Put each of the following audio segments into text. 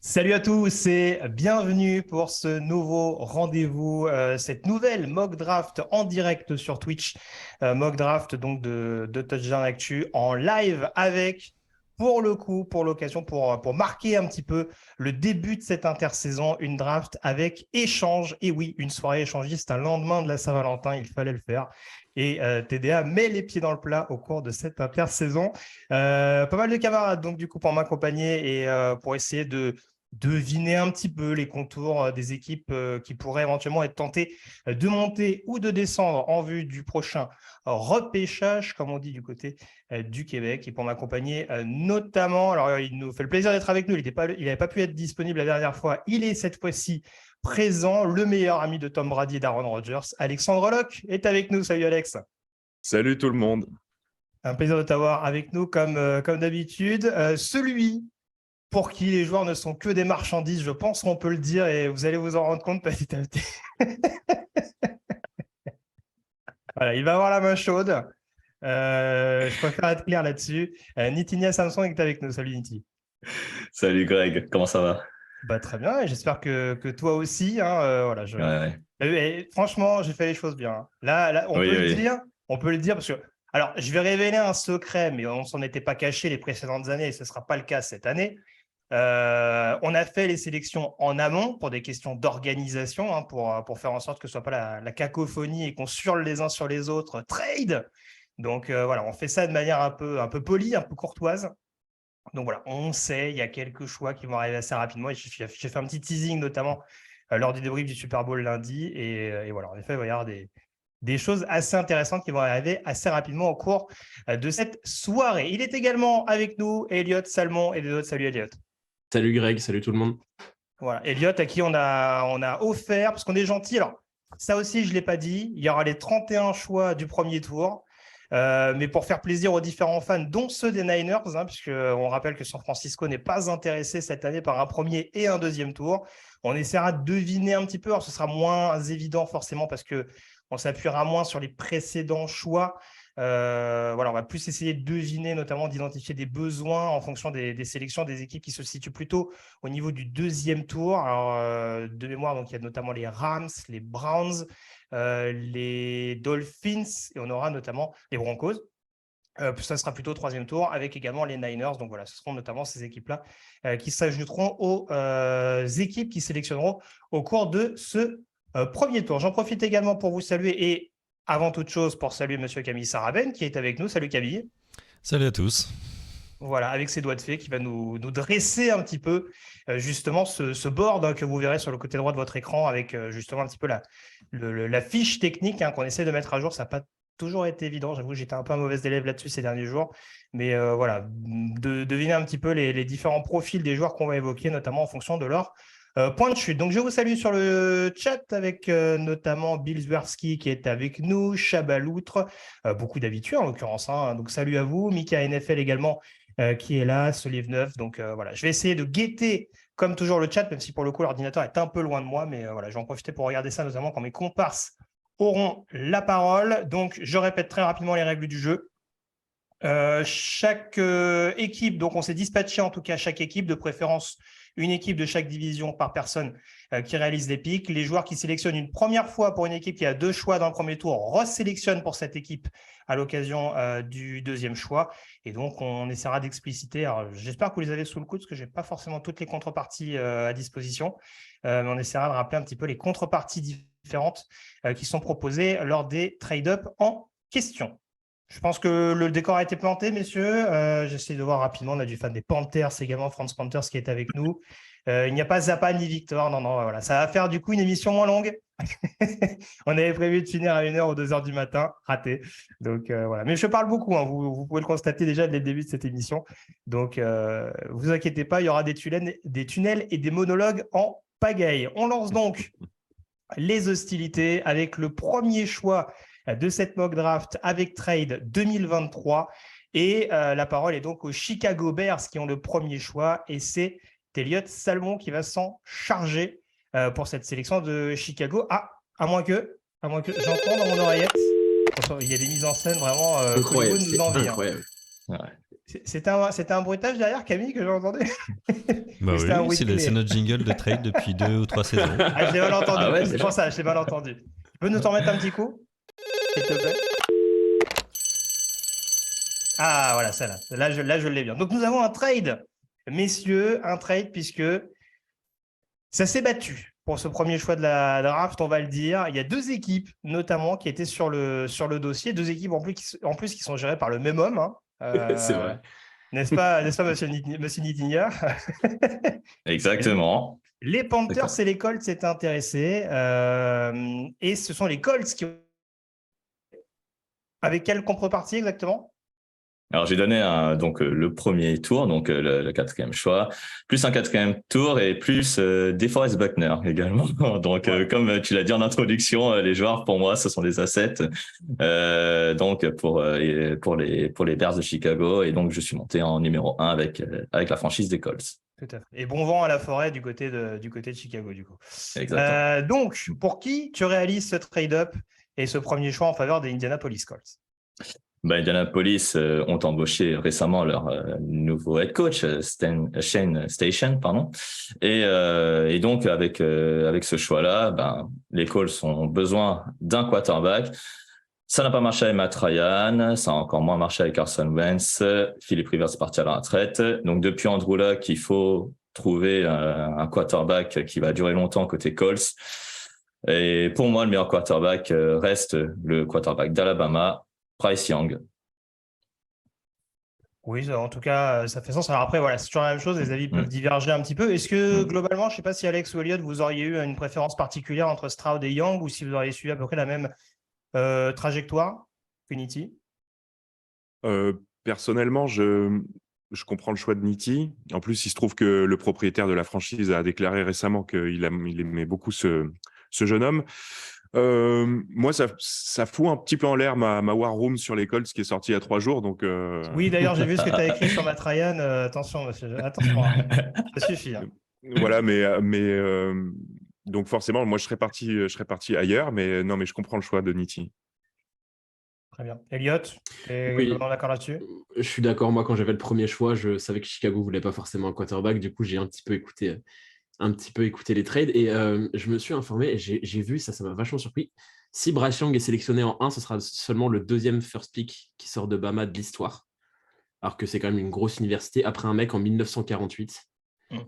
Salut à tous et bienvenue pour ce nouveau rendez-vous, cette nouvelle mock draft en direct sur Twitch, mock draft donc de Touchdown Actu en live avec, pour le coup, pour l'occasion, pour marquer un petit peu le début de cette intersaison, une draft avec échange. Et oui, une soirée échangiste un lendemain de la Saint-Valentin, il fallait le faire. Et TDA met les pieds dans le plat au cours de cette intersaison. Pas mal de camarades donc du coup pour m'accompagner et pour essayer de deviner un petit peu les contours des équipes qui pourraient éventuellement être tentées de monter ou de descendre en vue du prochain repêchage, comme on dit du côté du Québec. Et pour m'accompagner notamment, alors il nous fait le plaisir d'être avec nous, il n'avait pas pu être disponible la dernière fois, il est cette fois-ci présent, le meilleur ami de Tom Brady et d'Aaron Rodgers, Alexandre Locke est avec nous. Salut Alex. Salut tout le monde. Un plaisir de t'avoir avec nous comme d'habitude. Celui pour qui les joueurs ne sont que des marchandises, je pense qu'on peut le dire et vous allez vous en rendre compte petit à petit. Voilà, il va avoir la main chaude. Je préfère être clair là-dessus. Nitinia Samson est avec nous. Salut Niti. Salut Greg, comment ça va? Bah, très bien, et j'espère que toi aussi. Hein, voilà, Ouais. Et franchement, j'ai fait les choses bien. Hein. Là, on Oui, peut le oui. dire. On peut le dire parce que. Alors, je vais révéler un secret, mais on ne s'en était pas caché les précédentes années et ce ne sera pas le cas cette année. On a fait les sélections en amont pour des questions d'organisation, hein, pour faire en sorte que ce ne soit pas la cacophonie et qu'on surle les uns sur les autres. Trade. Donc voilà, on fait ça de manière un peu polie, un peu courtoise. Donc voilà, on sait, il y a quelques choix qui vont arriver assez rapidement. Et j'ai fait un petit teasing notamment lors du débrief du Super Bowl lundi. Et voilà, en effet, il va y avoir des choses assez intéressantes qui vont arriver assez rapidement au cours de cette soirée. Il est également avec nous, Elliot Salmon et les autres. Salut Elliot. Salut Greg, salut tout le monde. Voilà, Elliot à qui on a offert, parce qu'on est gentil. Alors, ça aussi, je ne l'ai pas dit, il y aura les 31 choix du premier tour. Mais pour faire plaisir aux différents fans, dont ceux des Niners, hein, puisqu'on rappelle que San Francisco n'est pas intéressé cette année par un premier et un deuxième tour. On essaiera de deviner un petit peu. Alors, ce sera moins évident forcément parce qu'on s'appuiera moins sur les précédents choix. Voilà, on va plus essayer de deviner, notamment d'identifier des besoins en fonction des sélections des équipes qui se situent plutôt au niveau du deuxième tour. Alors, de mémoire, donc, il y a notamment les Rams, les Browns, les Dolphins et on aura notamment les Broncos. Ça sera plutôt au troisième tour avec également les Niners. Donc voilà, ce seront notamment ces équipes-là qui s'ajouteront aux équipes qui sélectionneront au cours de ce premier tour. J'en profite également pour vous saluer et avant toute chose pour saluer Monsieur Camille Saraben qui est avec nous. Salut Camille. Salut à tous. Voilà, avec ses doigts de fée qui va nous dresser un petit peu justement ce board hein, que vous verrez sur le côté droit de votre écran avec justement un petit peu la fiche technique hein, qu'on essaie de mettre à jour. Ça n'a pas toujours été évident. J'avoue, j'étais un peu un mauvais élève là-dessus ces derniers jours. Mais voilà, de deviner un petit peu les différents profils des joueurs qu'on va évoquer, notamment en fonction de leur point de chute. Donc, je vous salue sur le chat avec notamment Bill Zwerski qui est avec nous, Chabaloutre, beaucoup d'habitués en l'occurrence. Hein. Donc, salut à vous. Mika NFL également qui est là, Solive 9. Donc, voilà, je vais essayer de guetter comme toujours le chat, même si pour le coup, l'ordinateur est un peu loin de moi. Mais voilà, je vais en profiter pour regarder ça, notamment quand mes comparses auront la parole. Donc, je répète très rapidement les règles du jeu. Chaque équipe, donc on s'est dispatché en tout cas chaque équipe, de préférence une équipe de chaque division par personne qui réalise les pics. Les joueurs qui sélectionnent une première fois pour une équipe qui a 2 choix dans le premier tour resélectionnent pour cette équipe à l'occasion du deuxième choix. Et donc on essaiera d'expliciter, alors j'espère que vous les avez sous le coude parce que je n'ai pas forcément toutes les contreparties à disposition, mais on essaiera de rappeler un petit peu les contreparties différentes qui sont proposées lors des trade-up en question. Je pense que le décor a été planté, messieurs. J'essaie de voir rapidement. On a du fan des Panthers également, Franz Panthers qui est avec nous. Il n'y a pas Zappa ni Victor. Non, voilà. Ça va faire du coup une émission moins longue. On avait prévu de finir à 1h ou 2h du matin. Raté. Donc voilà. Mais je parle beaucoup. Hein. Vous pouvez le constater déjà dès le début de cette émission. Donc vous inquiétez pas, il y aura des tunnels et des monologues en pagaille. On lance donc les hostilités avec le premier choix de cette mock draft avec trade 2023 et la parole est donc aux Chicago Bears qui ont le premier choix et c'est Elliot Salmon qui va s'en charger pour cette sélection de Chicago. À moins que j'entends dans mon oreillette, il y a des mises en scène vraiment Incroyable, Hollywood nous c'est envie. incroyable. Ouais. C'était un bruitage derrière, Camille, que j'ai entendu. Bah Ou c'était un oui, whistling c'est notre jingle de trade depuis 2 ou 3 saisons. Ah, je l'ai mal entendu. Ah ouais, C'est déjà. pour ça, je l'ai mal entendu. Tu peux nous en remettre un petit coup, s'il te plaît? Ah, voilà, celle-là. Là, je l'ai bien. Donc, nous avons un trade, messieurs, un trade, puisque ça s'est battu pour ce premier choix de la draft, on va le dire. Il y a deux équipes, notamment, qui étaient sur le dossier. Deux équipes en plus qui sont gérées par le même homme. Hein. C'est vrai. N'est-ce pas, monsieur Nidinier? Exactement. Les Panthers D'accord. et les Colts s'étaient intéressés. Et ce sont les Colts qui ont... Avec quelle contrepartie exactement? Alors, j'ai donné donc le premier tour, donc le quatrième choix, plus un quatrième tour et plus DeForest Buckner également. Donc, Ouais. comme tu l'as dit en introduction, les joueurs, pour moi, ce sont des assets. Donc, pour les Bears de Chicago. Et donc, je suis monté en numéro 1 avec la franchise des Colts. Tout à fait. Et bon vent à la forêt du côté de Chicago, du coup. Exactement. Donc, pour qui tu réalises ce trade-up et ce premier choix en faveur des Indianapolis Colts? Indianapolis ont embauché récemment leur nouveau head coach, Shane Station, pardon. Et donc avec ce choix-là, les Colts ont besoin d'un quarterback. Ça n'a pas marché avec Matt Ryan, ça a encore moins marché avec Carson Wentz. Philip Rivers est parti à la retraite. Donc depuis Andrew Luck, il faut trouver un quarterback qui va durer longtemps côté Colts. Et pour moi, le meilleur quarterback reste le quarterback d'Alabama, Bryce Young. Oui, en tout cas, ça fait sens. Alors après, voilà, c'est toujours la même chose. Les avis peuvent diverger un petit peu. Est-ce que globalement, je ne sais pas si Alex ou Elliot, vous auriez eu une préférence particulière entre Stroud et Young ou si vous auriez suivi à peu près la même trajectoire que Nitti? Personnellement, je comprends le choix de Nitti. En plus, il se trouve que le propriétaire de la franchise a déclaré récemment qu'il aimait beaucoup ce jeune homme. Moi, ça fout un petit peu en l'air ma War Room sur les Colts qui est sortie il y a 3 jours. Donc, Oui, d'ailleurs, j'ai vu ce que tu as écrit sur Matt Ryan. Attention, monsieur. Attention, hein. Ça suffit. Hein. Voilà, donc forcément, moi, je serais parti ailleurs. Mais non, mais je comprends le choix de Nitti. Très bien. Elliot, tu es Oui. globalement d'accord là-dessus? Je suis d'accord. Moi, quand j'avais le premier choix, je savais que Chicago voulait pas forcément un quarterback. Du coup, j'ai un petit peu écouté les trades et je me suis informé et j'ai vu, ça m'a vachement surpris. Si Bryce Young est sélectionné en 1, ce sera seulement le deuxième first pick qui sort de Bama de l'histoire. Alors que c'est quand même une grosse université après un mec en 1948.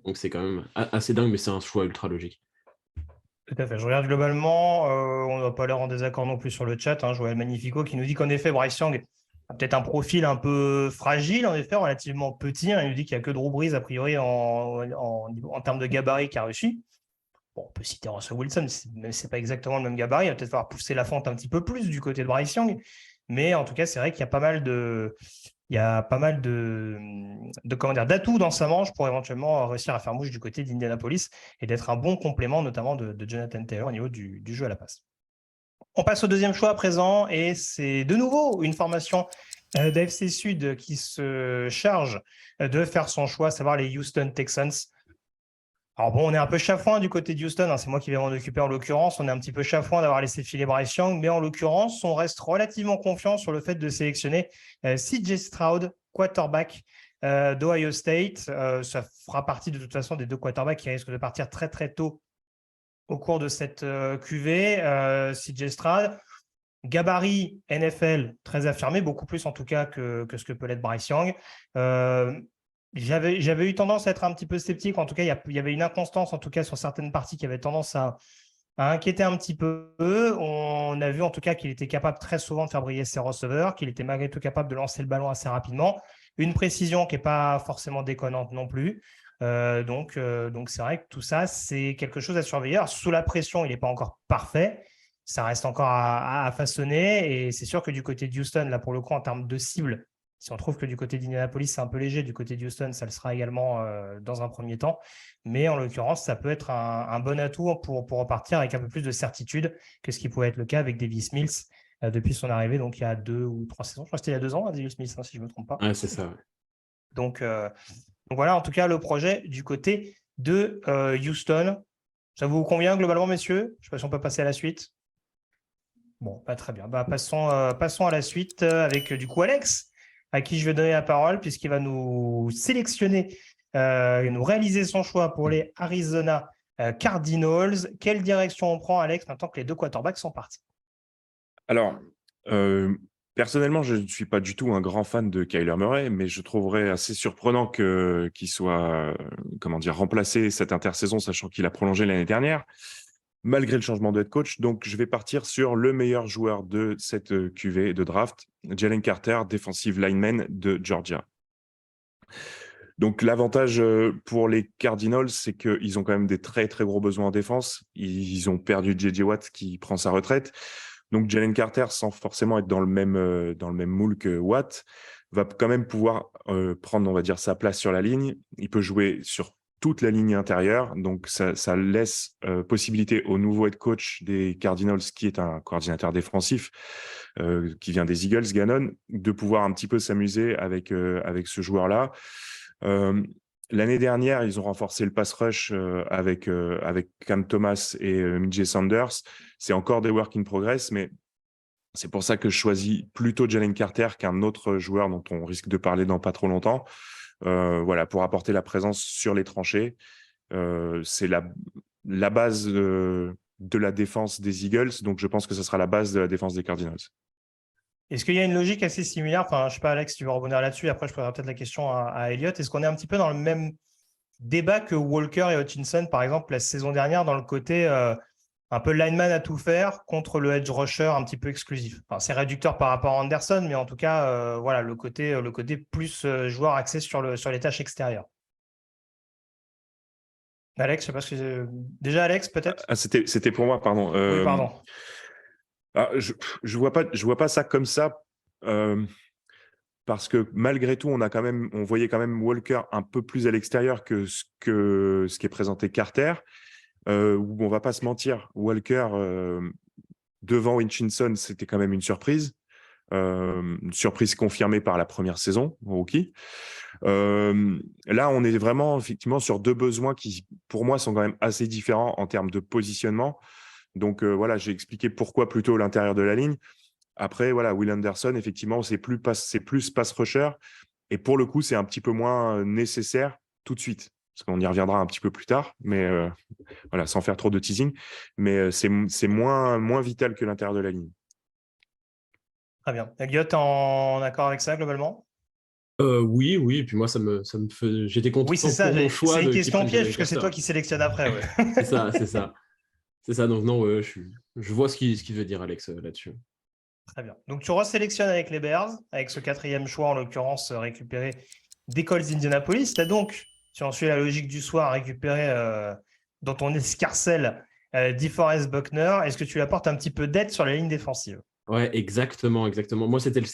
Donc c'est quand même assez dingue, mais c'est un choix ultra logique. Tout à fait. Je regarde globalement, on n'a pas l'air en désaccord non plus sur le chat. Hein, Joël Magnifico qui nous dit qu'en effet, Bryce Young a peut-être un profil un peu fragile, en effet, relativement petit. Hein. Il nous dit qu'il n'y a que Drew Brees, a priori, en termes de gabarit qui a réussi. Bon, on peut citer Russell Wilson, mais ce n'est pas exactement le même gabarit. Il va peut-être falloir pousser la fente un petit peu plus du côté de Bryce Young. Mais en tout cas, c'est vrai qu'il y a pas mal d'atouts dans sa manche pour éventuellement réussir à faire mouche du côté d'Indianapolis et d'être un bon complément, notamment de Jonathan Taylor au niveau du jeu à la passe. On passe au deuxième choix à présent et c'est de nouveau une formation d'AFC Sud qui se charge de faire son choix, à savoir les Houston Texans. Alors bon, on est un peu chafouin du côté de Houston, hein, c'est moi qui vais m'en occuper en l'occurrence. On est un petit peu chafouin d'avoir laissé filer Bryce Young, mais en l'occurrence, on reste relativement confiant sur le fait de sélectionner CJ Stroud, quarterback d'Ohio State. Ça fera partie de toute façon des deux quarterbacks qui risquent de partir très très tôt au cours de cette QV. CJ Stroud, gabarit NFL très affirmé, beaucoup plus en tout cas que ce que peut l'être Bryce Young. J'avais eu tendance à être un petit peu sceptique. En tout cas, il y avait une inconstance, en tout cas, sur certaines parties qui avaient tendance à inquiéter un petit peu. On a vu, en tout cas, qu'il était capable très souvent de faire briller ses receveurs, qu'il était malgré tout capable de lancer le ballon assez rapidement. Une précision qui n'est pas forcément déconnante non plus. Donc, c'est vrai que tout ça, c'est quelque chose à surveiller. Alors, sous la pression, il n'est pas encore parfait. Ça reste encore à façonner. Et c'est sûr que du côté de Houston, là, pour le coup, en termes de cible, si on trouve que du côté d'Indianapolis, c'est un peu léger, du côté de Houston, ça le sera également dans un premier temps. Mais en l'occurrence, ça peut être un bon atout pour repartir avec un peu plus de certitude que ce qui pouvait être le cas avec Davis Mills depuis son arrivée, donc il y a 2 ou 3 saisons. Je crois que c'était il y a 2 ans, hein, Davis Mills, hein, si je ne me trompe pas. Ouais, c'est ça. Ouais. Donc voilà, en tout cas, le projet du côté de Houston. Ça vous convient globalement, messieurs? Je ne sais pas si on peut passer à la suite. Bon, pas très bien. Passons à la suite avec du coup Alex. à qui je vais donner la parole puisqu'il va nous sélectionner et nous réaliser son choix pour les Arizona Cardinals. Quelle direction on prend, Alex, maintenant que les deux quarterbacks sont partis? Alors, personnellement, je ne suis pas du tout un grand fan de Kyler Murray, mais je trouverais assez surprenant qu'il soit remplacé cette intersaison, sachant qu'il a prolongé l'année dernière, malgré le changement de head coach. Donc, je vais partir sur le meilleur joueur de cette QV de draft, Jalen Carter, defensive lineman de Georgia. Donc, l'avantage pour les Cardinals, c'est qu'ils ont quand même des très, très gros besoins en défense. Ils ont perdu J.J. Watt qui prend sa retraite. Donc, Jalen Carter, sans forcément être dans le même moule que Watt, va quand même pouvoir prendre, on va dire, sa place sur la ligne. Il peut jouer sur toute la ligne intérieure. Donc, ça laisse possibilité au nouveau head coach des Cardinals, qui est un coordinateur défensif, qui vient des Eagles, Gannon, de pouvoir un petit peu s'amuser avec ce joueur-là. L'année dernière, ils ont renforcé le pass rush avec Cam Thomas et Mijay Sanders. C'est encore des work in progress, mais c'est pour ça que je choisis plutôt Jalen Carter qu'un autre joueur dont on risque de parler dans pas trop longtemps. Voilà, pour apporter la présence sur les tranchées. C'est la base de la défense des Eagles, donc je pense que ce sera la base de la défense des Cardinals. Est-ce qu'il y a une logique assez similaire? Enfin, je ne sais pas, Alex, si tu veux rebondir là-dessus. Après, je poserai peut-être la question à Elliott. Est-ce qu'on est un petit peu dans le même débat que Walker et Hutchinson, par exemple, la saison dernière, dans le côté un peu lineman à tout faire contre le edge rusher un petit peu exclusif? Enfin, c'est réducteur par rapport à Anderson, mais en tout cas, voilà, le côté plus joueur axé sur les tâches extérieures. Alex, je sais pas ce que... Déjà, Alex, peut-être? C'était pour moi, pardon. Oui, pardon. Je vois pas ça comme ça, parce que malgré tout, on voyait quand même Walker un peu plus à l'extérieur que ce qui est présenté Carter. Où on va pas se mentir, Walker devant Hutchinson, c'était quand même une surprise confirmée par la première saison au rookie. Là, on est vraiment effectivement sur deux besoins qui, pour moi, sont quand même assez différents en termes de positionnement. Donc voilà, j'ai expliqué pourquoi plutôt l'intérieur de la ligne. Après, voilà, Will Anderson, effectivement, c'est plus pass rusher. Et pour le coup, c'est un petit peu moins nécessaire tout de suite. Parce qu'on y reviendra un petit peu plus tard, mais voilà, sans faire trop de teasing. Mais c'est moins vital que l'intérieur de la ligne. Très bien. Elliott, en accord avec ça, globalement? Oui, et puis moi, ça me fait... J'étais content Oui, c'est ça. pour mon choix. C'est une de qui question prenne piège, Jalen parce que c'est Carter. toi qui sélectionne après. Ouais. C'est ça. C'est ça, donc non, je vois ce qu'il veut dire, Alex, là-dessus. Très bien. Donc, tu resélectionnes avec les Bears, avec ce 4e choix, en l'occurrence, récupéré des Colts d'Indianapolis. Tu as donc, si on suit la logique du soir, récupéré dans ton escarcelle DeForest Buckner. Est-ce que tu apportes un petit peu d'aide sur la ligne défensive? Ouais, exactement. Moi, c'était le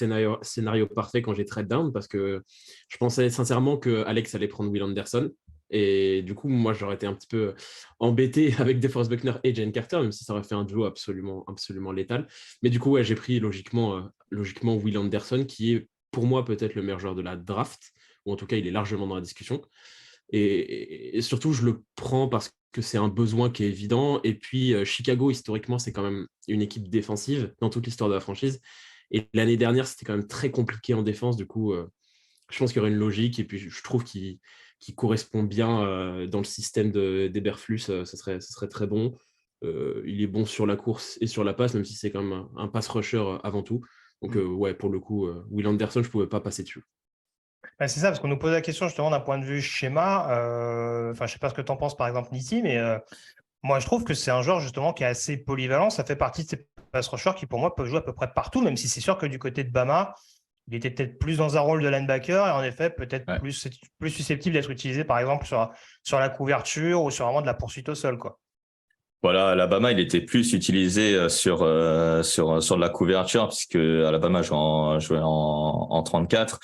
scénario parfait quand j'ai trade down, parce que je pensais sincèrement que Alex allait prendre Will Anderson. Et du coup, moi, j'aurais été un petit peu embêté avec DeForest Buckner et Jalen Carter, même si ça aurait fait un duo absolument létal. Mais du coup, ouais, j'ai pris logiquement Will Anderson, qui est pour moi peut-être le meilleur joueur de la draft, ou en tout cas, il est largement dans la discussion. Et surtout, je le prends parce que c'est un besoin qui est évident. Et puis, Chicago, historiquement, c'est quand même une équipe défensive dans toute l'histoire de la franchise. Et l'année dernière, c'était quand même très compliqué en défense. Du coup, je pense qu'il y aurait une logique. Et puis, je trouve qu'il correspond bien dans le système d'Eberflus. Ce serait très bon. Il est bon sur la course et sur la passe, même si c'est quand même un pass rusher avant tout. Donc, ouais, pour le coup, Will Anderson, je ne pouvais pas passer dessus. C'est ça, parce qu'on nous pose la question justement d'un point de vue schéma. Enfin, je ne sais pas ce que tu en penses, par exemple, Nitti, mais moi, je trouve que c'est un joueur justement qui est assez polyvalent. Ça fait partie de ces pass rushers qui, pour moi, peuvent jouer à peu près partout, même si c'est sûr que du côté de Bama, il était peut-être plus dans un rôle de linebacker et en effet, peut-être plus susceptible d'être utilisé, par exemple, sur la couverture ou sur vraiment de la poursuite au sol, quoi. Voilà, Alabama, il était plus utilisé sur de la couverture, puisque Alabama jouait en 34.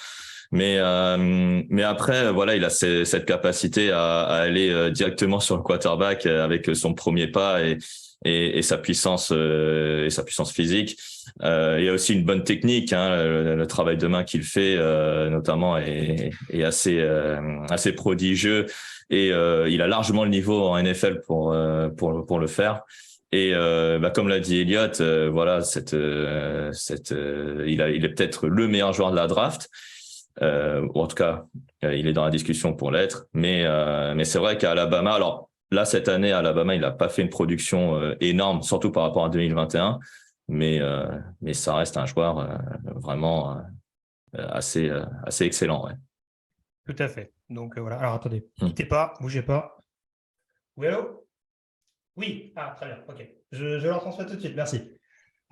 Mais après, voilà, il a cette capacité à aller directement sur le quarterback avec son premier pas et sa puissance physique. Il y a aussi une bonne technique, hein, le travail de main qu'il fait notamment est assez prodigieux et il a largement le niveau en NFL pour le faire. Et comme l'a dit Elliott, voilà, il est peut-être le meilleur joueur de la draft. ou en tout cas, il est dans la discussion pour l'être. Mais c'est vrai qu'à Alabama, alors là, cette année, Alabama, il n'a pas fait une production énorme, surtout par rapport à 2021, mais ça reste un joueur vraiment assez excellent. Ouais. Tout à fait. Donc voilà. Alors attendez, quittez pas, bougez pas. Oui, allô? Oui. Ah, très bien. Ok. Je leur transmets tout de suite. Merci.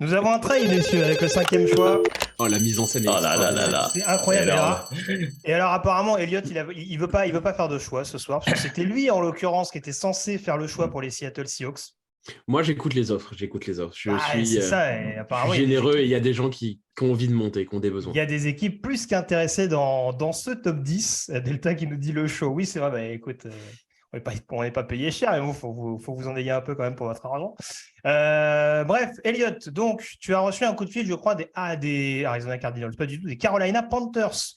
Nous avons un trade, messieurs, avec le 5e choix. Oh, la mise en scène est Oh là là là extraordinaire. là. C'est incroyable. Énorme. Et alors, apparemment, Elliott, il veut pas faire de choix ce soir, parce que c'était lui, en l'occurrence, qui était censé faire le choix pour les Seattle Seahawks. Moi, j'écoute les offres. Je suis C'est ça. Et apparemment, il y a des généreux et équipes- il y a des gens qui ont envie de monter, qui ont des besoins. il y a des équipes plus qu'intéressées dans ce top 10. Delta qui nous dit le show. Oui, c'est vrai. Bah, écoute, on n'est pas payé cher, mais il faut que vous en ayez un peu quand même pour votre argent. Bref, Elliott, donc, tu as reçu un coup de fil, je crois, des Arizona Cardinals, pas du tout, des Carolina Panthers.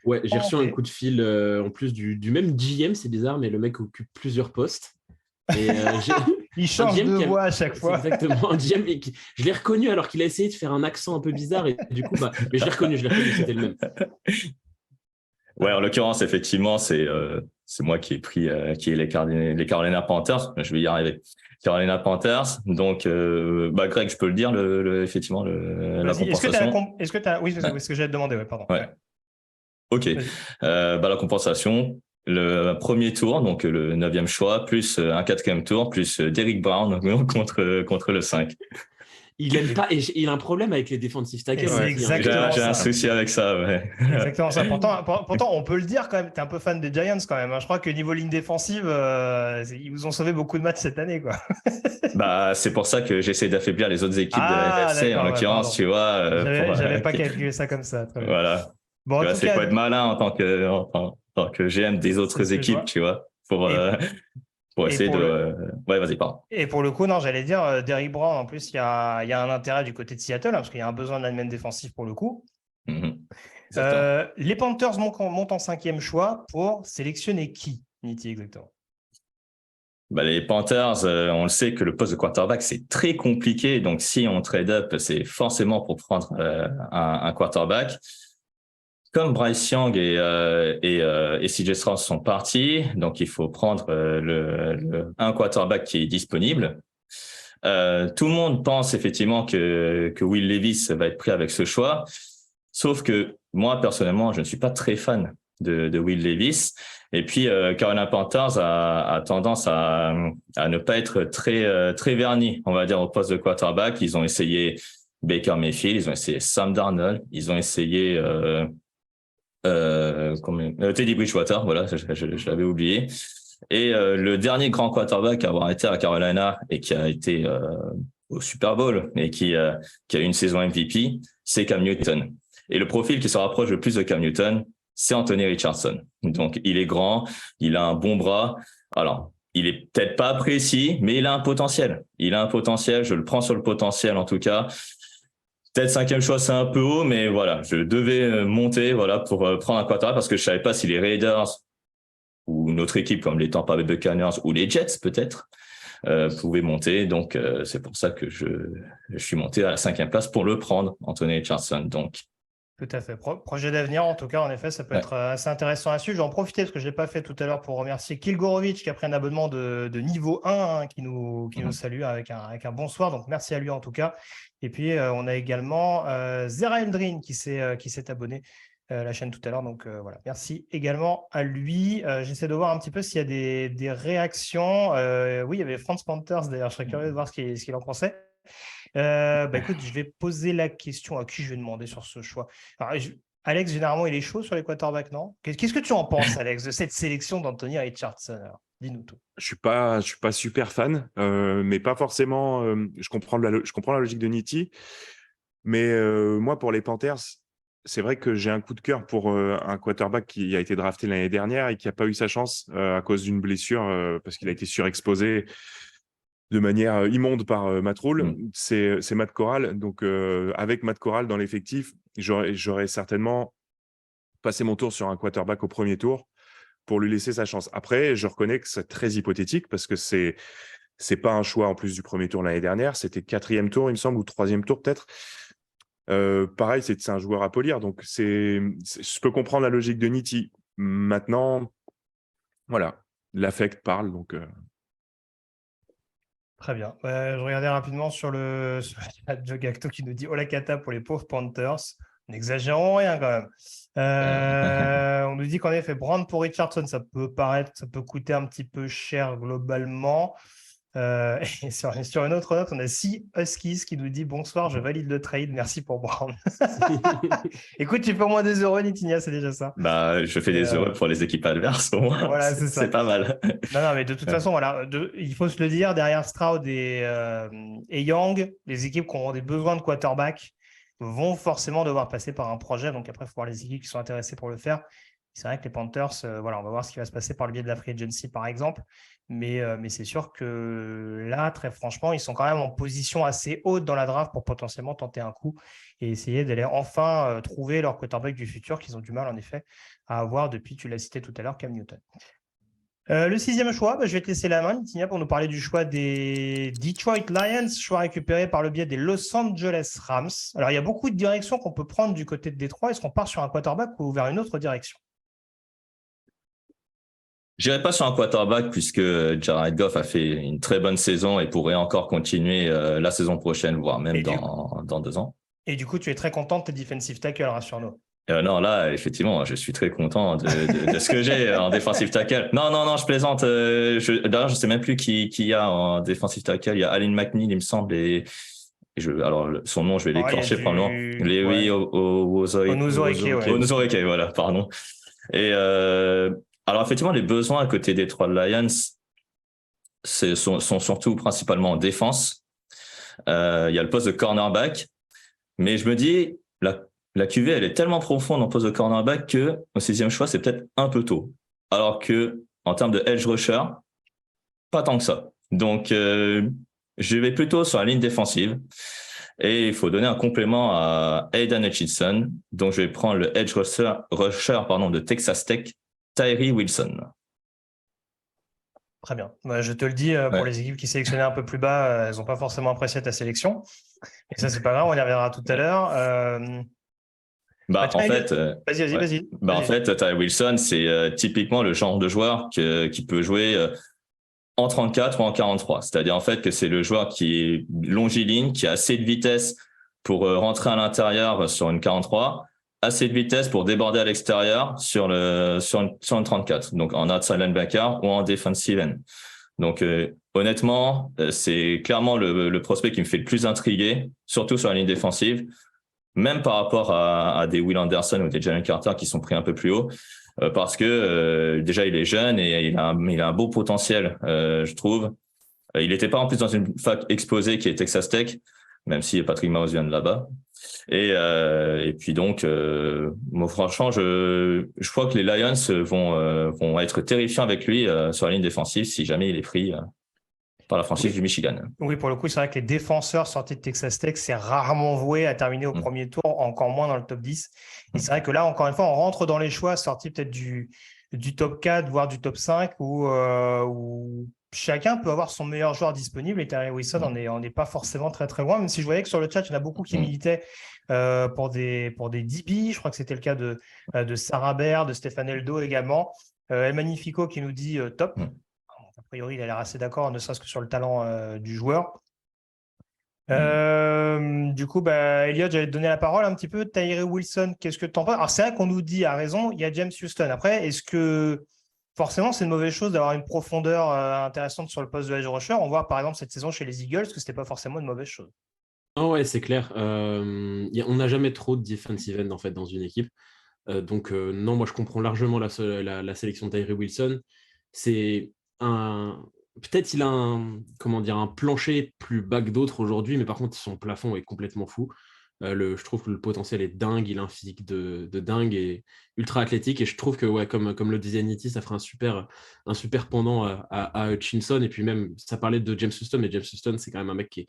Ouais, j'ai reçu Ok. un coup de fil en plus du même GM, c'est bizarre, mais le mec occupe plusieurs postes. Et Il change GM de qui a- voix à chaque c'est fois. exactement un GM. Je l'ai reconnu alors qu'il a essayé de faire un accent un peu bizarre. Et du coup, mais je l'ai reconnu, c'était le même. Ouais, en l'occurrence, effectivement, c'est moi qui ai les Carolina Panthers. Je vais y arriver. Carolina Panthers. Donc, Greg, je peux le dire, effectivement, la Vas-y, compensation. Oui, c'est ce que j'allais te demander, ouais, pardon. Ouais. Ouais. Ok. Vas-y. La compensation, le premier tour, donc le 9e choix, plus un 4e tour, plus Derrick Brown contre le 5. Il aime pas, et il a un problème avec les defensive tackles. Et c'est aussi, hein. exactement J'ai un ça. souci avec ça, ouais. Exactement ça. Pourtant, on peut le dire quand même, tu es un peu fan des Giants quand même. Je crois que niveau ligne défensive, ils vous ont sauvé beaucoup de matchs cette année, quoi. C'est pour ça que j'essaie d'affaiblir les autres équipes de la NFC, en d'accord, l'occurrence, pardon. tu vois. J'avais pas calculé ça comme ça. Très bien. Voilà. Bon, Tu en vois, tout c'est cas, faut être malin en tant que GM des c'est autres ce que je vois. équipes, tu vois, pour Et essayer pour Ouais, vas-y, pardon. Et pour le coup, non, j'allais dire, Derrick Brown, en plus, il y a un intérêt du côté de Seattle, parce qu'il y a un besoin de lineman défensif pour le coup. Exactement. Les Panthers montent en 5e choix pour sélectionner qui, Niti, exactement? Les Panthers, on le sait que le poste de quarterback, c'est très compliqué. Donc, si on trade up, c'est forcément pour prendre un quarterback. Comme Bryce Young et CJ Stroud sont partis, donc il faut prendre un quarterback qui est disponible. Tout le monde pense effectivement que Will Levis va être pris avec ce choix, sauf que moi personnellement, je ne suis pas très fan de Will Levis. Et puis Carolina Panthers a tendance à ne pas être très vernis, on va dire, au poste de quarterback. Ils ont essayé Baker Mayfield, ils ont essayé Sam Darnold, ils ont essayé Teddy Bridgewater, voilà, je l'avais oublié. Et le dernier grand quarterback à avoir été à Carolina et qui a été au Super Bowl et qui a eu une saison MVP, c'est Cam Newton. Et le profil qui se rapproche le plus de Cam Newton, c'est Anthony Richardson. Donc, il est grand, il a un bon bras. Alors, il est peut-être pas précis, mais il a un potentiel. Il a un potentiel, je le prends sur le potentiel en tout cas. Peut-être 5e choix, c'est un peu haut, mais voilà, je devais monter voilà, pour prendre un quarterback parce que je savais pas si les Raiders ou une autre équipe comme les Tampa Bay Buccaneers ou les Jets peut-être pouvaient monter. Donc, c'est pour ça que je suis monté à la 5e place pour le prendre, Anthony Richardson. Donc, Tout à fait. Projet d'avenir, en tout cas, en effet, ça peut être assez intéressant à suivre. J'en profite parce que je ne l'ai pas fait tout à l'heure pour remercier Kilgorovic qui a pris un abonnement de niveau 1 qui nous salue avec un bonsoir. Donc, merci à lui en tout cas. Et puis, on a également Zera Eldrin qui s'est abonné à la chaîne tout à l'heure. Donc, voilà. Merci également à lui. J'essaie de voir un petit peu s'il y a des réactions. Oui, il y avait Franz Panthers d'ailleurs. Je serais curieux de voir ce qu'il en pensait. Écoute, je vais poser la question à qui je vais demander sur ce choix. Alors, Alex, généralement, il est chaud sur les quarterbacks, non? Qu'est-ce que tu en penses, Alex, de cette sélection d'Anthony Richardson? Dis-nous tout. Je suis pas super fan, mais pas forcément. Je comprends la logique de Nitti, mais moi, pour les Panthers, c'est vrai que j'ai un coup de cœur pour un quarterback qui a été drafté l'année dernière et qui n'a pas eu sa chance à cause d'une blessure parce qu'il a été surexposé de manière immonde par Matt Rhule. C'est Matt Corral. Donc, avec Matt Corral dans l'effectif, j'aurais certainement passé mon tour sur un quarterback au premier tour pour lui laisser sa chance. Après, je reconnais que c'est très hypothétique parce que c'est pas un choix en plus du premier tour l'année dernière. C'était 4e tour, il me semble, ou 3e tour peut-être. Pareil, c'est un joueur à polir. Donc, je peux comprendre la logique de Nitti. Maintenant, voilà, l'affect parle. Donc, Très bien. Je regardais rapidement sur le chat de Gacto qui nous dit Olakata pour les pauvres Panthers. N'exagérons rien quand même. On nous dit qu'en effet, Brand pour Richardson, ça peut coûter un petit peu cher globalement. Et sur une autre note, on a Si Huskies qui nous dit bonsoir, je valide le trade, merci pour Brand. Écoute, tu fais au moins 2 euros, Nitinia, c'est déjà ça. Bah, je fais des euros pour les équipes adverses, au moins. Voilà, c'est ça. C'est pas mal. Non, mais de toute façon, voilà, il faut se le dire, derrière Stroud et Young, les équipes qui ont des besoins de quarterback vont forcément devoir passer par un projet. Donc après, il faut voir les équipes qui sont intéressées pour le faire. C'est vrai que les Panthers, voilà, on va voir ce qui va se passer par le biais de la free agency, par exemple. Mais c'est sûr que là, très franchement, ils sont quand même en position assez haute dans la draft pour potentiellement tenter un coup et essayer d'aller enfin trouver leur quarterback du futur qu'ils ont du mal, en effet, à avoir depuis, tu l'as cité tout à l'heure, Cam Newton. Le 6e choix, je vais te laisser la main, Nitinia, pour nous parler du choix des Detroit Lions, choix récupéré par le biais des Los Angeles Rams. Alors, il y a beaucoup de directions qu'on peut prendre du côté de Détroit. Est-ce qu'on part sur un quarterback ou vers une autre direction? J'irai pas sur un quarterback puisque Jared Goff a fait une très bonne saison et pourrait encore continuer la saison prochaine, voire même dans 2 ans. Et du coup, tu es très content de tes defensive tackles, rassure-nous. Non, là, effectivement, je suis très content de ce que j'ai en defensive tackle. Non, je plaisante. D'ailleurs, je sais même plus qui y a en defensive tackle. Il y a Allen McNeil, il me semble, alors son nom, je vais l'écorcher probablement. Lewy Onwuzurike, voilà, pardon. Et alors effectivement, les besoins à côté des Detroit Lions sont surtout principalement en défense. Il y a le poste de cornerback, mais je me dis la QV, elle est tellement profonde en poste de cornerback que au 6e choix, c'est peut-être un peu tôt. Alors que en termes de edge rusher, pas tant que ça. Donc je vais plutôt sur la ligne défensive. Et il faut donner un complément à Aidan Hutchinson. Donc je vais prendre le edge rusher de Texas Tech, Tyree Wilson. Très bien. Je te le dis, pour les équipes qui sélectionnaient un peu plus bas, elles n'ont pas forcément apprécié ta sélection. Et ça, c'est pas grave, on y reviendra tout à l'heure. Vas-y. En fait, Tyree Wilson, c'est typiquement le genre de joueur qui peut jouer en 34 ou en 43. C'est-à-dire en fait que c'est le joueur qui est longiligne, qui a assez de vitesse pour rentrer à l'intérieur sur une 43, assez de vitesse pour déborder à l'extérieur sur une 34. Donc en outside linebacker ou en defensive end. Donc honnêtement, c'est clairement le prospect qui me fait le plus intriguer, surtout sur la ligne défensive, même par rapport à des Will Anderson ou des Jalen Carter qui sont pris un peu plus haut. Parce que déjà il est jeune et il a un beau potentiel, je trouve. Il n'était pas en plus dans une fac exposée qui est Texas Tech, même si Patrick Mahomes vient de là-bas. Et puis donc, moi franchement, je crois que les Lions vont être terrifiants avec lui sur la ligne défensive si jamais il est pris par la franchise du Michigan. Oui, pour le coup, c'est vrai que les défenseurs sortis de Texas Tech, c'est rarement voué à terminer au premier tour, encore moins dans le top 10. Et c'est vrai que là, encore une fois, on rentre dans les choix sortis peut-être du top 4, voire du top 5, où chacun peut avoir son meilleur joueur disponible. Et Tyree Wilson, on n'est pas forcément très, très loin, même si je voyais que sur le chat, il y en a beaucoup qui militaient pour des DB. Je crois que c'était le cas de Sarah Baird, de Stéphane Eldo également. El Magnifico qui nous dit top. A priori, il a l'air assez d'accord, ne serait-ce que sur le talent du joueur. Du coup, Elliot, j'allais te donner la parole un petit peu. Tyree Wilson, qu'est-ce que tu en penses? Alors, c'est vrai qu'on nous dit, à raison, il y a James Houston. Après, est-ce que forcément, c'est une mauvaise chose d'avoir une profondeur intéressante sur le poste de edge rusher? On voit par exemple cette saison chez les Eagles que ce n'était pas forcément une mauvaise chose. Non, ouais, c'est clair. On n'a jamais trop de defensive end en fait, dans une équipe. Donc, non, moi, je comprends largement la sélection de Tyree Wilson. C'est peut-être il a un plancher plus bas que d'autres aujourd'hui, mais par contre, son plafond est complètement fou. Je trouve que le potentiel est dingue, il a un physique de dingue et ultra athlétique. Et je trouve que, ouais, comme le disait Nitti, ça ferait un super pendant à Hutchinson. Et puis même, ça parlait de James Houston, mais James Houston, c'est quand même un mec qui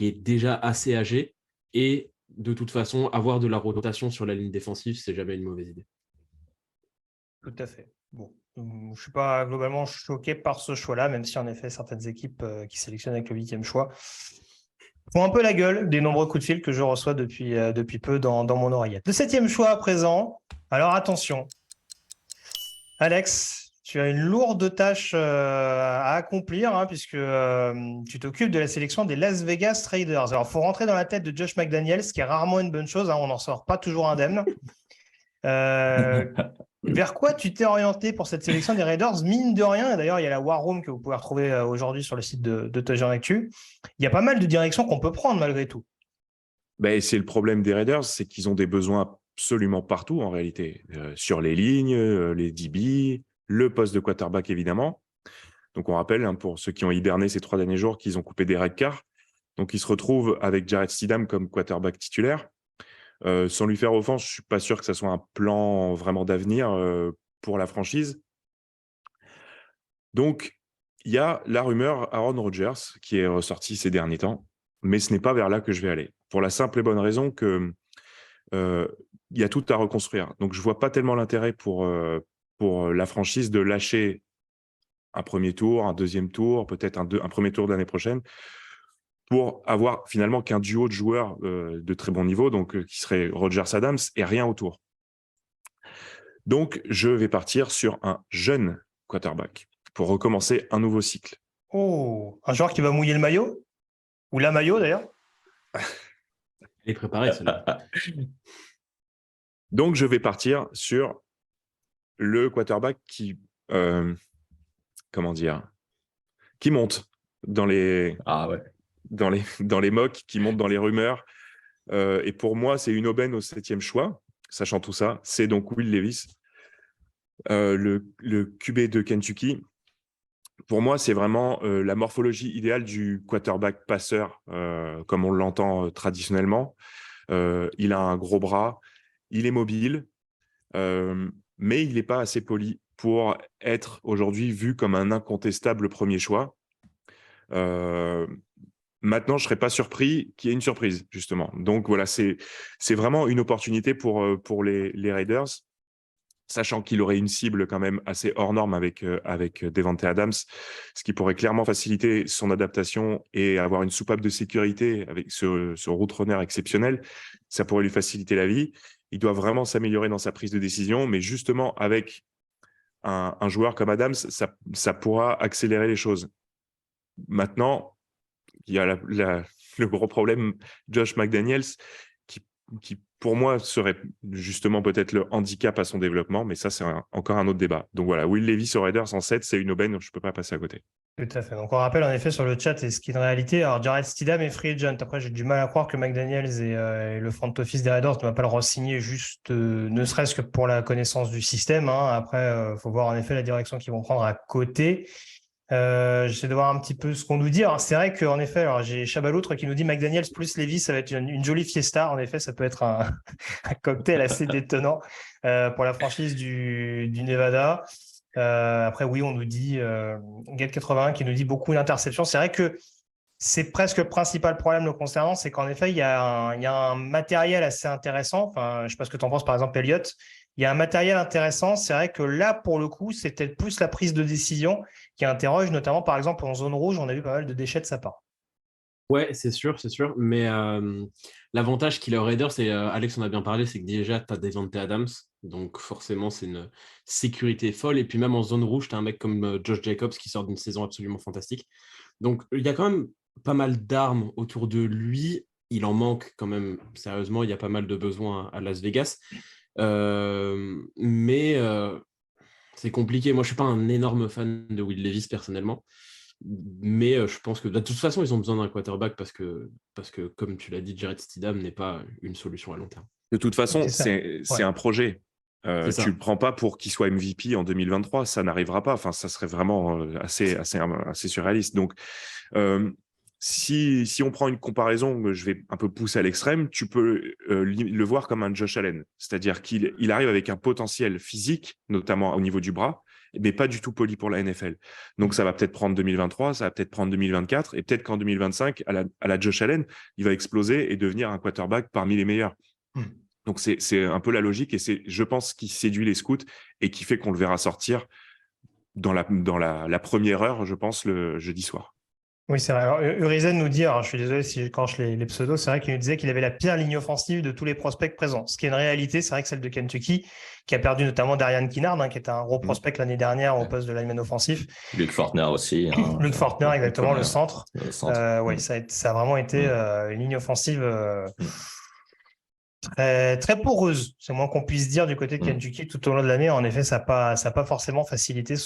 est déjà assez âgé. Et de toute façon, avoir de la rotation sur la ligne défensive, c'est jamais une mauvaise idée. Tout à fait. Bon, je ne suis pas globalement choqué par ce choix-là, même si en effet, certaines équipes qui sélectionnent avec le 8e choix font un peu la gueule des nombreux coups de fil que je reçois depuis peu dans mon oreillette. Le 7e choix à présent. Alors attention, Alex, tu as une lourde tâche à accomplir puisque tu t'occupes de la sélection des Las Vegas Raiders. Alors, il faut rentrer dans la tête de Josh McDaniels, ce qui est rarement une bonne chose. On n'en sort pas toujours indemne. Vers quoi tu t'es orienté pour cette sélection des Raiders? Mine de rien, et d'ailleurs, il y a la War Room que vous pouvez retrouver aujourd'hui sur le site de Touchdown Actu. Il y a pas mal de directions qu'on peut prendre malgré tout. Ben, c'est le problème des Raiders, c'est qu'ils ont des besoins absolument partout en réalité. Sur les lignes, les DB, le poste de quarterback évidemment. Donc on rappelle, pour ceux qui ont hiberné ces 3 derniers jours, qu'ils ont coupé Derek Carr. Donc ils se retrouvent avec Jarrett Stidham comme quarterback titulaire. Sans lui faire offense, je ne suis pas sûr que ça soit un plan vraiment d'avenir pour la franchise. Donc, il y a la rumeur Aaron Rodgers qui est ressortie ces derniers temps, mais ce n'est pas vers là que je vais aller. Pour la simple et bonne raison que il y a tout à reconstruire. Donc, je ne vois pas tellement l'intérêt pour la franchise de lâcher un premier tour, un deuxième tour, peut-être un premier tour de l'année prochaine, pour avoir finalement qu'un duo de joueurs de très bon niveau, donc qui serait Rodgers-Adams et rien autour. Donc, je vais partir sur un jeune quarterback pour recommencer un nouveau cycle. Oh, un joueur qui va mouiller le maillot? Ou la maillot d'ailleurs? Elle est préparée, celle-là. Donc, je vais partir sur le quarterback qui, qui monte dans les, Ah ouais. dans les mocks, qui monte dans les rumeurs. Et pour moi, c'est une aubaine au 7e choix, sachant tout ça. C'est donc Will Levis, le QB de Kentucky. Pour moi, c'est vraiment la morphologie idéale du quarterback passeur, comme on l'entend traditionnellement. Il a un gros bras, il est mobile, mais il n'est pas assez poli pour être aujourd'hui vu comme un incontestable premier choix. Maintenant, je ne serais pas surpris qu'il y ait une surprise, justement. Donc voilà, c'est vraiment une opportunité pour les Raiders, sachant qu'il aurait une cible quand même assez hors norme avec Devante Adams, ce qui pourrait clairement faciliter son adaptation et avoir une soupape de sécurité avec ce route runner exceptionnel. Ça pourrait lui faciliter la vie. Il doit vraiment s'améliorer dans sa prise de décision, mais justement, avec un joueur comme Adams, ça pourra accélérer les choses. Maintenant, il y a le gros problème, Josh McDaniels, qui pour moi serait justement peut-être le handicap à son développement, mais ça, c'est encore un autre débat. Donc voilà, Will Levis aux Raiders en 7, c'est une aubaine, donc je ne peux pas passer à côté. Tout à fait. Donc on rappelle en effet sur le chat, et ce qui est une réalité, alors Jarrett Stidham est free agent. Après, j'ai du mal à croire que McDaniels et le front office des Raiders ne va pas le re-signer juste, ne serait-ce que pour la connaissance du système. Après, il faut voir en effet la direction qu'ils vont prendre à côté. J'essaie de voir un petit peu ce qu'on nous dit. Alors, c'est vrai qu'en effet, alors j'ai Chabaloutre qui nous dit McDaniels plus Levis, ça va être une jolie fiesta. En effet, ça peut être un cocktail assez détonnant pour la franchise du Nevada. Après, oui, on nous dit Get81 qui nous dit beaucoup d'interceptions. C'est vrai que c'est presque le principal problème le concernant, c'est qu'en effet, il y a un matériel assez intéressant. Enfin, je ne sais pas ce que tu en penses, par exemple, Elliott. Il y a un matériel intéressant. C'est vrai que là, pour le coup, c'est peut-être plus la prise de décision qui interroge, notamment, par exemple, en zone rouge, on a vu pas mal de déchets de sa part. Ouais, c'est sûr. Mais l'avantage qu'il a aux Raiders, c'est, Alex en a bien parlé, c'est que déjà, tu as Devante Adams. Donc forcément, c'est une sécurité folle. Et puis même en zone rouge, tu as un mec comme Josh Jacobs qui sort d'une saison absolument fantastique. Donc il y a quand même pas mal d'armes autour de lui. Il en manque quand même, sérieusement. Il y a pas mal de besoins à Las Vegas. Mais c'est compliqué. Moi, je ne suis pas un énorme fan de Will Levis personnellement. Mais je pense que de toute façon, ils ont besoin d'un quarterback parce que comme tu l'as dit, Jarrett Stidham n'est pas une solution à long terme. De toute façon, C'est un projet. Tu ne le prends pas pour qu'il soit MVP en 2023, ça n'arrivera pas. Enfin, ça serait vraiment assez surréaliste. Donc, si on prend une comparaison, je vais un peu pousser à l'extrême, tu peux le voir comme un Josh Allen. C'est-à-dire qu'il arrive avec un potentiel physique, notamment au niveau du bras, mais pas du tout poli pour la NFL. Donc, ça va peut-être prendre 2023, ça va peut-être prendre 2024, et peut-être qu'en 2025, à la Josh Allen, il va exploser et devenir un quarterback parmi les meilleurs. Donc, c'est un peu la logique, et c'est, je pense, qui séduit les scouts et qui fait qu'on le verra sortir dans la première heure, je pense, le jeudi soir. Oui, c'est vrai. Alors, Urizen nous dit, alors je suis désolé si j'écorche les pseudos, c'est vrai qu'il nous disait qu'il avait la pire ligne offensive de tous les prospects présents. Ce qui est une réalité, c'est vrai que celle de Kentucky, qui a perdu notamment Darian Kinnard, qui était un gros prospect l'année dernière au poste de lineman offensif. Luke Fortner aussi. Luke Fortner, exactement, le centre. Le centre. Oui, ça a vraiment été une ligne offensive très, très poreuse. C'est moins qu'on puisse dire du côté de Kentucky tout au long de l'année. En effet, ça n'a pas forcément facilité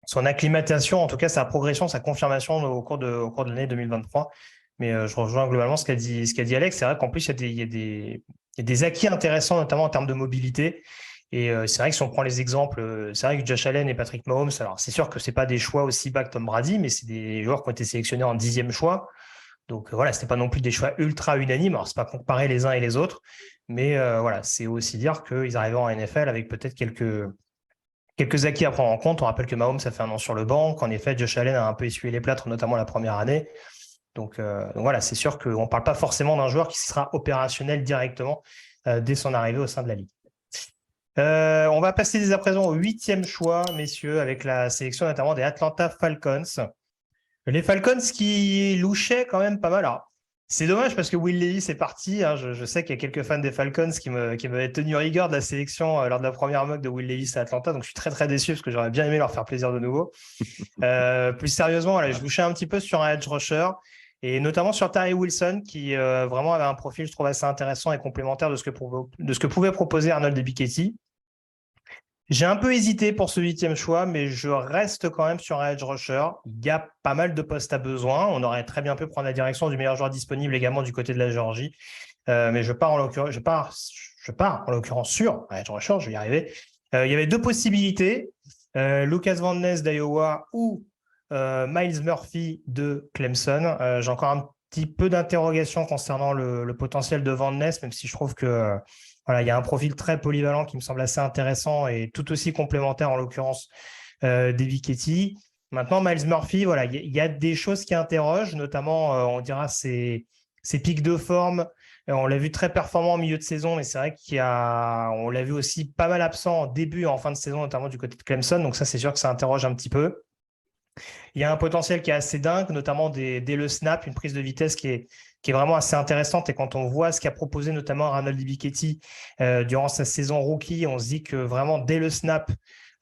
son acclimatation, en tout cas sa progression, sa confirmation au cours de l'année 2023. Mais je rejoins globalement ce qu'a dit Alex. C'est vrai qu'en plus, il y a des acquis intéressants, notamment en termes de mobilité. Et c'est vrai que si on prend les exemples, c'est vrai que Josh Allen et Patrick Mahomes, alors c'est sûr que ce n'est pas des choix aussi bas que Tom Brady, mais c'est des joueurs qui ont été sélectionnés en 10e choix. Donc voilà, ce n'était pas non plus des choix ultra unanimes. Alors, ce n'est pas comparer les uns et les autres, mais voilà, c'est aussi dire qu'ils arrivaient en NFL avec peut-être quelques acquis à prendre en compte. On rappelle que Mahomes, ça fait 1 an sur le banc, qu'en effet, Josh Allen a un peu essuyé les plâtres, notamment la première année. Donc voilà, c'est sûr qu'on ne parle pas forcément d'un joueur qui sera opérationnel directement dès son arrivée au sein de la Ligue. On va passer dès à présent au 8e choix, messieurs, avec la sélection notamment des Atlanta Falcons. Les Falcons qui louchaient quand même pas mal. Alors, c'est dommage parce que Will Levis est parti. Je sais qu'il y a quelques fans des Falcons qui m'avaient tenu rigueur de la sélection lors de la première mock de Will Levis à Atlanta. Donc, je suis très, très déçu parce que j'aurais bien aimé leur faire plaisir de nouveau. Plus sérieusement, voilà, je louchais un petit peu sur un edge rusher et notamment sur Tyree Wilson qui vraiment avait un profil, je trouve, assez intéressant et complémentaire de ce que pouvait proposer Arnold Ebiketie. J'ai un peu hésité pour ce 8e choix, mais je reste quand même sur un edge rusher. Il y a pas mal de postes à besoin. On aurait très bien pu prendre la direction du meilleur joueur disponible également du côté de la Géorgie. Mais je pars en l'occurrence sur un edge rusher, je vais y arriver. Il y avait 2 possibilités. Lucas Van Ness d'Iowa ou Miles Murphy de Clemson. J'ai encore un petit peu d'interrogation concernant le potentiel de Van Ness, même si je trouve que voilà, il y a un profil très polyvalent qui me semble assez intéressant et tout aussi complémentaire en l'occurrence d'Ebiketie. Maintenant, Miles Murphy, voilà, il y a des choses qui interrogent, notamment, on dira, ses pics de forme. On l'a vu très performant en milieu de saison, mais c'est vrai on l'a vu aussi pas mal absent en début et en fin de saison, notamment du côté de Clemson. Donc ça, c'est sûr que ça interroge un petit peu. Il y a un potentiel qui est assez dingue, notamment dès le snap, une prise de vitesse qui est vraiment assez intéressante. Et quand on voit ce qu'a proposé notamment Arnold Ebiketie durant sa saison rookie, on se dit que vraiment, dès le snap,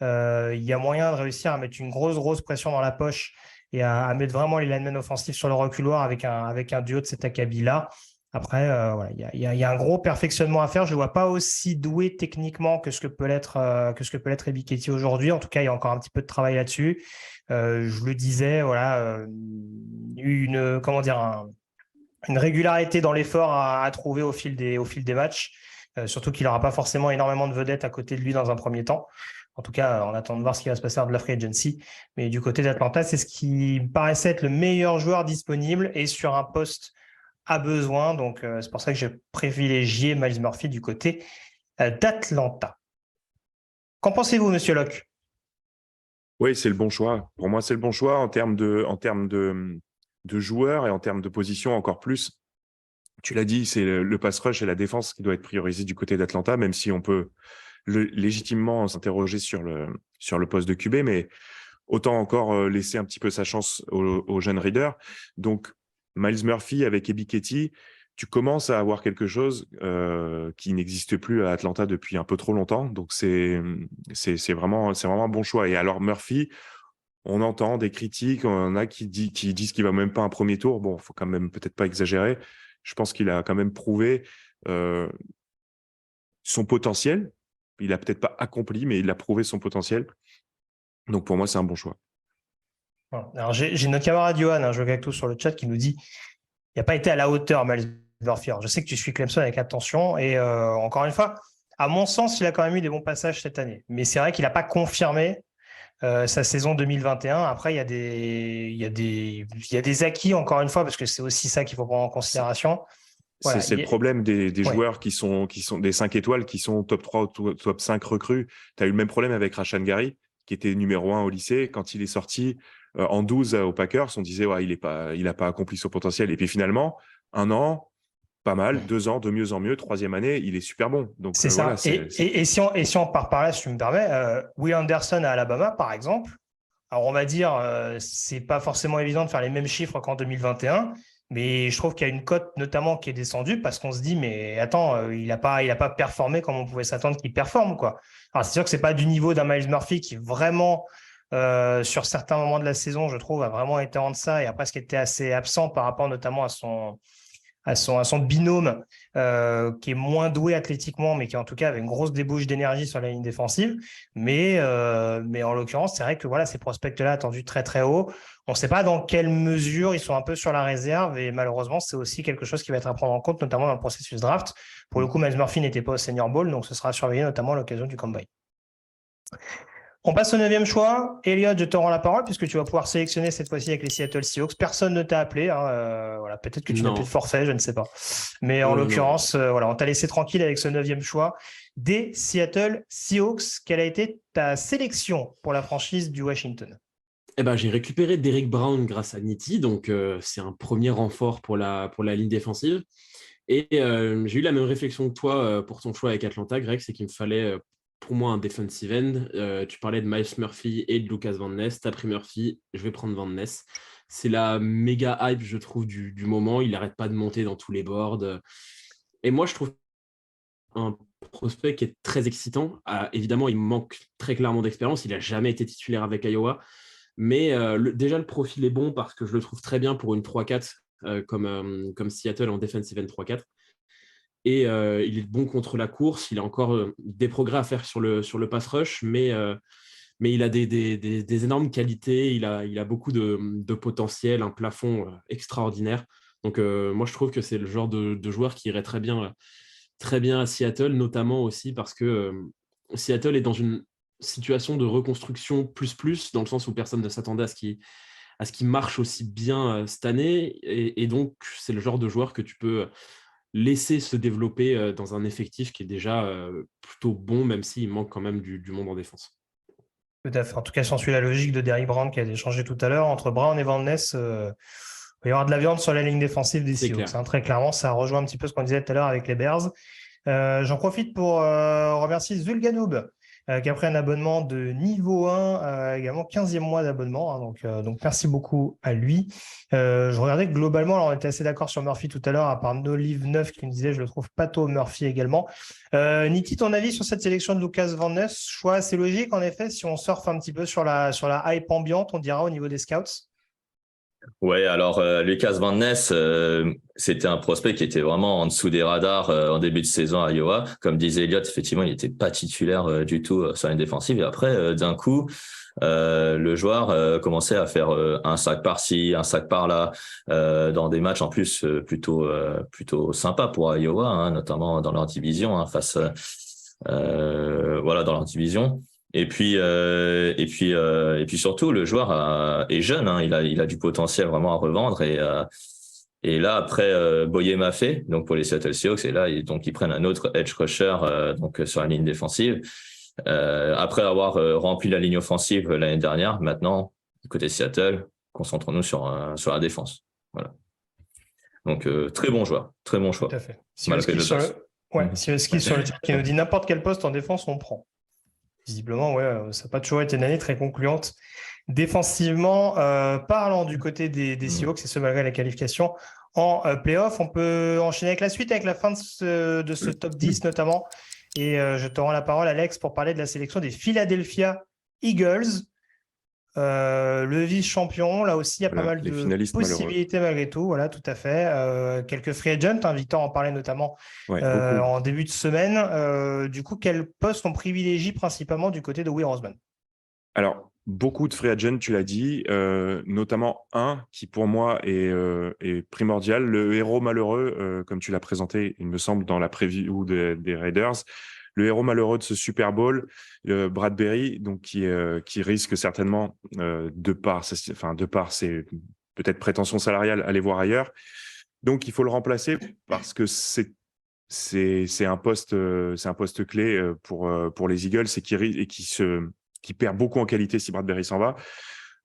il y a moyen de réussir à mettre une grosse pression dans la poche et à mettre vraiment les linemen offensifs sur le reculoir avec un duo de cet acabit-là. Après, voilà, il y a un gros perfectionnement à faire. Je ne le vois pas aussi doué techniquement que ce que peut l'être Ebiketie aujourd'hui. En tout cas, il y a encore un petit peu de travail là-dessus. Je le disais, voilà, une régularité dans l'effort à trouver au fil des matchs. Surtout qu'il n'aura pas forcément énormément de vedettes à côté de lui dans un premier temps. En tout cas, on attend de voir ce qui va se passer lors de la free agency. Mais du côté d'Atlanta, c'est ce qui me paraissait être le meilleur joueur disponible et sur un poste à besoin. Donc, c'est pour ça que j'ai privilégié Miles Murphy du côté d'Atlanta. Qu'en pensez-vous, monsieur Locke? Oui, c'est le bon choix. Pour moi, c'est le bon choix en termes de joueurs et en termes de position encore plus. Tu l'as dit, c'est le pass rush et la défense qui doit être priorisé du côté d'Atlanta, même si on peut légitimement s'interroger sur le poste de QB, mais autant encore laisser un petit peu sa chance aux jeunes readers. Donc, Miles Murphy avec Ebiketie, tu commences à avoir quelque chose qui n'existe plus à Atlanta depuis un peu trop longtemps. Donc, c'est vraiment un bon choix. Et alors, Murphy, on entend des critiques, on en a qui disent qu'il ne va même pas un premier tour. Bon, il ne faut quand même peut-être pas exagérer. Je pense qu'il a quand même prouvé son potentiel. Il n'a peut-être pas accompli, mais il a prouvé son potentiel. Donc, pour moi, c'est un bon choix. Alors, j'ai notre camarade Johan, un jeu cactus sur le chat, qui nous dit il n'a pas été à la hauteur, Miles Murphy. Alors, je sais que tu suis Clemson avec attention. Et encore une fois, à mon sens, il a quand même eu des bons passages cette année. Mais c'est vrai qu'il n'a pas confirmé sa saison 2021. Après, il y a des acquis, encore une fois, parce que c'est aussi ça qu'il faut prendre en considération. Voilà, c'est le problème des joueurs qui sont des 5 étoiles, qui sont top 3 ou top 5 recrues. Tu as eu le même problème avec Rashan Gary, qui était numéro 1 au lycée. Quand il est sorti en 12 aux Packers, on disait ouais, il n'a pas accompli son potentiel. Et puis finalement, 1 an, pas mal, 2 ans, de mieux en mieux, 3e année, il est super bon. Donc, c'est ça. Voilà, et si on part par là, si tu me permets, Will Anderson à Alabama, par exemple, Alors, on va dire, c'est pas forcément évident de faire les mêmes chiffres qu'en 2021, mais je trouve qu'il y a une cote notamment qui est descendue parce qu'on se dit, mais attends, il a pas performé comme on pouvait s'attendre qu'il performe, quoi. Alors, c'est sûr que c'est pas du niveau d'un Miles Murphy qui vraiment, sur certains moments de la saison, je trouve, a vraiment été en deçà et a presque été assez absent par rapport notamment à son binôme qui est moins doué athlétiquement, mais qui en tout cas avait une grosse débauche d'énergie sur la ligne défensive. Mais en l'occurrence, c'est vrai que voilà, ces prospects-là attendus très très haut. On ne sait pas dans quelle mesure ils sont un peu sur la réserve et malheureusement, c'est aussi quelque chose qui va être à prendre en compte, notamment dans le processus draft. Pour le coup, Miles Murphy n'était pas au Senior Bowl, donc ce sera surveillé notamment à l'occasion du Combine. On passe au 9e choix. Elliot, je te rends la parole puisque tu vas pouvoir sélectionner cette fois-ci avec les Seattle Seahawks. Personne ne t'a appelé. Hein, voilà, peut-être que tu n'as Non. plus de forfait, je ne sais pas. Mais en l'occurrence, voilà, on t'a laissé tranquille avec ce 9e choix des Seattle Seahawks. Quelle a été ta sélection pour la franchise du Washington? Eh ben, j'ai récupéré Derrick Brown grâce à Nitti, donc c'est un premier renfort pour la ligne défensive. Et j'ai eu la même réflexion que toi pour ton choix avec Atlanta, Greg, c'est qu'il me fallait pour moi un defensive end. Tu parlais de Miles Murphy et de Lucas Van Ness. T'as pris Murphy, je vais prendre Van Ness. C'est la méga hype, je trouve, du moment. Il n'arrête pas de monter dans tous les boards. Et moi, je trouve un prospect qui est très excitant. Évidemment, il manque très clairement d'expérience. Il n'a jamais été titulaire avec Iowa. Mais déjà, le profil est bon parce que je le trouve très bien pour une 3-4 comme Seattle en defensive end 3-4. Et il est bon contre la course. Il a encore des progrès à faire sur le pass rush, mais il a des énormes qualités. Il a beaucoup de potentiel, un plafond extraordinaire. Donc, moi, je trouve que c'est le genre de joueur qui irait très bien à Seattle, notamment aussi parce que Seattle est dans une situation de reconstruction plus, dans le sens où personne ne s'attendait à ce qu'il marche aussi bien cette année. Et donc, c'est le genre de joueur que tu peux laisser se développer dans un effectif qui est déjà plutôt bon, même s'il manque quand même du monde en défense. Tout à fait. En tout cas, s'en suit la logique de Derrick Brown qui a été changé tout à l'heure. Entre Brown et Van Ness, il va y avoir de la viande sur la ligne défensive des C'est Seahawks. clair. Hein, très clairement, ça rejoint un petit peu ce qu'on disait tout à l'heure avec les Bears. J'en profite pour remercier Zulganoub qui a pris un abonnement de niveau 1, également 15e mois d'abonnement. Hein, donc, merci beaucoup à lui. Je regardais que globalement, alors on était assez d'accord sur Murphy tout à l'heure, à part Nolive 9 qui me disait je le trouve pas tôt Murphy également. Niki, ton avis sur cette sélection de Lucas Van Ness? Choix assez logique en effet, si on surfe un petit peu sur la hype ambiante, on dira au niveau des scouts. Ouais, alors Lucas Van Ness, c'était un prospect qui était vraiment en dessous des radars en début de saison à Iowa. Comme disait Elliott, effectivement, il n'était pas titulaire du tout sur la défensive. Et après, d'un coup, le joueur commençait à faire un sac par-ci, un sac par-là, dans des matchs en plus plutôt sympas pour Iowa, hein, notamment dans leur division, hein, voilà, dans leur division. Et puis surtout, le joueur est jeune, hein, il a du potentiel vraiment à revendre. Et là, après, Boye m'a fait, donc pour les Seattle Seahawks, et là, donc ils prennent un autre edge rusher donc sur la ligne défensive. Après avoir rempli la ligne offensive l'année dernière, maintenant, côté Seattle, concentrons-nous sur la défense. Voilà. Donc, très bon joueur, très bon choix. Tout à fait. Si Malgré le sur le skill sur le chat qui nous dit n'importe quel poste en défense, on prend. Visiblement, ouais, ça n'a pas toujours été une année très concluante. Défensivement, parlant du côté des Seahawks, c'est ce malgré la qualification en playoff. On peut enchaîner avec la suite, avec la fin de ce top 10 notamment. Et je te rends la parole, Alex, pour parler de la sélection des Philadelphia Eagles. Le vice-champion, là aussi, il y a pas mal de possibilités malgré tout. Voilà, tout à fait. Quelques free agents, hein, Victor en parlait notamment en début de semaine. Du coup, quel poste on privilégie principalement du côté de Will Roseman? Alors, beaucoup de free agents, tu l'as dit, notamment un qui pour moi est primordial, le héros malheureux, comme tu l'as présenté, il me semble, dans la preview des Raiders. Le héros malheureux de ce Super Bowl, Bradbury, donc qui risque certainement, de par ses peut-être prétentions salariales, aller voir ailleurs. Donc, il faut le remplacer parce que c'est un poste clé pour les Eagles et qui perd beaucoup en qualité si Bradbury s'en va.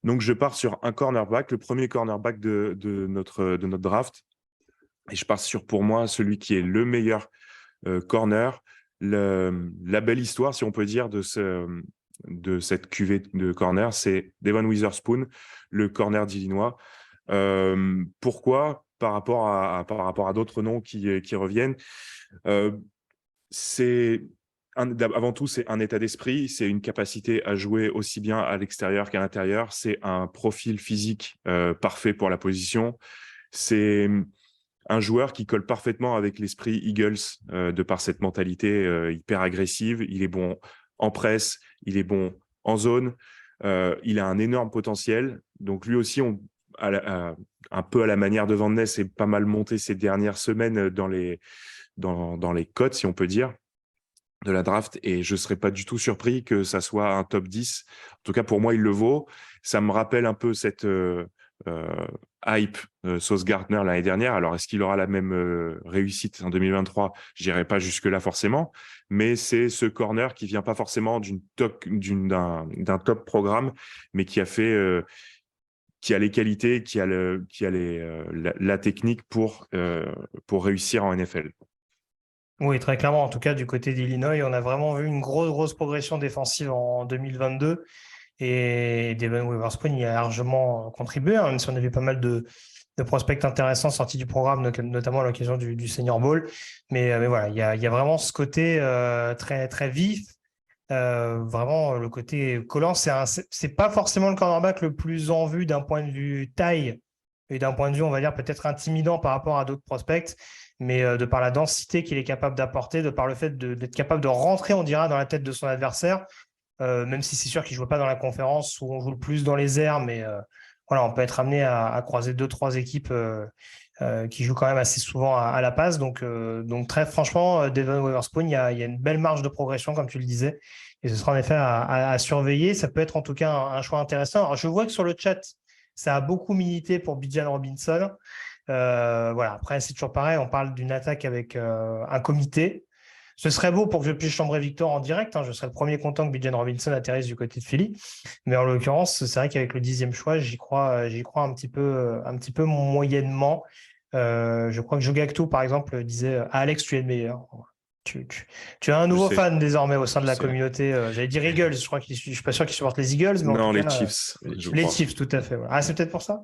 Donc, je pars sur un cornerback, le premier cornerback de notre draft. Et je pars sur, pour moi, celui qui est le meilleur corner. La belle histoire, si on peut dire, de de cette cuvée de corner, c'est Devon Witherspoon, le corner d'Illinois. Pourquoi par rapport à d'autres noms qui reviennent? Avant tout, c'est un état d'esprit, c'est une capacité à jouer aussi bien à l'extérieur qu'à l'intérieur, c'est un profil physique parfait pour la position, c'est un joueur qui colle parfaitement avec l'esprit Eagles de par cette mentalité hyper agressive. Il est bon en presse, il est bon en zone, il a un énorme potentiel. Donc lui aussi, un peu à la manière de Van Ness, est pas mal monté ces dernières semaines dans les cotes, si on peut dire, de la draft, et je ne serais pas du tout surpris que ça soit un top 10. En tout cas, pour moi, il le vaut. Ça me rappelle un peu cette hype Sauce Gardner l'année dernière. Alors, est-ce qu'il aura la même réussite en 2023? Je n'irai pas jusque-là forcément, mais c'est ce corner qui ne vient pas forcément d'un top programme, mais qui a fait... qui a les qualités, qui a la technique pour réussir en NFL. Oui, très clairement. En tout cas, du côté d'Illinois, on a vraiment vu une grosse progression défensive en 2022. Et Devon Witherspoon y a largement contribué, hein, même si on a vu pas mal de prospects intéressants sortis du programme, notamment à l'occasion du Senior Bowl. Mais voilà, il y a vraiment ce côté très, très vif. Vraiment, le côté collant, c'est pas forcément le cornerback le plus en vue d'un point de vue taille et d'un point de vue, on va dire, peut-être intimidant par rapport à d'autres prospects, mais de par la densité qu'il est capable d'apporter, de par le fait d'être capable de rentrer, on dira, dans la tête de son adversaire, même si c'est sûr qu'il ne joue pas dans la conférence où on joue le plus dans les airs, mais voilà, on peut être amené à croiser 2-3 équipes qui jouent quand même assez souvent à la passe. Donc très franchement, Devon Witherspoon, il y a une belle marge de progression, comme tu le disais, et ce sera en effet à surveiller. Ça peut être en tout cas un choix intéressant. Alors, je vois que sur le chat, ça a beaucoup milité pour Bijan Robinson. Voilà. Après, c'est toujours pareil, on parle d'une attaque avec un comité. Ce serait beau pour que je puisse chambrer Victor en direct, hein. Je serais le premier content que Bijan Robinson atterrisse du côté de Philly. Mais en l'occurrence, c'est vrai qu'avec le 10e choix, j'y crois un petit peu moyennement. Je crois que Jogactu, par exemple, disait Alex, tu es le meilleur. Tu as un nouveau fan désormais au sein de la communauté. J'allais dire Eagles, je crois je suis pas sûr qu'il supporte les Eagles. Mais non, en tout cas, Chiefs. Les Chiefs, tout à fait. Voilà. Ah, c'est peut-être pour ça.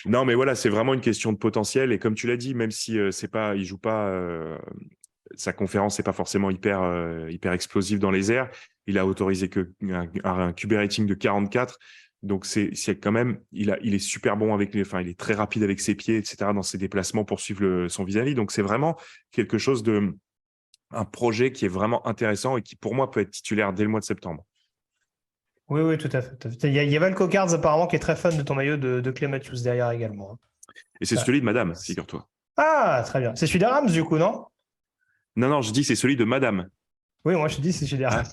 Non, mais voilà, c'est vraiment une question de potentiel. Et comme tu l'as dit, même si il joue pas, sa conférence n'est pas forcément hyper explosive dans les airs, il a autorisé un QB rating de 44. Donc, c'est quand même, il est super bon il est très rapide avec ses pieds, etc., dans ses déplacements pour suivre son vis-à-vis. Donc, c'est vraiment quelque chose un projet qui est vraiment intéressant et qui, pour moi, peut être titulaire dès le mois de septembre. Oui, tout à fait. Il y a Val Cocards, apparemment, qui est très fan de ton maillot de Clay Matthews derrière également. Et c'est celui de Madame, figure-toi. Ah, très bien. C'est celui des Rams, du coup, non? Non, je dis c'est celui de Madame. Oui, moi je te dis c'est celui des Rams.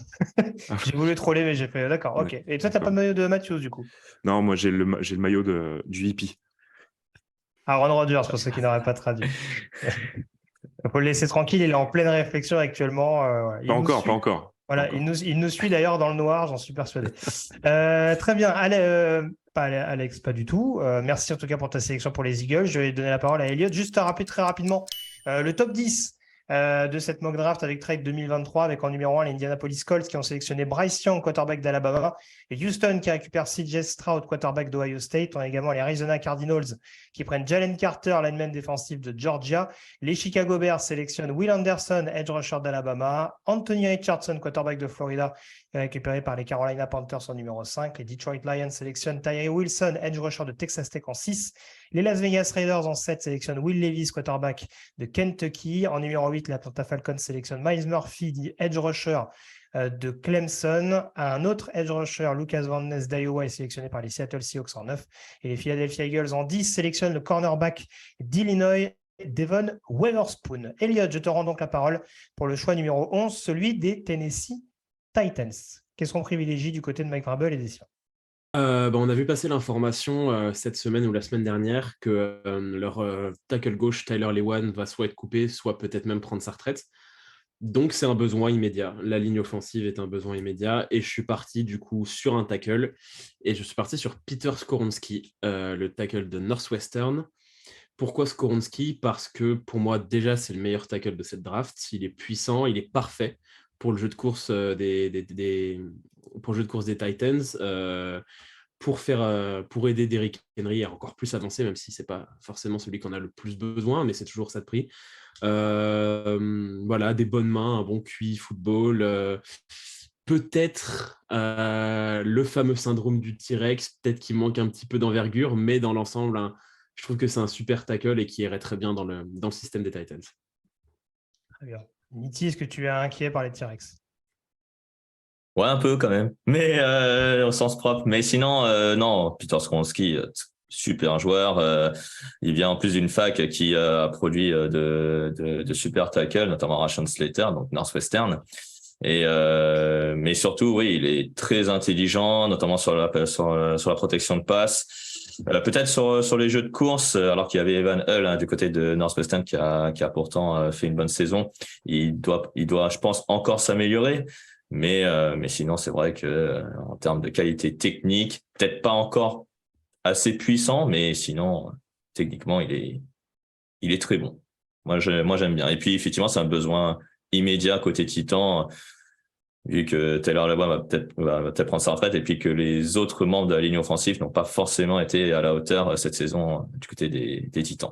J'ai voulu troller, mais j'ai fait d'accord, ok. Et toi, tu n'as pas de maillot de Matthews, du coup? Non, moi j'ai le maillot du hippie. Ah, Ron Rodgers, pour ceux qui n'auraient pas traduit. Il faut le laisser tranquille, il est en pleine réflexion actuellement. Pas encore. Voilà, il nous suit d'ailleurs dans le noir, j'en suis persuadé. Très bien. Pas Alex, pas du tout. Merci en tout cas pour ta sélection pour les Eagles. Je vais donner la parole à Elliot. Juste à rappeler très rapidement le top 10 de cette mock draft avec trade 2023, avec en numéro 1 les Indianapolis Colts qui ont sélectionné Bryce Young, quarterback d'Alabama, et Houston qui récupère CJ Stroud, quarterback d'Ohio State. On a également les Arizona Cardinals qui prennent Jalen Carter, lineman défensif de Georgia. Les Chicago Bears sélectionnent Will Anderson, edge rusher d'Alabama. Anthony Richardson, quarterback de Florida, récupéré par les Carolina Panthers en numéro 5. Les Detroit Lions sélectionnent Tyree Wilson, edge rusher de Texas Tech en 6. Les Las Vegas Raiders en 7 sélectionnent Will Levis, quarterback de Kentucky. En numéro 8, les Atlanta Falcons sélectionnent Miles Murphy, edge rusher de Clemson. Un autre edge rusher, Lucas Van Ness d'Iowa, est sélectionné par les Seattle Seahawks en 9. Et les Philadelphia Eagles en 10 sélectionnent le cornerback d'Illinois, Devon Witherspoon. Elliot, je te rends donc la parole pour le choix numéro 11, celui des Tennessee Titans. Qu'est-ce qu'on privilégie du côté de Mike Vrabel et des siens? On a vu passer l'information cette semaine ou la semaine dernière que leur tackle gauche, Tyler Lewan, va soit être coupé, soit peut-être même prendre sa retraite. Donc, c'est un besoin immédiat. La ligne offensive est un besoin immédiat. Et je suis parti, du coup, sur un tackle. Et je suis parti sur Peter Skoronski, le tackle de Northwestern. Pourquoi Skoronski? Parce que, pour moi, déjà, c'est le meilleur tackle de cette draft. Il est puissant, il est parfait pour le jeu de course pour le jeu de course des Titans. Pour aider Derrick Henry à encore plus avancer, même si ce n'est pas forcément celui qu'on a le plus besoin, mais c'est toujours ça de prix. Voilà, des bonnes mains, un bon QI, football, peut-être le fameux syndrome du T-Rex, peut-être qu'il manque un petit peu d'envergure, mais dans l'ensemble, hein, je trouve que c'est un super tackle et qui irait très bien dans le système des Titans. Très bien. Nitti, est-ce que tu es inquiet par les T-Rex? Ouais, un peu quand même, mais au sens propre. Mais sinon, non, Peter Skoronski, super joueur. Il vient en plus d'une fac qui a produit de super tackles, notamment Rashawn Slater, donc Northwestern. Mais surtout, oui, il est très intelligent, notamment sur la protection de passe. Peut-être sur les jeux de course, alors qu'il y avait Evan Hull du côté de Northwestern qui a pourtant fait une bonne saison. Il doit, je pense, encore s'améliorer. Mais sinon, c'est vrai que en termes de qualité technique, peut-être pas encore assez puissant, mais sinon, techniquement, il est très bon. Moi, j'aime bien. Et puis, effectivement, c'est un besoin immédiat côté Titan, vu que Taylor Lewan va peut-être prendre sa retraite, et puis que les autres membres de la ligne offensive n'ont pas forcément été à la hauteur cette saison du côté des Titans.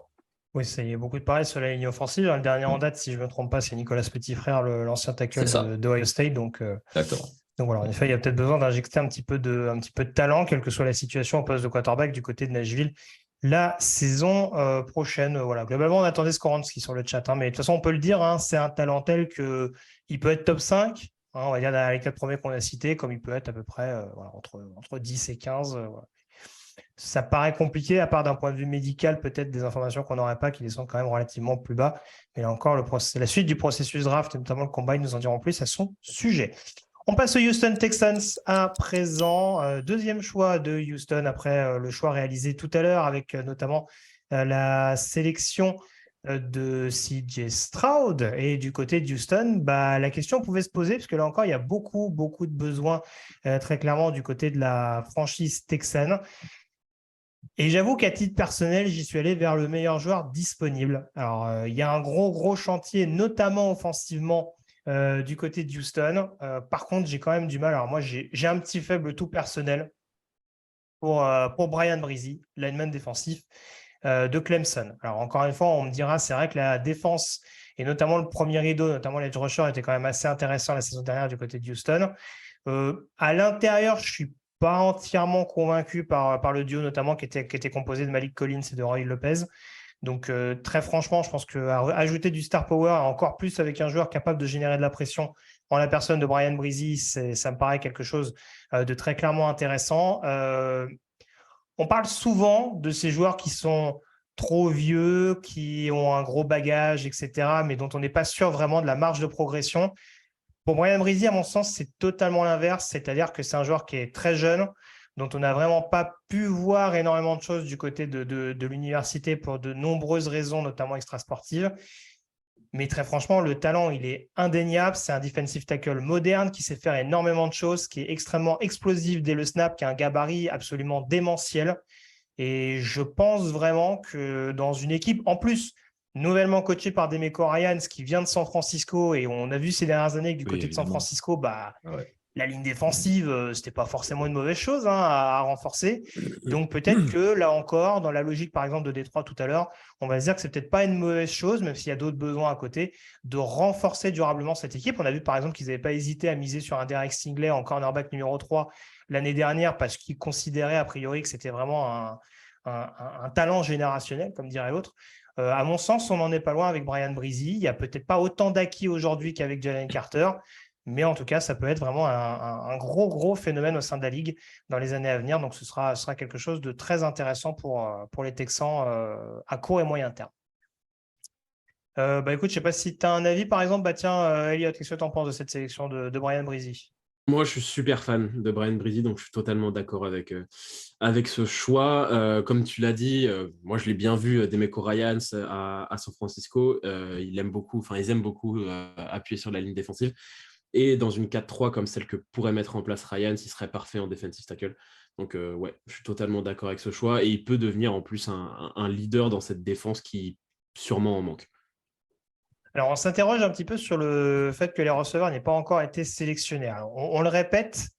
Oui, il y a beaucoup de pareil sur la ligne offensive. Le dernier en date, si je ne me trompe pas, c'est Nicolas Petit-Frère, l'ancien tackle d'Ohio State. Exactement. Donc voilà, en effet, il y a peut-être besoin d'injecter un petit peu de talent, quelle que soit la situation au poste de quarterback du côté de Nashville la saison prochaine. Voilà. Globalement, on attendait Skoronski sur le chat, mais de toute façon, on peut le dire, c'est un talent tel qu'il peut être top 5, on va dire dans les 4 premiers qu'on a cités, comme il peut être à peu près entre 10 et 15. Voilà. Ça paraît compliqué, à part d'un point de vue médical, peut-être des informations qu'on n'aurait pas qui les sont quand même relativement plus bas. Mais là encore, la suite du processus draft, et notamment le combine, nous en diront plus à son sujet. On passe aux Houston Texans à présent. Deuxième choix de Houston après le choix réalisé tout à l'heure avec notamment la sélection de CJ Stroud. Et du côté de Houston, la question pouvait se poser, parce que là encore, il y a beaucoup de besoins très clairement du côté de la franchise texane. Et j'avoue qu'à titre personnel, j'y suis allé vers le meilleur joueur disponible. Alors, il y a un gros chantier, notamment offensivement, du côté de Houston. Par contre, j'ai quand même du mal. Alors moi, j'ai un petit faible tout personnel pour Brian Bresee, lineman défensif de Clemson. Alors encore une fois, on me dira, c'est vrai que la défense, et notamment le premier rideau, notamment l'edge rusher, était quand même assez intéressant la saison dernière du côté de Houston. À l'intérieur, je ne suis pas entièrement convaincu par le duo, notamment qui était composé de Malik Collins et de Roy Lopez. Donc, très franchement, je pense qu'ajouter du star power, encore plus avec un joueur capable de générer de la pression en la personne de Brian Bresee, ça me paraît quelque chose de très clairement intéressant. On parle souvent de ces joueurs qui sont trop vieux, qui ont un gros bagage, etc., mais dont on n'est pas sûr vraiment de la marge de progression. Pour Brian Bresee, à mon sens, c'est totalement l'inverse, c'est-à-dire que c'est un joueur qui est très jeune, dont on n'a vraiment pas pu voir énormément de choses du côté de l'université pour de nombreuses raisons, notamment extrasportives. Mais très franchement, le talent, il est indéniable. C'est un defensive tackle moderne qui sait faire énormément de choses, qui est extrêmement explosif dès le snap, qui a un gabarit absolument démentiel. Et je pense vraiment que dans une équipe, en plus, nouvellement coaché par Demeco Ryans, qui vient de San Francisco, et on a vu ces dernières années que du côté de San Francisco, la ligne défensive, c'était pas forcément une mauvaise chose à renforcer. Donc peut-être que là encore, dans la logique par exemple de Détroit tout à l'heure, on va se dire que c'est peut-être pas une mauvaise chose, même s'il y a d'autres besoins à côté, de renforcer durablement cette équipe. On a vu par exemple qu'ils n'avaient pas hésité à miser sur un Derek Stingley en cornerback numéro 3 l'année dernière, parce qu'ils considéraient a priori que c'était vraiment un talent générationnel, comme dirait l'autre. À mon sens, on n'en est pas loin avec Brian Bresee. Il n'y a peut-être pas autant d'acquis aujourd'hui qu'avec Jalen Carter. Mais en tout cas, ça peut être vraiment un gros phénomène au sein de la Ligue dans les années à venir. Donc, ce sera quelque chose de très intéressant pour les Texans à court et moyen terme. Écoute, je ne sais pas si tu as un avis, par exemple. Elliot, qu'est-ce que tu en penses de cette sélection de Brian Bresee? Moi, je suis super fan de Brian Bresee, donc je suis totalement d'accord avec ce choix. Comme tu l'as dit, moi, je l'ai bien vu, Demeco Ryans à San Francisco. Ils aiment beaucoup appuyer sur la ligne défensive. Et dans une 4-3 comme celle que pourrait mettre en place Ryans, il serait parfait en defensive tackle. Donc, je suis totalement d'accord avec ce choix. Et il peut devenir en plus un leader dans cette défense qui sûrement en manque. Alors, on s'interroge un petit peu sur le fait que les receveurs n'aient pas encore été sélectionnés. Alors, on le répète,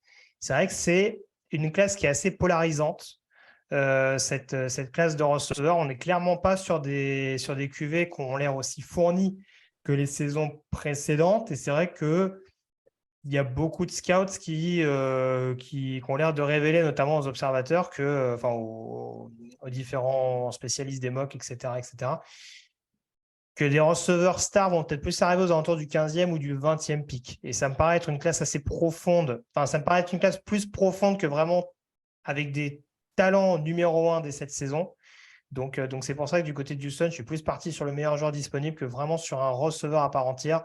c'est vrai que c'est une classe qui est assez polarisante. Cette classe de receveurs, on n'est clairement pas sur des QV qui ont l'air aussi fournis que les saisons précédentes. Et c'est vrai qu'il y a beaucoup de scouts qui ont l'air de révéler, notamment aux observateurs, aux différents spécialistes des mocks, etc., que des receveurs stars vont peut-être plus arriver aux alentours du 15e ou du 20e pick. Et ça me paraît être une classe assez profonde. Enfin, ça me paraît être une classe plus profonde que vraiment avec des talents numéro 1 dès cette saison. Donc c'est pour ça que du côté de Houston, je suis plus parti sur le meilleur joueur disponible que vraiment sur un receveur à part entière,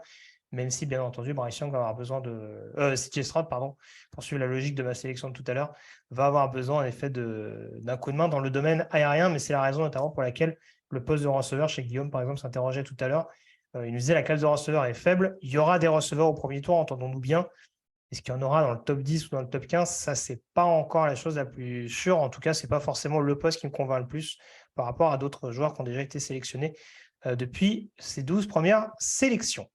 même si, bien entendu, Bryce Young va avoir besoin de... CJ Stroud, pardon, pour suivre la logique de ma sélection de tout à l'heure, va avoir besoin, en effet, d'un coup de main dans le domaine aérien, mais c'est la raison notamment pour laquelle le poste de receveur chez Guillaume, par exemple, s'interrogeait tout à l'heure. Il nous disait la classe de receveur est faible. Il y aura des receveurs au premier tour, entendons-nous bien. Est-ce qu'il y en aura dans le top 10 ou dans le top 15? Ça, c'est pas encore la chose la plus sûre. En tout cas, c'est pas forcément le poste qui me convainc le plus par rapport à d'autres joueurs qui ont déjà été sélectionnés depuis ces 12 premières sélections.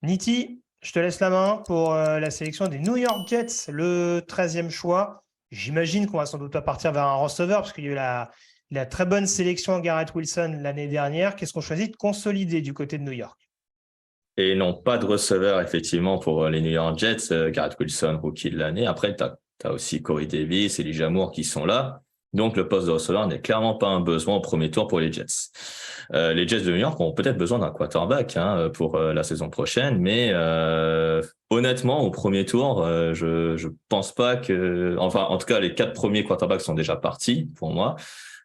Niti, je te laisse la main pour la sélection des New York Jets, le 13e choix. J'imagine qu'on va sans doute pas partir vers un receveur parce qu'il y a eu la très bonne sélection Garrett Wilson l'année dernière. Qu'est-ce qu'on choisit de consolider du côté de New York? Et non, pas de receveur, effectivement, pour les New York Jets. Garrett Wilson, rookie de l'année. Après, tu as aussi Corey Davis, Elijah Moore qui sont là. Donc, le poste de receveur n'est clairement pas un besoin au premier tour pour les Jets. Les Jets de New York ont peut-être besoin d'un quarterback pour la saison prochaine, mais honnêtement, au premier tour, je pense pas que... Enfin, en tout cas, les 4 premiers quarterbacks sont déjà partis, pour moi.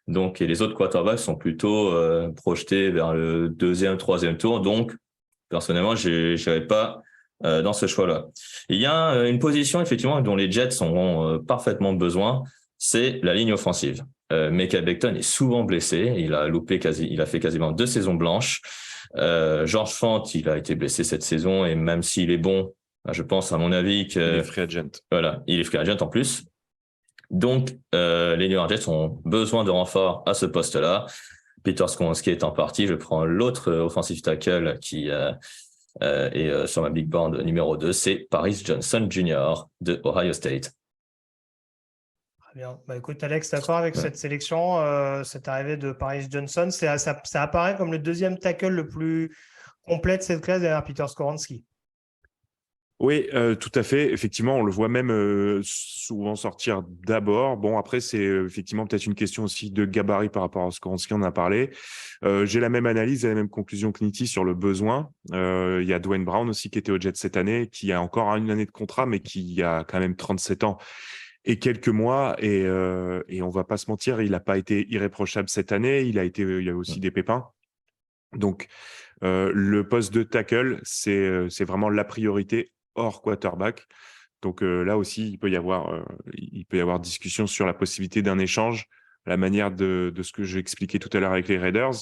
Donc, et les autres quarterbacks sont plutôt projetés vers le 2e, 3e tour. Donc, personnellement, je n'irai pas dans ce choix-là. Il y a une position, effectivement, dont les Jets auront parfaitement besoin, c'est la ligne offensive. Mekhi Becton est souvent blessé. Il a fait quasiment 2 saisons blanches. George Fant, il a été blessé cette saison et même s'il est bon, je pense, à mon avis, Il est free agent. Voilà, il est free agent en plus. Donc, les New York Jets ont besoin de renfort à ce poste-là. Peter Skoronski est en partie. Je prends l'autre offensive tackle qui est sur ma big board numéro 2, c'est Paris Johnson Jr. de Ohio State. Très bien. Bah, écoute, Alex, d'accord avec cette sélection, cette arrivée de Paris Johnson, ça apparaît comme le 2e tackle le plus complet de cette classe derrière Peter Skoronski. Oui, tout à fait. Effectivement, on le voit même souvent sortir d'abord. Bon, après, c'est effectivement peut-être une question aussi de gabarit par rapport à ce qu'on en a parlé. J'ai la même analyse et la même conclusion que Nitti sur le besoin. Il y a Dwayne Brown aussi qui était au Jets cette année, qui a encore une année de contrat, mais qui a quand même 37 ans et quelques mois. Et on va pas se mentir, il n'a pas été irréprochable cette année. Il y a aussi des pépins. Donc, le poste de tackle, c'est vraiment la priorité hors quarterback. Donc là aussi, il peut y avoir discussion sur la possibilité d'un échange, la manière de ce que j'ai expliqué tout à l'heure avec les Raiders.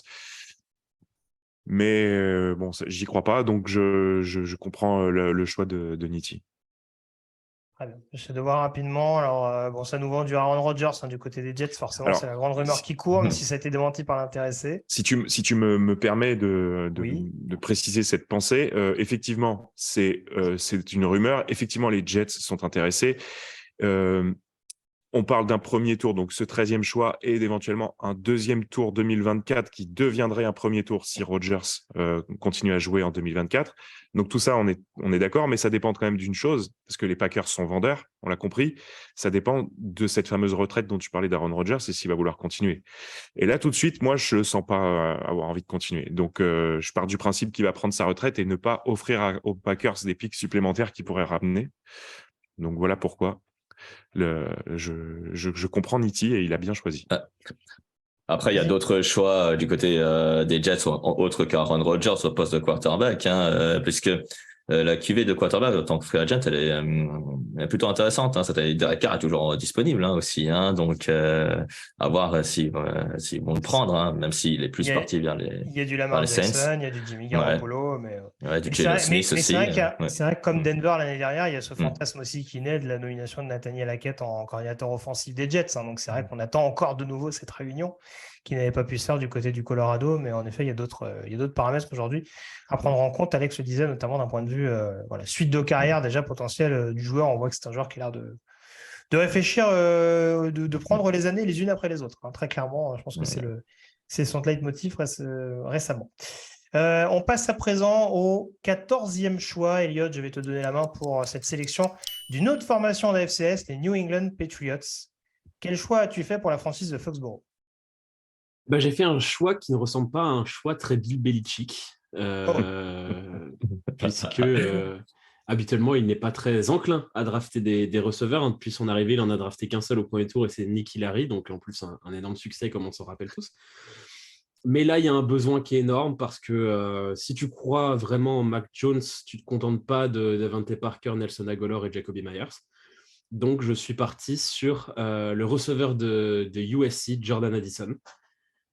Mais bon, j'y crois pas, donc je comprends le choix de Nitti. Très bien. J'essaie de voir rapidement. Alors, ça nous vend du Aaron Rodgers du côté des Jets. Forcément, c'est la grande rumeur qui court, même si ça a été démenti par l'intéressé. Si tu me permets de préciser cette pensée, effectivement, c'est une rumeur. Effectivement, les Jets sont intéressés. On parle d'un premier tour, donc ce 13e choix, et d'éventuellement un 2e tour 2024 qui deviendrait un premier tour si Rodgers continue à jouer en 2024. Donc tout ça, on est d'accord, mais ça dépend quand même d'une chose, parce que les Packers sont vendeurs, on l'a compris. Ça dépend de cette fameuse retraite dont tu parlais d'Aaron Rodgers et s'il va vouloir continuer. Et là, tout de suite, moi, je ne sens pas avoir envie de continuer. Donc, je pars du principe qu'il va prendre sa retraite et ne pas offrir aux Packers des pics supplémentaires qu'il pourrait ramener. Donc, voilà pourquoi. Je comprends Nitti et il a bien choisi. Après, il y a d'autres choix du côté des Jets, autres qu'Aaron Rodgers au poste de quarterback, puisque la QV de quarterback en tant que free agent, elle est plutôt intéressante. Hein. Derek Carr est toujours disponible aussi. Hein. Donc, à voir s'ils vont le prendre, hein, même s'il est plus parti vers Il y a du vers Lamar les Saints. Jackson, il y a du Jimmy Garoppolo. Du Mais Jalen Smith aussi. c'est vrai que comme Denver l'année dernière, il y a ce Mm. fantasme aussi qui naît de la nomination de Nathaniel Hackett en coordinateur offensif des Jets. Hein. Donc c'est vrai qu'on attend encore de nouveau cette réunion qui n'avait pas pu se faire du côté du Colorado. Mais en effet, il y a d'autres paramètres aujourd'hui à prendre en compte. Alex le disait, notamment d'un point de vue suite de carrière déjà potentielle du joueur. On voit que c'est un joueur qui a l'air de réfléchir, de prendre les années les unes après les autres. Hein. Très clairement, je pense que c'est son leitmotiv récemment. On passe à présent au 14e choix. Elliot, je vais te donner la main pour cette sélection d'une autre formation de la FCS, les New England Patriots. Quel choix as-tu fait pour la franchise de Foxborough? J'ai fait un choix qui ne ressemble pas à un choix très Bill Belichick, puisque habituellement, il n'est pas très enclin à drafter des receveurs. Hein. Depuis son arrivée, il n'en a drafté qu'un seul au premier tour, et c'est Nick Hillary, donc en plus un énorme succès, comme on s'en rappelle tous. Mais là, il y a un besoin qui est énorme parce que si tu crois vraiment en Mac Jones, tu ne te contentes pas de Devante Parker, Nelson Agholor et Jacoby Myers. Donc, je suis parti sur le receveur de USC, Jordan Addison,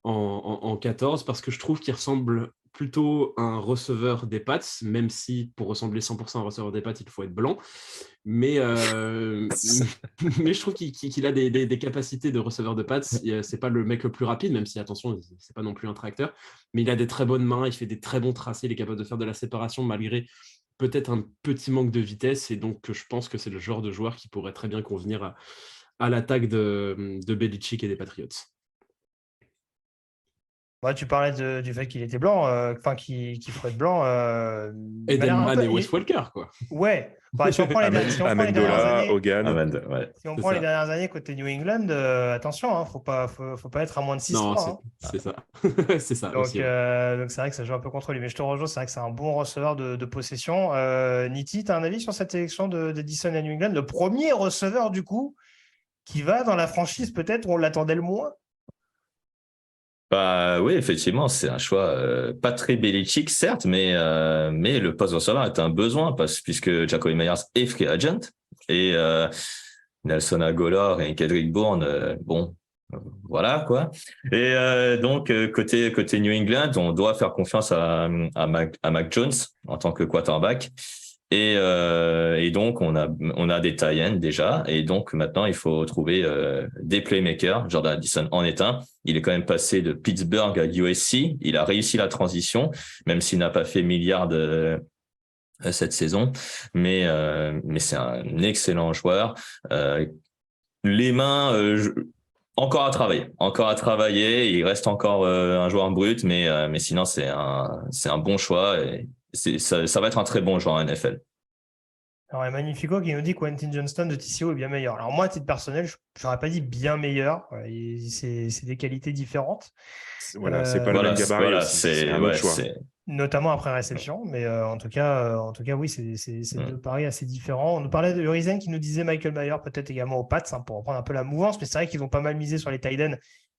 en 14, parce que je trouve qu'il ressemble plutôt à un receveur des Pats, même si pour ressembler 100% à un receveur des Pats, il faut être blanc. Mais je trouve qu'il a des capacités de receveur de Pats. C'est pas le mec le plus rapide, même si, attention, c'est pas non plus un tracteur. Mais il a des très bonnes mains, il fait des très bons tracés, il est capable de faire de la séparation malgré peut-être un petit manque de vitesse. Et donc, je pense que c'est le genre de joueur qui pourrait très bien convenir à l'attaque de Belichick et des Patriots. Ouais, tu parlais du fait qu'il était blanc, qu'il faut être blanc. Edelman et Wes Welker, quoi. Ouais. Si on prend les dernières années côté New England, attention, hein, faut pas être à moins de 6-3. Non, c'est ça. C'est ça. Donc, aussi, ouais. donc c'est vrai que ça joue un peu contre lui. Mais je te rejoins, c'est vrai que c'est un bon receveur de possession. Niti, tu as un avis sur cette sélection d'Addison à New England? Le premier receveur, du coup, qui va dans la franchise peut-être où on l'attendait le moins? Oui, effectivement, c'est un choix pas très Belichick, certes, mais le poste de receveur est un besoin puisque Jacoby Myers est free agent et Nelson Agholor et Kendrick Bourne, voilà quoi. Et donc côté New England, on doit faire confiance à Mac Jones en tant que quarterback. Et donc, on a des tie-ends déjà. Et donc, maintenant, il faut trouver des playmakers. Jordan Addison en est un. Il est quand même passé de Pittsburgh à USC. Il a réussi la transition, même s'il n'a pas fait milliard cette saison. Mais c'est un excellent joueur. Les mains... encore à travailler. Il reste encore un joueur brut, mais sinon, c'est un bon choix. Et ça va être un très bon joueur en NFL. Alors, il y a Magnifico qui nous dit que Quentin Johnston de TCO est bien meilleur. Alors, moi, à titre personnel, je n'aurais pas dit bien meilleur. C'est des qualités différentes. Voilà, c'est pas le même gabarit. C'est un autre choix. Notamment après réception. Mais en tout cas, oui, c'est deux paris assez différents. On nous parlait de Urizen qui nous disait Michael Mayer, peut-être également aux Pats, pour reprendre un peu la mouvance. Mais c'est vrai qu'ils ont pas mal misé sur les tight ends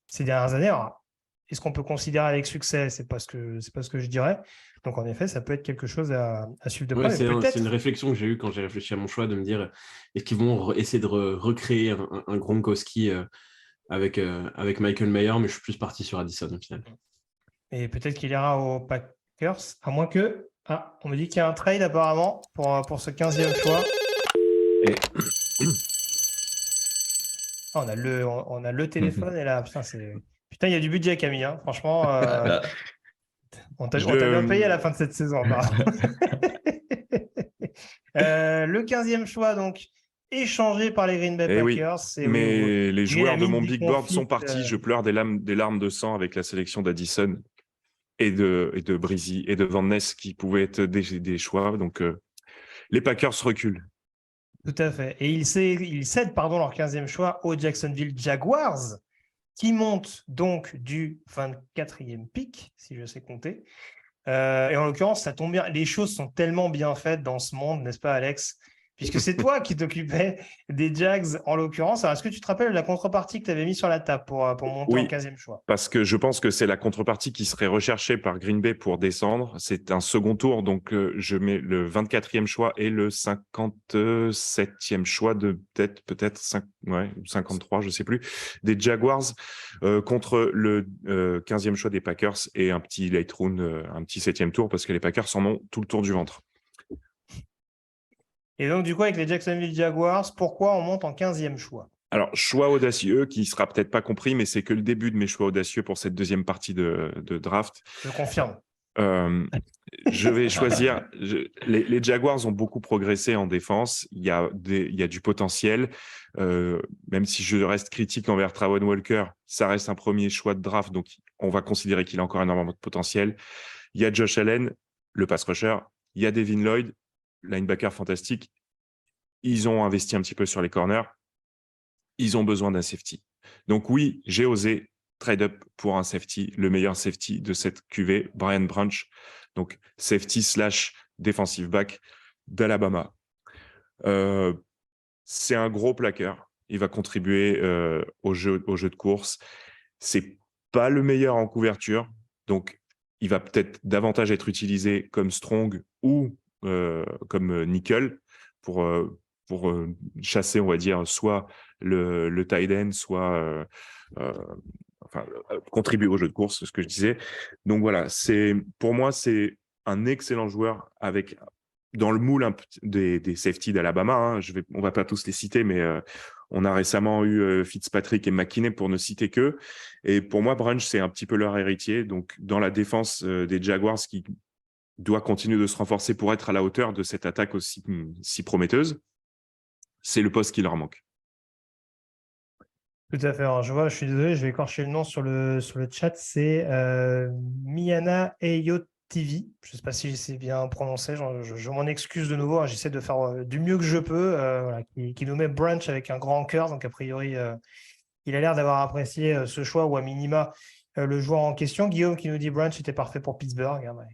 ces dernières années. Alors, est-ce qu'on peut considérer avec succès? C'est pas ce que je dirais. Donc, en effet, ça peut être quelque chose à suivre de près. C'est une réflexion que j'ai eue quand j'ai réfléchi à mon choix, de me dire est-ce qu'ils vont essayer de recréer un Gronkowski avec Michael Mayer, mais je suis plus parti sur Addison au final. Et peut-être qu'il ira aux Packers, à moins que... on me dit qu'il y a un trade apparemment pour ce 15e choix. On a le téléphone et là, putain, il y a du budget, Camille. Hein. Franchement, on t'a bien payé à la fin de cette saison. Le 15e choix, donc, échangé par les Green Bay Packers. Oui. Mais les joueurs de mon big board sont partis. Je pleure des larmes de sang avec la sélection d'Addison et de Breezy et de Van Ness qui pouvaient être des choix. Donc, les Packers reculent. Tout à fait. Et ils cèdent leur 15e choix aux Jacksonville Jaguars, qui montent donc du 24e pick, si je sais compter. Et en l'occurrence, ça tombe bien. Les choses sont tellement bien faites dans ce monde, n'est-ce pas, Alex, puisque c'est toi qui t'occupais des Jags en l'occurrence. Alors, est-ce que tu te rappelles de la contrepartie que tu avais mis sur la table pour monter en Oui. 15e choix? Parce que je pense que c'est la contrepartie qui serait recherchée par Green Bay pour descendre. C'est un second tour, donc je mets le 24e choix et le 57e choix de peut-être 53, je sais plus, des Jaguars contre le 15e choix des Packers et un petit late round, un petit 7e tour parce que les Packers en ont tout le tour du ventre. Et donc, du coup, avec les Jacksonville Jaguars, pourquoi on monte en 15e choix? Alors, choix audacieux qui sera peut-être pas compris, mais c'est que le début de mes choix audacieux pour cette deuxième partie de draft. Je confirme. Je vais choisir. Les Jaguars ont beaucoup progressé en défense. Il y a du potentiel. Même si je reste critique envers Travon Walker, ça reste un premier choix de draft, donc on va considérer qu'il a encore énormément de potentiel. Il y a Josh Allen, le pass rusher. Il y a Devin Lloyd, linebacker fantastique. Ils ont investi un petit peu sur les corners. Ils ont besoin d'un safety. Donc oui, j'ai osé trade up pour un safety, le meilleur safety de cette QV, Brian Branch, donc safety / defensive back d'Alabama. C'est un gros plaqueur. Il va contribuer au jeu de course. C'est pas le meilleur en couverture, donc il va peut-être davantage être utilisé comme strong ou comme nickel pour chasser, on va dire, soit le tight end, soit contribuer au jeu de course, c'est ce que je disais. Donc voilà, pour moi, c'est un excellent joueur avec dans le moule des safeties d'Alabama. Hein, on va pas tous les citer, mais on a récemment eu Fitzpatrick et McKinney pour ne citer qu'eux. Et pour moi, Branch, c'est un petit peu leur héritier. Donc dans la défense des Jaguars qui doit continuer de se renforcer pour être à la hauteur de cette attaque aussi si prometteuse, c'est le poste qui leur manque. Tout à fait. Alors, je suis désolé, je vais écorcher le nom sur le chat. C'est Miana Eyotivi. Je ne sais pas si c'est bien prononcé. Je m'en excuse de nouveau. Hein. J'essaie de faire du mieux que je peux. Voilà, qui nous met Branch avec un grand cœur. Donc, a priori, il a l'air d'avoir apprécié ce choix ou à minima le joueur en question. Guillaume qui nous dit Branch était parfait pour Pittsburgh. Bah,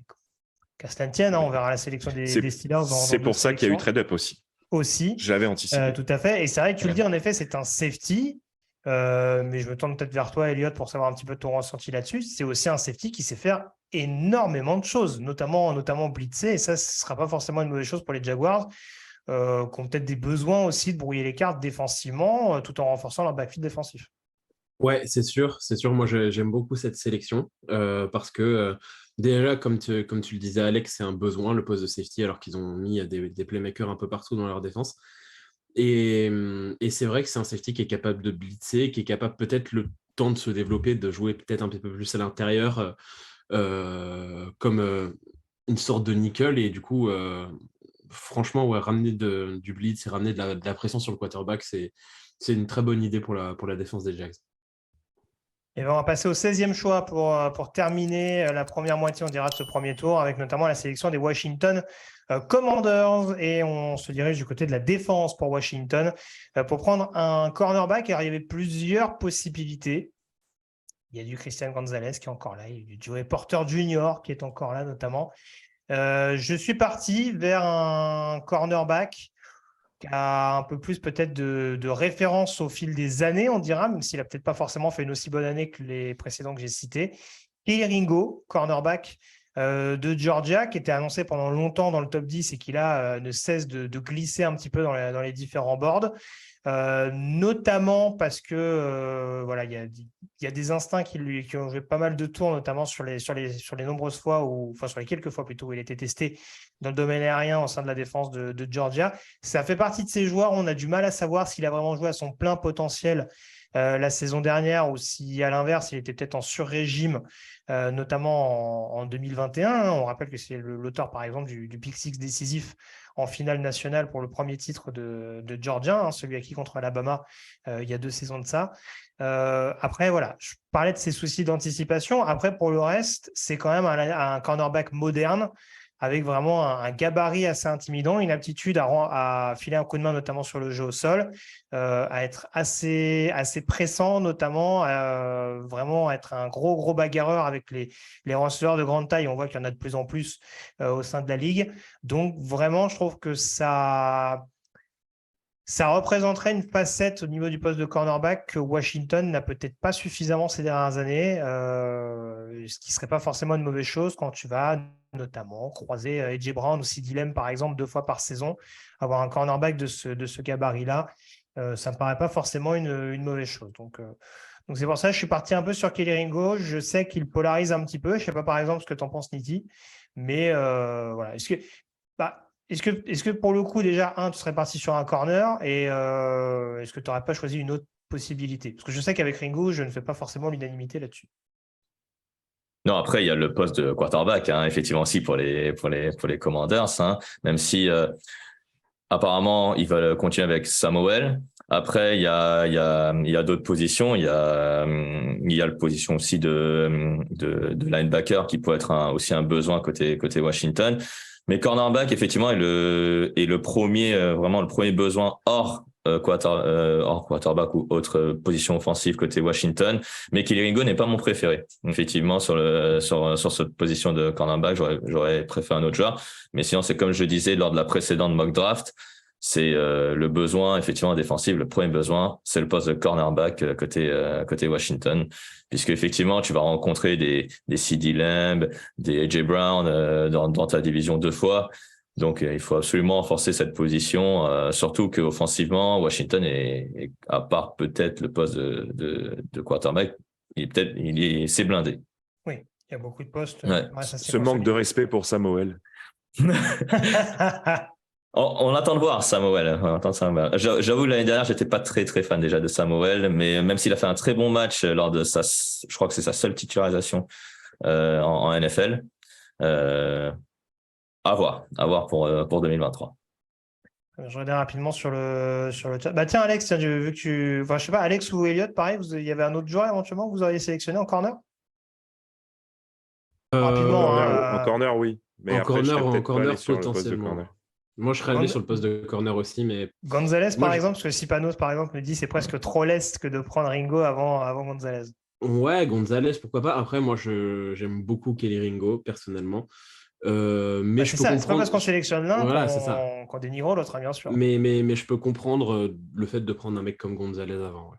qu'à cela ne tienne, hein, on verra la sélection des Steelers. C'est pour ça qu'il y a eu trade-up aussi. Je l'avais anticipé. Tout à fait. Et c'est vrai que tu le dis, en effet, c'est un safety. Mais je me tourne peut-être vers toi, Elliot, pour savoir un petit peu ton ressenti là-dessus. C'est aussi un safety qui sait faire énormément de choses, notamment blitzer. Et ça, ce ne sera pas forcément une mauvaise chose pour les Jaguars, qui ont peut-être des besoins aussi de brouiller les cartes défensivement, tout en renforçant leur backfield défensif. Ouais, c'est sûr. Moi, j'aime beaucoup cette sélection parce que déjà, comme tu le disais, Alex, c'est un besoin, le poste de safety, alors qu'ils ont mis des playmakers un peu partout dans leur défense. Et c'est vrai que c'est un safety qui est capable de blitzer, qui est capable peut-être le temps de se développer, de jouer peut-être un peu plus à l'intérieur, comme une sorte de nickel. Et du coup, franchement, ouais, ramener du blitz et ramener de la pression sur le quarterback, c'est une très bonne idée pour la défense des Jags. Et on va passer au 16e choix pour terminer la première moitié, on dira, de ce premier tour, avec notamment la sélection des Washington Commanders. Et on se dirige du côté de la défense pour Washington pour prendre un cornerback. Alors, il y avait plusieurs possibilités. Il y a du Christian Gonzalez qui est encore là. Il y a du Joey Porter Jr. qui est encore là, notamment. Je suis parti vers un cornerback qui a un peu plus peut-être de référence au fil des années, on dira, même s'il n'a peut-être pas forcément fait une aussi bonne année que les précédents que j'ai cités. Kelly Ringo, cornerback de Georgia, qui était annoncé pendant longtemps dans le top 10 et qui là ne cesse de glisser un petit peu dans les différents boards. Notamment parce que voilà, il y a des instincts qui ont joué pas mal de tours, notamment sur les nombreuses fois, sur les quelques fois plutôt où il a été testé dans le domaine aérien au sein de la défense de Georgia. Ça fait partie de ces joueurs, on a du mal à savoir s'il a vraiment joué à son plein potentiel la saison dernière ou si, à l'inverse, il était peut-être en sur-régime, notamment en 2021. On rappelle que c'est l'auteur, par exemple, du pick six décisif en finale nationale pour le premier titre de Georgia, hein, celui acquis contre Alabama il y a 2 saisons de ça. Après, voilà, je parlais de ses soucis d'anticipation. Après, pour le reste, c'est quand même un cornerback moderne avec vraiment un gabarit assez intimidant, une aptitude à filer un coup de main, notamment sur le jeu au sol, à être assez pressant, notamment, vraiment être un gros bagarreur avec les receveurs de grande taille. On voit qu'il y en a de plus en plus au sein de la ligue. Donc, vraiment, je trouve que ça ça représenterait une facette au niveau du poste de cornerback que Washington n'a peut-être pas suffisamment ces dernières années, ce qui ne serait pas forcément une mauvaise chose quand tu vas notamment croiser A.J. Brown ou CeeDee Lamb, par exemple, 2 fois par saison. Avoir un cornerback de ce gabarit-là, ça ne me paraît pas forcément une mauvaise chose. Donc, c'est pour ça que je suis parti un peu sur Kelly Ringo. Je sais qu'il polarise un petit peu. Je ne sais pas, par exemple, ce que tu en penses, Niti. Mais voilà. Est-ce que pour le coup, déjà, tu serais parti sur un corner et est-ce que tu n'aurais pas choisi une autre possibilité? Parce que je sais qu'avec Ringo, je ne fais pas forcément l'unanimité là-dessus. Non, après, il y a le poste de quarterback, hein, effectivement aussi pour les Commanders, hein, même si apparemment ils veulent continuer avec Samuel. Après, il y a d'autres positions. Il y a la position aussi de linebacker qui peut être aussi un besoin côté Washington. Mais cornerback, effectivement, est le premier, vraiment le premier besoin hors quarterback ou autre position offensive côté Washington. Mais Kelly Ringo n'est pas mon préféré. Effectivement, sur cette position de cornerback, j'aurais préféré un autre joueur. Mais sinon, c'est comme je disais lors de la précédente mock draft, c'est le besoin effectivement défensif, le premier besoin, c'est le poste de cornerback côté Washington, puisque effectivement tu vas rencontrer des CeeDee Lamb, des A.J. Brown dans ta division 2 fois. Donc il faut absolument renforcer cette position, surtout qu'offensivement Washington est à part peut-être le poste de quarterback, c'est blindé. Oui, il y a beaucoup de postes. Ouais. Ce manque de respect pour Samuel. On attend de voir Samuel. J'avoue, l'année dernière, j'étais pas très très fan déjà de Samuel, mais même s'il a fait un très bon match lors de je crois que c'est sa seule titularisation en NFL. À voir pour 2023. Je regarde rapidement sur le chat. Bah tiens, Alex, vu que je sais pas, Alex ou Elliot, pareil, il y avait un autre joueur éventuellement que vous auriez sélectionné en corner? Rapidement. En corner, oui. Mais en après, corner, sur le poste de potentiellement. corner. Moi, je serais allé sur le poste de corner aussi, mais... Gonzalez, par exemple, parce que Sipanos, par exemple, me dit c'est presque trop leste que de prendre Ringo avant Gonzalez. Ouais, Gonzalez, pourquoi pas. Après, moi, j'aime beaucoup Kelly Ringo, personnellement. Mais je peux comprendre... C'est pas parce qu'on sélectionne l'un qu'on dénigre l'autre, bien sûr. Mais je peux comprendre le fait de prendre un mec comme Gonzalez avant. Ouais.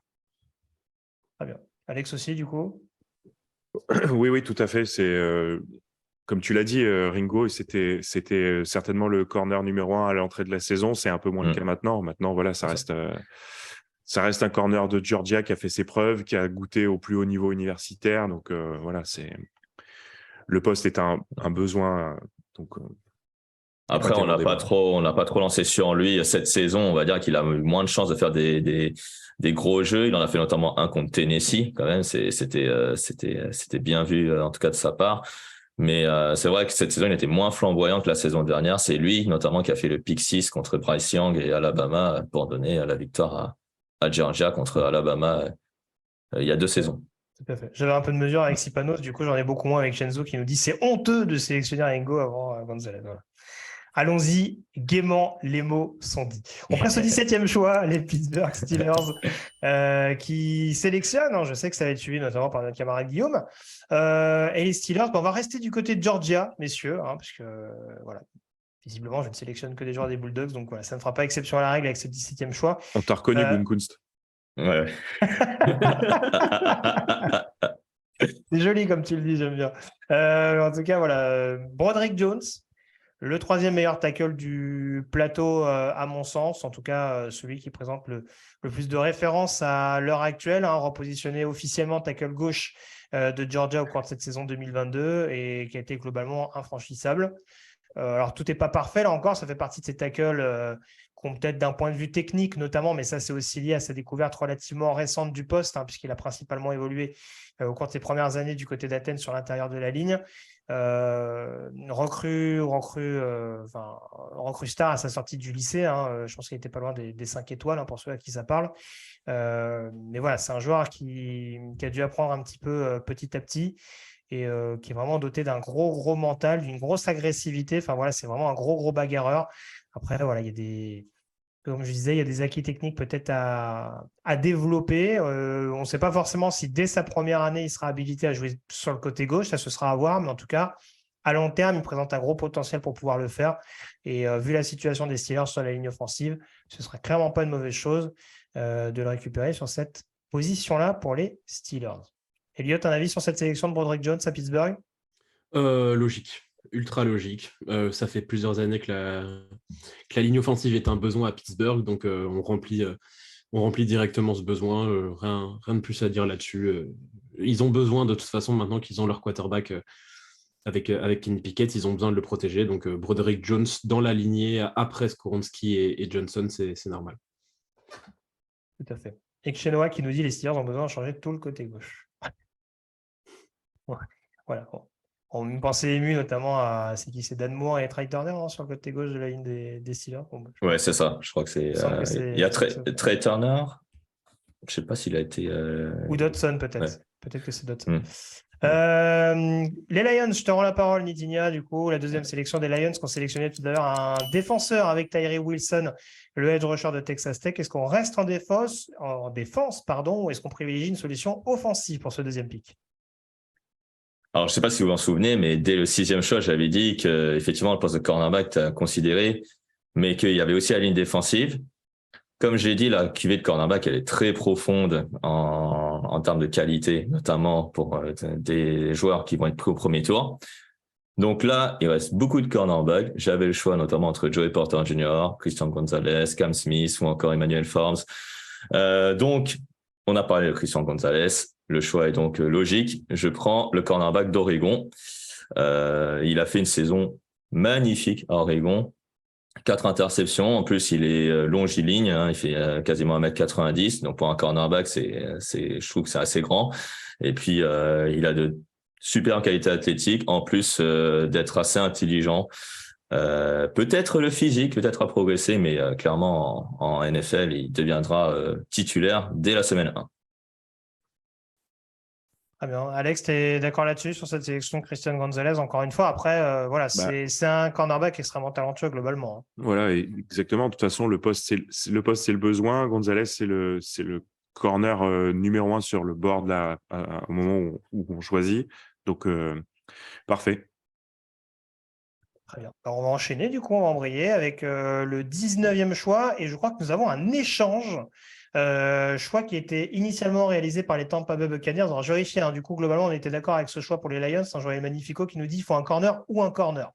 Très bien. Alex aussi, du coup? Oui, tout à fait. C'est... Comme tu l'as dit, Ringo, c'était certainement le corner numéro 1 à l'entrée de la saison. C'est un peu moins le cas maintenant. Maintenant, voilà, ça reste un corner de Georgia qui a fait ses preuves, qui a goûté au plus haut niveau universitaire. Donc, voilà, le poste est un besoin. Donc, après, on n'a pas trop lancé sur lui cette saison. On va dire qu'il a eu moins de chances de faire des gros jeux. Il en a fait notamment un contre Tennessee, quand même. C'était bien vu, en tout cas de sa part. Mais c'est vrai que cette saison, il était moins flamboyant que la saison dernière. C'est lui, notamment, qui a fait le pick 6 contre Bryce Young et Alabama pour donner la victoire à Georgia contre Alabama il y a 2 saisons. Tout à fait. J'avais un peu de mesure avec Sipanos, du coup, j'en ai beaucoup moins avec Chenzo qui nous dit c'est honteux de sélectionner Ringo avant Gonzalez. Voilà. Allons-y, gaiement, les mots sont dits. On passe au 17e choix, les Pittsburgh Steelers, qui sélectionnent, je sais que ça va être suivi notamment par notre camarade Guillaume, et les Steelers, on va rester du côté de Georgia, messieurs, parce que, voilà, visiblement, je ne sélectionne que des joueurs des Bulldogs, donc voilà, ça ne fera pas exception à la règle avec ce 17e choix. On t'a reconnu, Gunnkunst. Ouais. C'est joli comme tu le dis, j'aime bien. En tout cas, voilà, Broderick Jones, le 3e meilleur tackle du plateau, à mon sens, en tout cas celui qui présente le plus de références à l'heure actuelle, repositionné officiellement tackle gauche de Georgia au cours de cette saison 2022 et qui a été globalement infranchissable. Alors tout n'est pas parfait là encore, ça fait partie de ces tackles qui ont peut-être d'un point de vue technique notamment, mais ça c'est aussi lié à sa découverte relativement récente du poste, puisqu'il a principalement évolué au cours de ses premières années du côté d'Athènes sur l'intérieur de la ligne. Recrue star à sa sortie du lycée, je pense qu'il n'était pas loin des 5 étoiles pour ceux à qui ça parle. Mais voilà, c'est un joueur qui a dû apprendre un petit peu petit à petit et qui est vraiment doté d'un gros mental, d'une grosse agressivité. Enfin voilà, c'est vraiment un gros bagarreur. Après, voilà, comme je disais, il y a des acquis techniques peut-être à développer. On ne sait pas forcément si dès sa première année, il sera habilité à jouer sur le côté gauche. Ça, ce sera à voir. Mais en tout cas, à long terme, il présente un gros potentiel pour pouvoir le faire. Et vu la situation des Steelers sur la ligne offensive, ce ne sera clairement pas une mauvaise chose de le récupérer sur cette position-là pour les Steelers. Elliot, un avis sur cette sélection de Broderick Jones à Pittsburgh? Logique, ultra logique. Ça fait plusieurs années que la ligne offensive est un besoin à Pittsburgh, donc on remplit directement ce besoin. Rien de plus à dire là-dessus. Ils ont besoin de toute façon, maintenant qu'ils ont leur quarterback avec Kenny Pickett, ils ont besoin de le protéger. Donc Broderick Jones dans la lignée après Skoronski et Johnson, c'est normal. Tout à fait. Et Chenoa qui nous dit les Steelers ont besoin de changer tout le côté gauche. Ouais. Voilà. Bon. On me pensait ému notamment à c'est Dan Moore et Trey Turner sur le côté gauche de la ligne des Steelers. Bon, Ouais, c'est ça. Je crois que c'est. Il y a Trey Turner. Je ne sais pas s'il a été. Ou Dodson, peut-être. Ouais. Peut-être que c'est Dodson. Les Lions, je te rends la parole, Nitinia. Du coup, la deuxième sélection des Lions, qu'on sélectionnait tout à l'heure un défenseur avec Tyree Wilson, le edge rusher de Texas Tech. Est-ce qu'on reste en défense, ou est-ce qu'on privilégie une solution offensive pour ce deuxième pick? Alors, je ne sais pas si vous vous en souvenez, mais dès le 6e choix, j'avais dit qu'effectivement, le poste de cornerback était considéré, mais qu'il y avait aussi la ligne défensive. Comme j'ai dit, la cuvée de cornerback, elle est très profonde en termes de qualité, notamment pour des joueurs qui vont être pris au premier tour. Donc là, il reste beaucoup de cornerbacks. J'avais le choix notamment entre Joey Porter Jr., Christian Gonzalez, Cam Smith ou encore Emmanuel Forbes. Donc, on a parlé de Christian Gonzalez. Le choix est donc logique. Je prends le cornerback d'Oregon. Il a fait une saison magnifique à Oregon. 4 interceptions. En plus, il est longiligne. Il fait quasiment 1m90. Donc, pour un cornerback, je trouve que c'est assez grand. Et puis, il a de super qualités athlétiques, en plus d'être assez intelligent. Peut-être le physique, peut-être à progresser, mais clairement, en NFL, il deviendra titulaire dès la semaine 1. Très bien. Alex, tu es d'accord là-dessus sur cette sélection de Christian Gonzalez? Encore une fois, après, c'est un cornerback extrêmement talentueux globalement. Voilà, exactement. De toute façon, le poste, c'est le besoin. Gonzalez, c'est le corner numéro 1 sur le board là, au moment où on choisit. Donc, parfait. Très bien. Alors, on va enchaîner, du coup, on va embrayer avec le 19e choix. Et je crois que nous avons un échange. Choix qui était initialement réalisé par les Tampa Bay Buccaneers. Alors, je vérifie, du coup, globalement, on était d'accord avec ce choix pour les Lions. Je voyais Magnifico qui nous dit qu'il faut un corner ou un corner.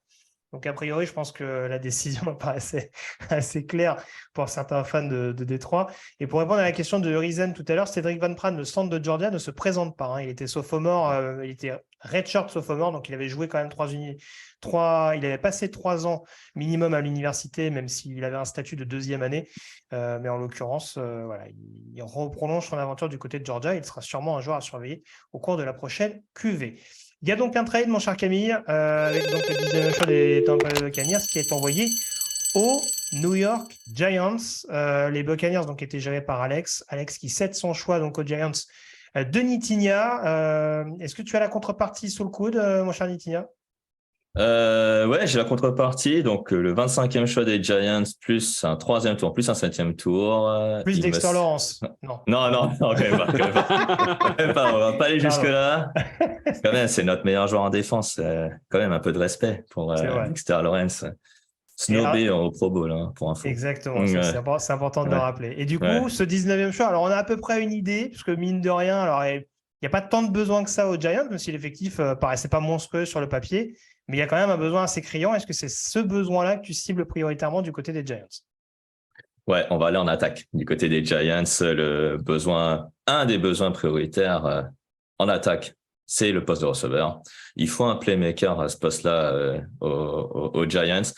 Donc, a priori, je pense que la décision me paraissait assez claire pour certains fans de Détroit. Et pour répondre à la question de Rizen tout à l'heure, Cédric Van Pran, le centre de Georgia, ne se présente pas. Il était sophomore, il était redshirt sophomore, donc il avait joué quand même il avait passé 3 ans minimum à l'université, même s'il avait un statut de 2e année. Mais en l'occurrence, il reprolonge son aventure du côté de Georgia. Il sera sûrement un joueur à surveiller au cours de la prochaine QV. Il y a donc un trade, mon cher Camille, avec donc le 10e choix des Tampa Bay Buccaneers qui est envoyé aux New York Giants. Les Buccaneers donc étaient gérés par Alex qui cède son choix donc aux Giants de Nitinia. Est-ce que tu as la contrepartie sous le coude, mon cher Nitinia? Ouais, j'ai la contrepartie. Donc, le 25e choix des Giants, plus un 3e tour, plus un 7e tour. Plus Dexter Lawrence. Non, quand même pas. On va pas aller jusque-là. Quand même, c'est notre meilleur joueur en défense. Quand même, un peu de respect pour Dexter Lawrence. Snobé au Pro Bowl, pour info. Exactement, c'est important de le rappeler. Et du coup, ce 19e choix, alors on a à peu près une idée, parce que mine de rien, alors il n'y a pas tant de besoin que ça aux Giants, même si l'effectif paraissait pas monstrueux sur le papier, mais il y a quand même un besoin assez criant. Est-ce que c'est ce besoin-là que tu cibles prioritairement du côté des Giants? Ouais, on va aller en attaque. Du côté des Giants, un des besoins prioritaires en attaque, c'est le poste de receveur. Il faut un playmaker à ce poste-là aux Giants.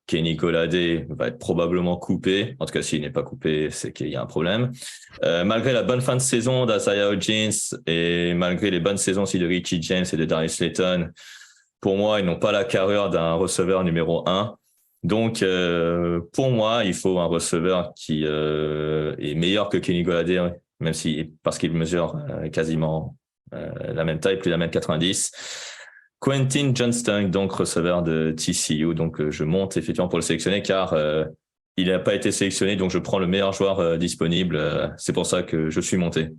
Kenny Golladay va être probablement coupé. En tout cas, s'il n'est pas coupé, c'est qu'il y a un problème. Malgré la bonne fin de saison d'Isaiah Hodgins et malgré les bonnes saisons aussi de Richie James et de Darius Slayton, pour moi, ils n'ont pas la carrure d'un receveur numéro 1. Donc, pour moi, il faut un receveur qui est meilleur que Kenny Golladay, même parce qu'il mesure quasiment la même taille, plus d'1m90. Quentin Johnston, donc receveur de TCU. Donc, je monte effectivement pour le sélectionner car il n'a pas été sélectionné. Donc, je prends le meilleur joueur disponible. C'est pour ça que je suis monté.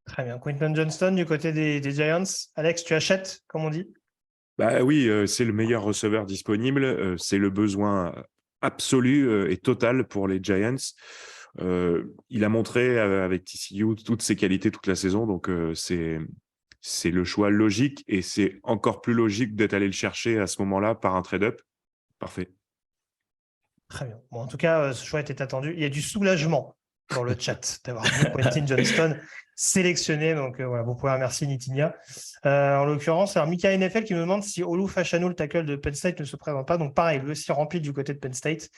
Très bien. Quentin Johnston du côté des Giants. Alex, tu achètes, comme on dit? Bah oui, c'est le meilleur receveur disponible. C'est le besoin absolu et total pour les Giants. Il a montré avec TCU toutes ses qualités toute la saison, donc c'est le choix logique et c'est encore plus logique d'être allé le chercher à ce moment-là par un trade-up. Parfait. Très bien. Bon, en tout cas, ce choix était attendu. Il y a du soulagement dans le chat d'avoir vu Quentin Johnston sélectionné. Donc voilà, vous pouvez remercier Nitinia. En l'occurrence, alors Mika NFL qui me demande si Olu Fashanu, le tackle de Penn State, ne se présente pas. Donc pareil, lui aussi rempli du côté de Penn State.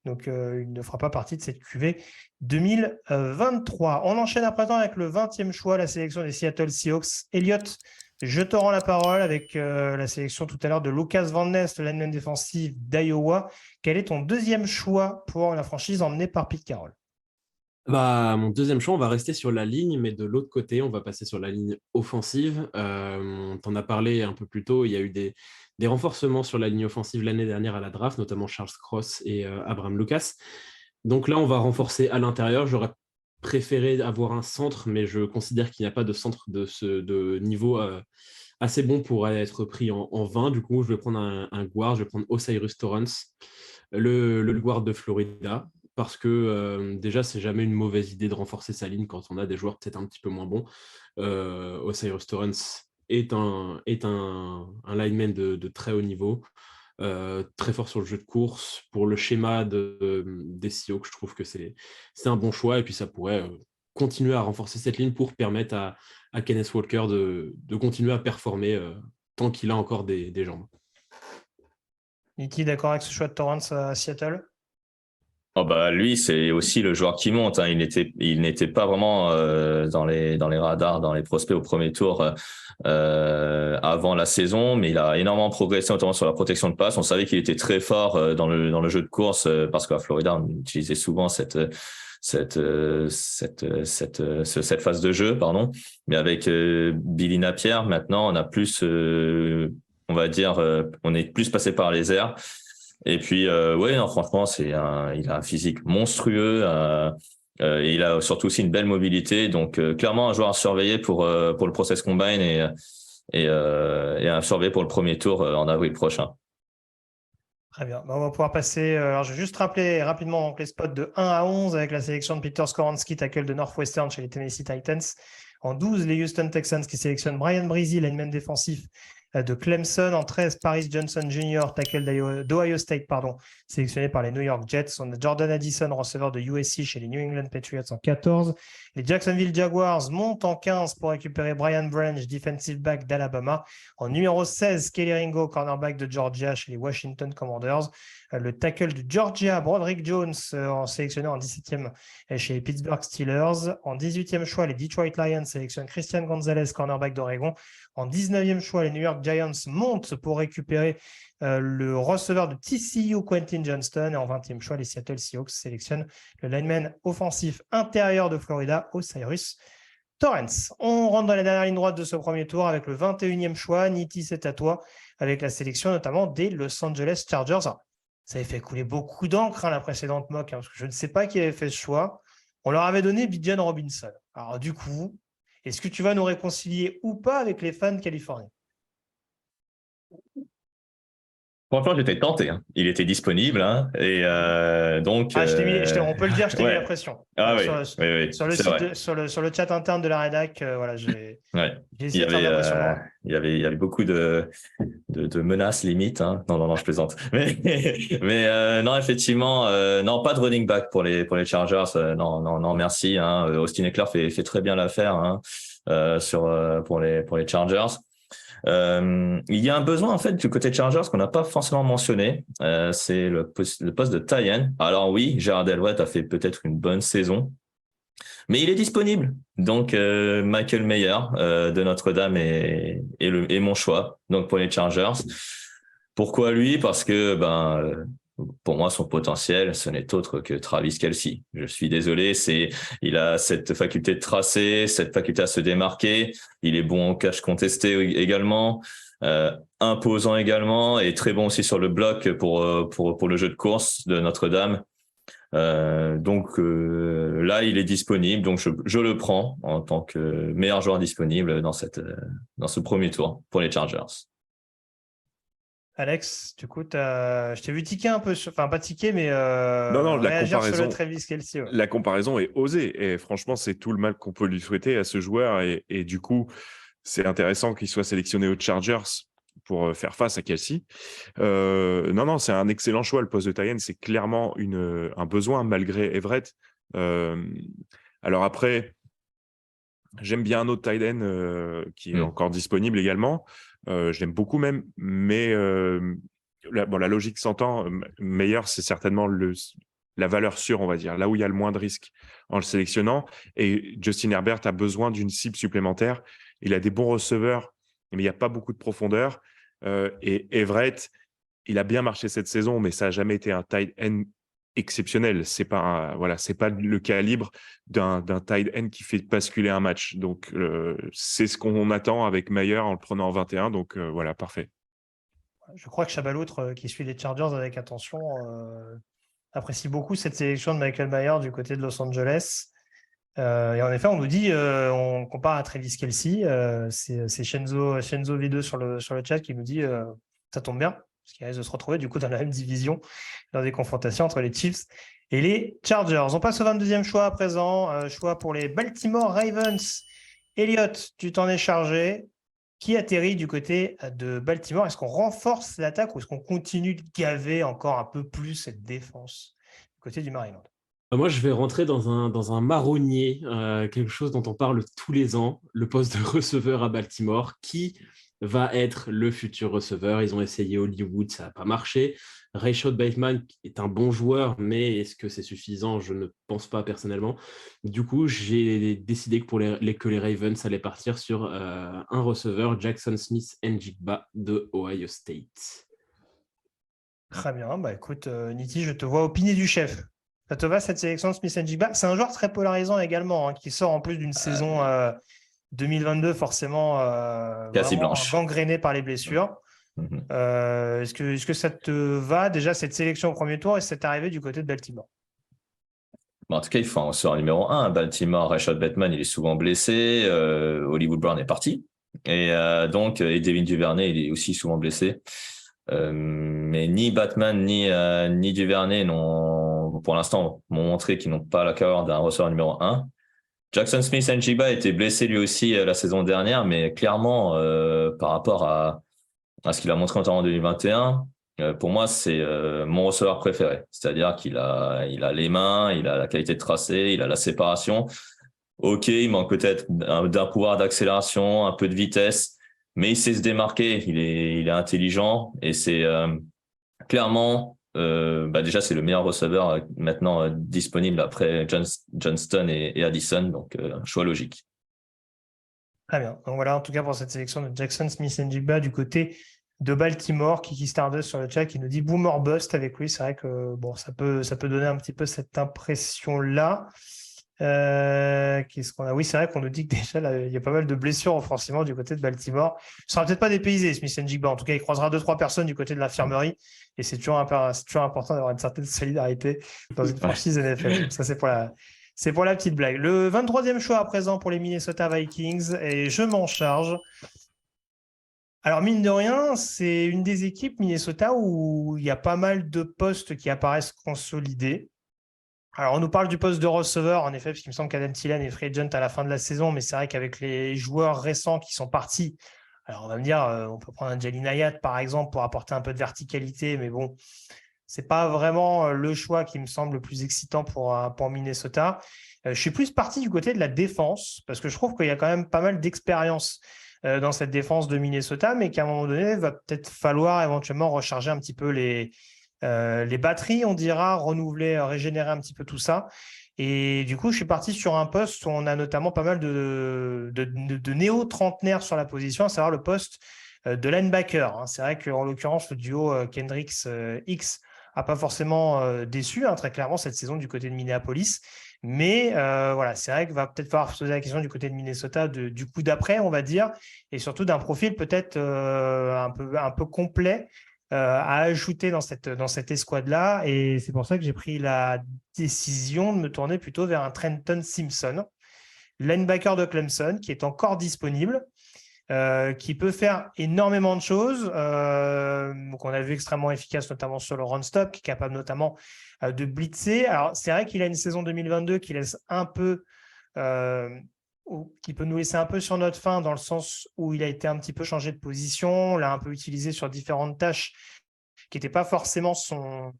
Donc il ne fera pas partie de cette QV 2023. On enchaîne à présent avec le 20e choix, la sélection des Seattle Seahawks. Elliott, je te rends la parole avec la sélection tout à l'heure de Lucas Van Ness, le lineman défensif d'Iowa. Quel est ton deuxième choix pour la franchise emmenée par Pete Carroll? Mon deuxième choix, on va rester sur la ligne, mais de l'autre côté, on va passer sur la ligne offensive. On t'en a parlé un peu plus tôt, il y a eu des renforcements sur la ligne offensive l'année dernière à la draft, notamment Charles Cross et Abraham Lucas. Donc là, on va renforcer à l'intérieur. J'aurais préféré avoir un centre, mais je considère qu'il n'y a pas de centre de niveau assez bon pour être pris en 20. Du coup, je vais prendre un guard, je vais prendre Osiris Torrance, le guard de Florida, parce que déjà, c'est jamais une mauvaise idée de renforcer sa ligne quand on a des joueurs peut-être un petit peu moins bons. Osiris Torrance est un lineman de très haut niveau, très fort sur le jeu de course. Pour le schéma des Seahawks, je trouve que c'est un bon choix, et puis ça pourrait continuer à renforcer cette ligne pour permettre à Kenneth Walker de continuer à performer tant qu'il a encore des jambes. Niki, d'accord avec ce choix de Torrance à Seattle? Oh bah lui, c'est aussi le joueur qui monte. Hein. Il n'était pas vraiment dans les radars, dans les prospects au premier tour avant la saison, mais il a énormément progressé, notamment sur la protection de passe. On savait qu'il était très fort dans le jeu de course parce qu'à Florida, on utilisait souvent cette phase de jeu, pardon. Mais avec Billy Napier, maintenant, on a plus, on va dire, on est plus passé par les airs. Et puis, ouais, non, franchement, il a un physique monstrueux. Et il a surtout aussi une belle mobilité. Donc, clairement, un joueur à surveiller pour le Process Combine et à surveiller pour le premier tour en avril prochain. Très bien. On va pouvoir passer. Alors, je vais juste rappeler rapidement donc, les spots de 1 à 11 avec la sélection de Peter Skoronski, tackle de Northwestern chez les Tennessee Titans. En 12, les Houston Texans qui sélectionnent Brian Breezy, lineman défensif de Clemson. En 13, Paris Johnson Jr., tackle d'Ohio State, sélectionné par les New York Jets. On a Jordan Addison, receveur de USC chez les New England Patriots en 14. Les Jacksonville Jaguars montent en 15 pour récupérer Brian Branch, defensive back d'Alabama. En numéro 16, Kelly Ringo, cornerback de Georgia chez les Washington Commanders. Le tackle de Georgia, Broderick Jones, sélectionné en 17e chez les Pittsburgh Steelers. En 18e choix, les Detroit Lions sélectionnent Christian Gonzalez, cornerback d'Oregon. En 19e choix, les New York Giants montent pour récupérer le receveur de TCU, Quentin Johnston. Et en 20e choix, les Seattle Seahawks sélectionnent le lineman offensif intérieur de Florida, Osiris Torrance. On rentre dans la dernière ligne droite de ce premier tour avec le 21e choix. Niti, c'est à toi, avec la sélection notamment des Los Angeles Chargers. Alors, ça avait fait couler beaucoup d'encre la précédente mock, parce que je ne sais pas qui avait fait ce choix. On leur avait donné Bijan Robinson. Alors du coup, est-ce que tu vas nous réconcilier ou pas avec les fans californiens? Franchement, j'étais tenté. Hein. Il était disponible. Hein, et donc. On peut le dire, je t'ai mis la pression. Ah oui, sur le chat interne de la rédac, voilà, j'ai essayé de faire de la pression. Il y avait beaucoup de menaces limites. Hein. Non, je plaisante. Mais non, effectivement, non, pas de running back pour les Chargers. Non, merci. Hein. Austin Ekeler fait très bien l'affaire hein, pour les Chargers. Il y a un besoin en fait du côté Chargers qu'on n'a pas forcément mentionné, c'est le poste de tie-end. Alors oui, Gerard Elway a fait peut-être une bonne saison, mais il est disponible. Donc Michael Mayer de Notre-Dame est mon choix. Donc pour les Chargers, pourquoi lui? Parce que pour moi, son potentiel, ce n'est autre que Travis Kelce. Je suis désolé, il a cette faculté de tracer, cette faculté à se démarquer. Il est bon en catch contesté également, imposant également, et très bon aussi sur le bloc pour le jeu de course de Notre-Dame. Donc là, il est disponible, donc je le prends en tant que meilleur joueur disponible dans ce premier tour pour les Chargers. Alex, du coup, je t'ai vu tiquer un peu, enfin pas tiquer, mais Non, réagir sur le Travis Kelce. Ouais. la comparaison est osée. Et franchement, c'est tout le mal qu'on peut lui souhaiter à ce joueur. Et du coup, c'est intéressant qu'il soit sélectionné aux Chargers pour faire face à Kelce. Non, c'est un excellent choix. Le poste de tight end, c'est clairement un besoin malgré Everett. Alors après, j'aime bien un autre tight end qui est encore disponible également. Je l'aime beaucoup même, mais la logique s'entend. Meilleur, c'est certainement la valeur sûre, on va dire, là où il y a le moins de risques en le sélectionnant. Et Justin Herbert a besoin d'une cible supplémentaire. Il a des bons receveurs, mais il n'y a pas beaucoup de profondeur. Et Everett, il a bien marché cette saison, mais ça n'a jamais été un tight end exceptionnel. C'est pas le calibre d'un tight end qui fait basculer un match. Donc, c'est ce qu'on attend avec Mayer en le prenant en 21. Donc, voilà, parfait. Je crois que Chabaloutre, qui suit les Chargers avec attention, apprécie beaucoup cette sélection de Michael Mayer du côté de Los Angeles. Et en effet, on nous dit, on compare à Travis Kelce. C'est Shenzo V2 sur le chat qui nous dit ça tombe bien, parce qu'il risque de se retrouver du coup dans la même division dans des confrontations entre les Chiefs et les Chargers. On passe au 22e choix à présent, choix pour les Baltimore Ravens. Elliot, tu t'en es chargé. Qui atterrit du côté de Baltimore? Est-ce qu'on renforce l'attaque ou est-ce qu'on continue de gaver encore un peu plus cette défense du côté du Maryland? Moi, je vais rentrer dans un marronnier, quelque chose dont on parle tous les ans, le poste de receveur à Baltimore. Qui va être le futur receveur? Ils ont essayé Hollywood, ça n'a pas marché. Rashad Bateman est un bon joueur, mais est-ce que c'est suffisant? Je ne pense pas personnellement. Du coup, j'ai décidé que les Ravens allaient partir sur un receveur, Jackson Smith-Njigba de Ohio State. Très bien. Bah, écoute, Niti, je te vois opiner du chef. Ça te va cette sélection de Smith-Njigba? C'est un joueur très polarisant également, qui sort en plus d'une saison 2022 forcément vraiment gangrénée par les blessures. Est-ce que ça te va déjà cette sélection au premier tour et cette arrivée du côté de Baltimore? En tout cas, il faut un receveur numéro 1 à Baltimore. Rashad Bateman, il est souvent blessé. Hollywood Brown est parti. Et donc, et Devin Duvernay, il est aussi souvent blessé. Mais ni Bateman ni Duvernay n'ont, pour l'instant, m'ont montré qu'ils n'ont pas la carrière d'un receveur numéro 1. Jackson Smith-Njigba était blessé lui aussi la saison dernière, mais clairement, par rapport à ce qu'il a montré en 2021, pour moi, c'est mon receveur préféré. C'est-à-dire qu'il a les mains, il a la qualité de tracé, il a la séparation. Ok, il manque peut-être d'un pouvoir d'accélération, un peu de vitesse, mais il sait se démarquer. Il est intelligent et c'est clairement, déjà c'est le meilleur receveur maintenant disponible après Johnston et Addison, donc un choix logique. Très bien. Donc voilà, en tout cas pour cette sélection de Jackson Smith-Njigba du côté de Baltimore, Kiki Stardust sur le chat qui nous dit boomer bust avec lui. C'est vrai que bon, ça peut donner un petit peu cette impression-là. Qu'est-ce qu'on a? Oui, c'est vrai qu'on nous dit que déjà là, il y a pas mal de blessures offensivement du côté de Baltimore. Il ne sera peut-être pas dépaysé, Smith-Njigba. En tout cas, il croisera 2-3 personnes du côté de l'infirmerie. Et c'est toujours important d'avoir une certaine solidarité dans une franchise NFL. Ça, c'est pour la petite blague. Le 23e choix à présent pour les Minnesota Vikings, et je m'en charge. Alors, mine de rien, c'est une des équipes Minnesota où il y a pas mal de postes qui apparaissent consolidés. Alors, on nous parle du poste de receveur, en effet, parce qu'il me semble qu'Adam Thielen est free agent à la fin de la saison, mais c'est vrai qu'avec les joueurs récents qui sont partis, alors on va me dire, on peut prendre un Jalin Hyatt, par exemple, pour apporter un peu de verticalité, mais bon, c'est pas vraiment le choix qui me semble le plus excitant pour Minnesota. Je suis plus parti du côté de la défense, parce que je trouve qu'il y a quand même pas mal d'expérience dans cette défense de Minnesota, mais qu'à un moment donné, il va peut-être falloir éventuellement recharger un petit peu les batteries, on dira, renouveler, régénérer un petit peu tout ça. Et du coup, je suis parti sur un poste où on a notamment pas mal de néo-trentenaires sur la position, à savoir le poste de linebacker. C'est vrai qu'en l'occurrence, le duo Kendricks-X n'a pas forcément déçu, très clairement, cette saison du côté de Minneapolis. Mais voilà, c'est vrai qu'il va peut-être falloir se poser la question du côté de Minnesota du coup d'après, on va dire, et surtout d'un profil peut-être un peu complet à ajouter dans cette escouade-là. Et c'est pour ça que j'ai pris la décision de me tourner plutôt vers un Trenton Simpson, linebacker de Clemson, qui est encore disponible. qui peut faire énormément de choses. Donc on a vu extrêmement efficace, notamment sur le run-stop, qui est capable notamment de blitzer. Alors, c'est vrai qu'il a une saison 2022 qui laisse un peu, qui peut nous laisser un peu sur notre faim, dans le sens où il a été un petit peu changé de position, on l'a un peu utilisé sur différentes tâches qui n'étaient pas forcément son,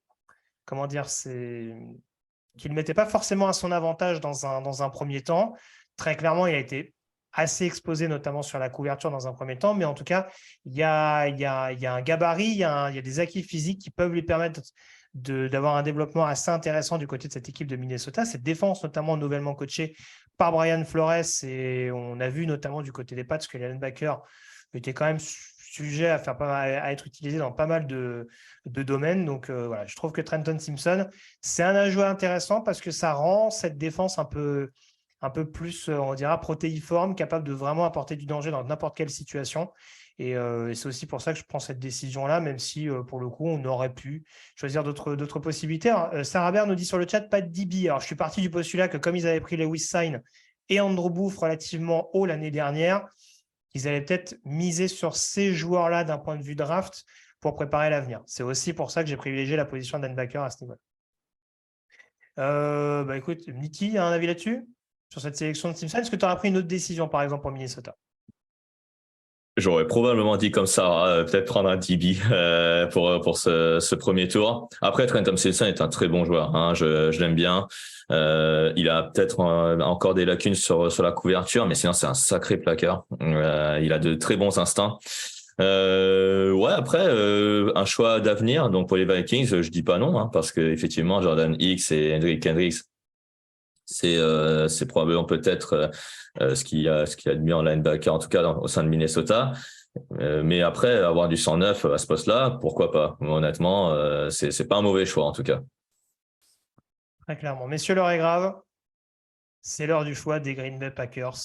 comment dire, qu'il ne mettait pas forcément à son avantage dans un premier temps. Très clairement, il a été assez exposé, notamment sur la couverture dans un premier temps, mais en tout cas, il y a un gabarit, il y a des acquis physiques qui peuvent lui permettre d'avoir un développement assez intéressant du côté de cette équipe de Minnesota. Cette défense, notamment nouvellement coachée par Brian Flores, et on a vu notamment du côté des Pats que les linebackers étaient quand même sujet à être utilisé dans pas mal de domaines. Donc voilà, je trouve que Trenton Simpson, c'est un ajout intéressant parce que ça rend cette défense un peu plus, on dira, protéiforme, capable de vraiment apporter du danger dans n'importe quelle situation. Et c'est aussi pour ça que je prends cette décision-là, même si pour le coup, on aurait pu choisir d'autres possibilités. Alors, Sarah Baird nous dit sur le chat, pas de DB. Alors, je suis parti du postulat que comme ils avaient pris Lewis Sine et Andrew Booth relativement haut l'année dernière, ils allaient peut-être miser sur ces joueurs-là d'un point de vue draft pour préparer l'avenir. C'est aussi pour ça que j'ai privilégié la position de linebacker à ce niveau-là. Écoute, Niki, a un avis là-dessus sur cette sélection de Simpson? Est-ce que tu aurais pris une autre décision, par exemple, pour Minnesota? J'aurais probablement dit comme ça, peut-être prendre un DB pour ce premier tour. Après, Trenton Simpson est un très bon joueur, hein, je l'aime bien. Il a peut-être encore des lacunes sur la couverture, mais sinon c'est un sacré plaqueur. Il a de très bons instincts. Après un choix d'avenir, donc pour les Vikings, je dis pas non, hein, parce que effectivement Jordan Hicks et Hendrick Hendricks, c'est probablement peut-être ce qu'il y a de mieux en linebacker, en tout cas au sein de Minnesota. Mais après, avoir du 109 à ce poste-là, pourquoi pas? Honnêtement, c'est pas un mauvais choix en tout cas. Très clairement. Messieurs, l'heure est grave. C'est l'heure du choix des Green Bay Packers.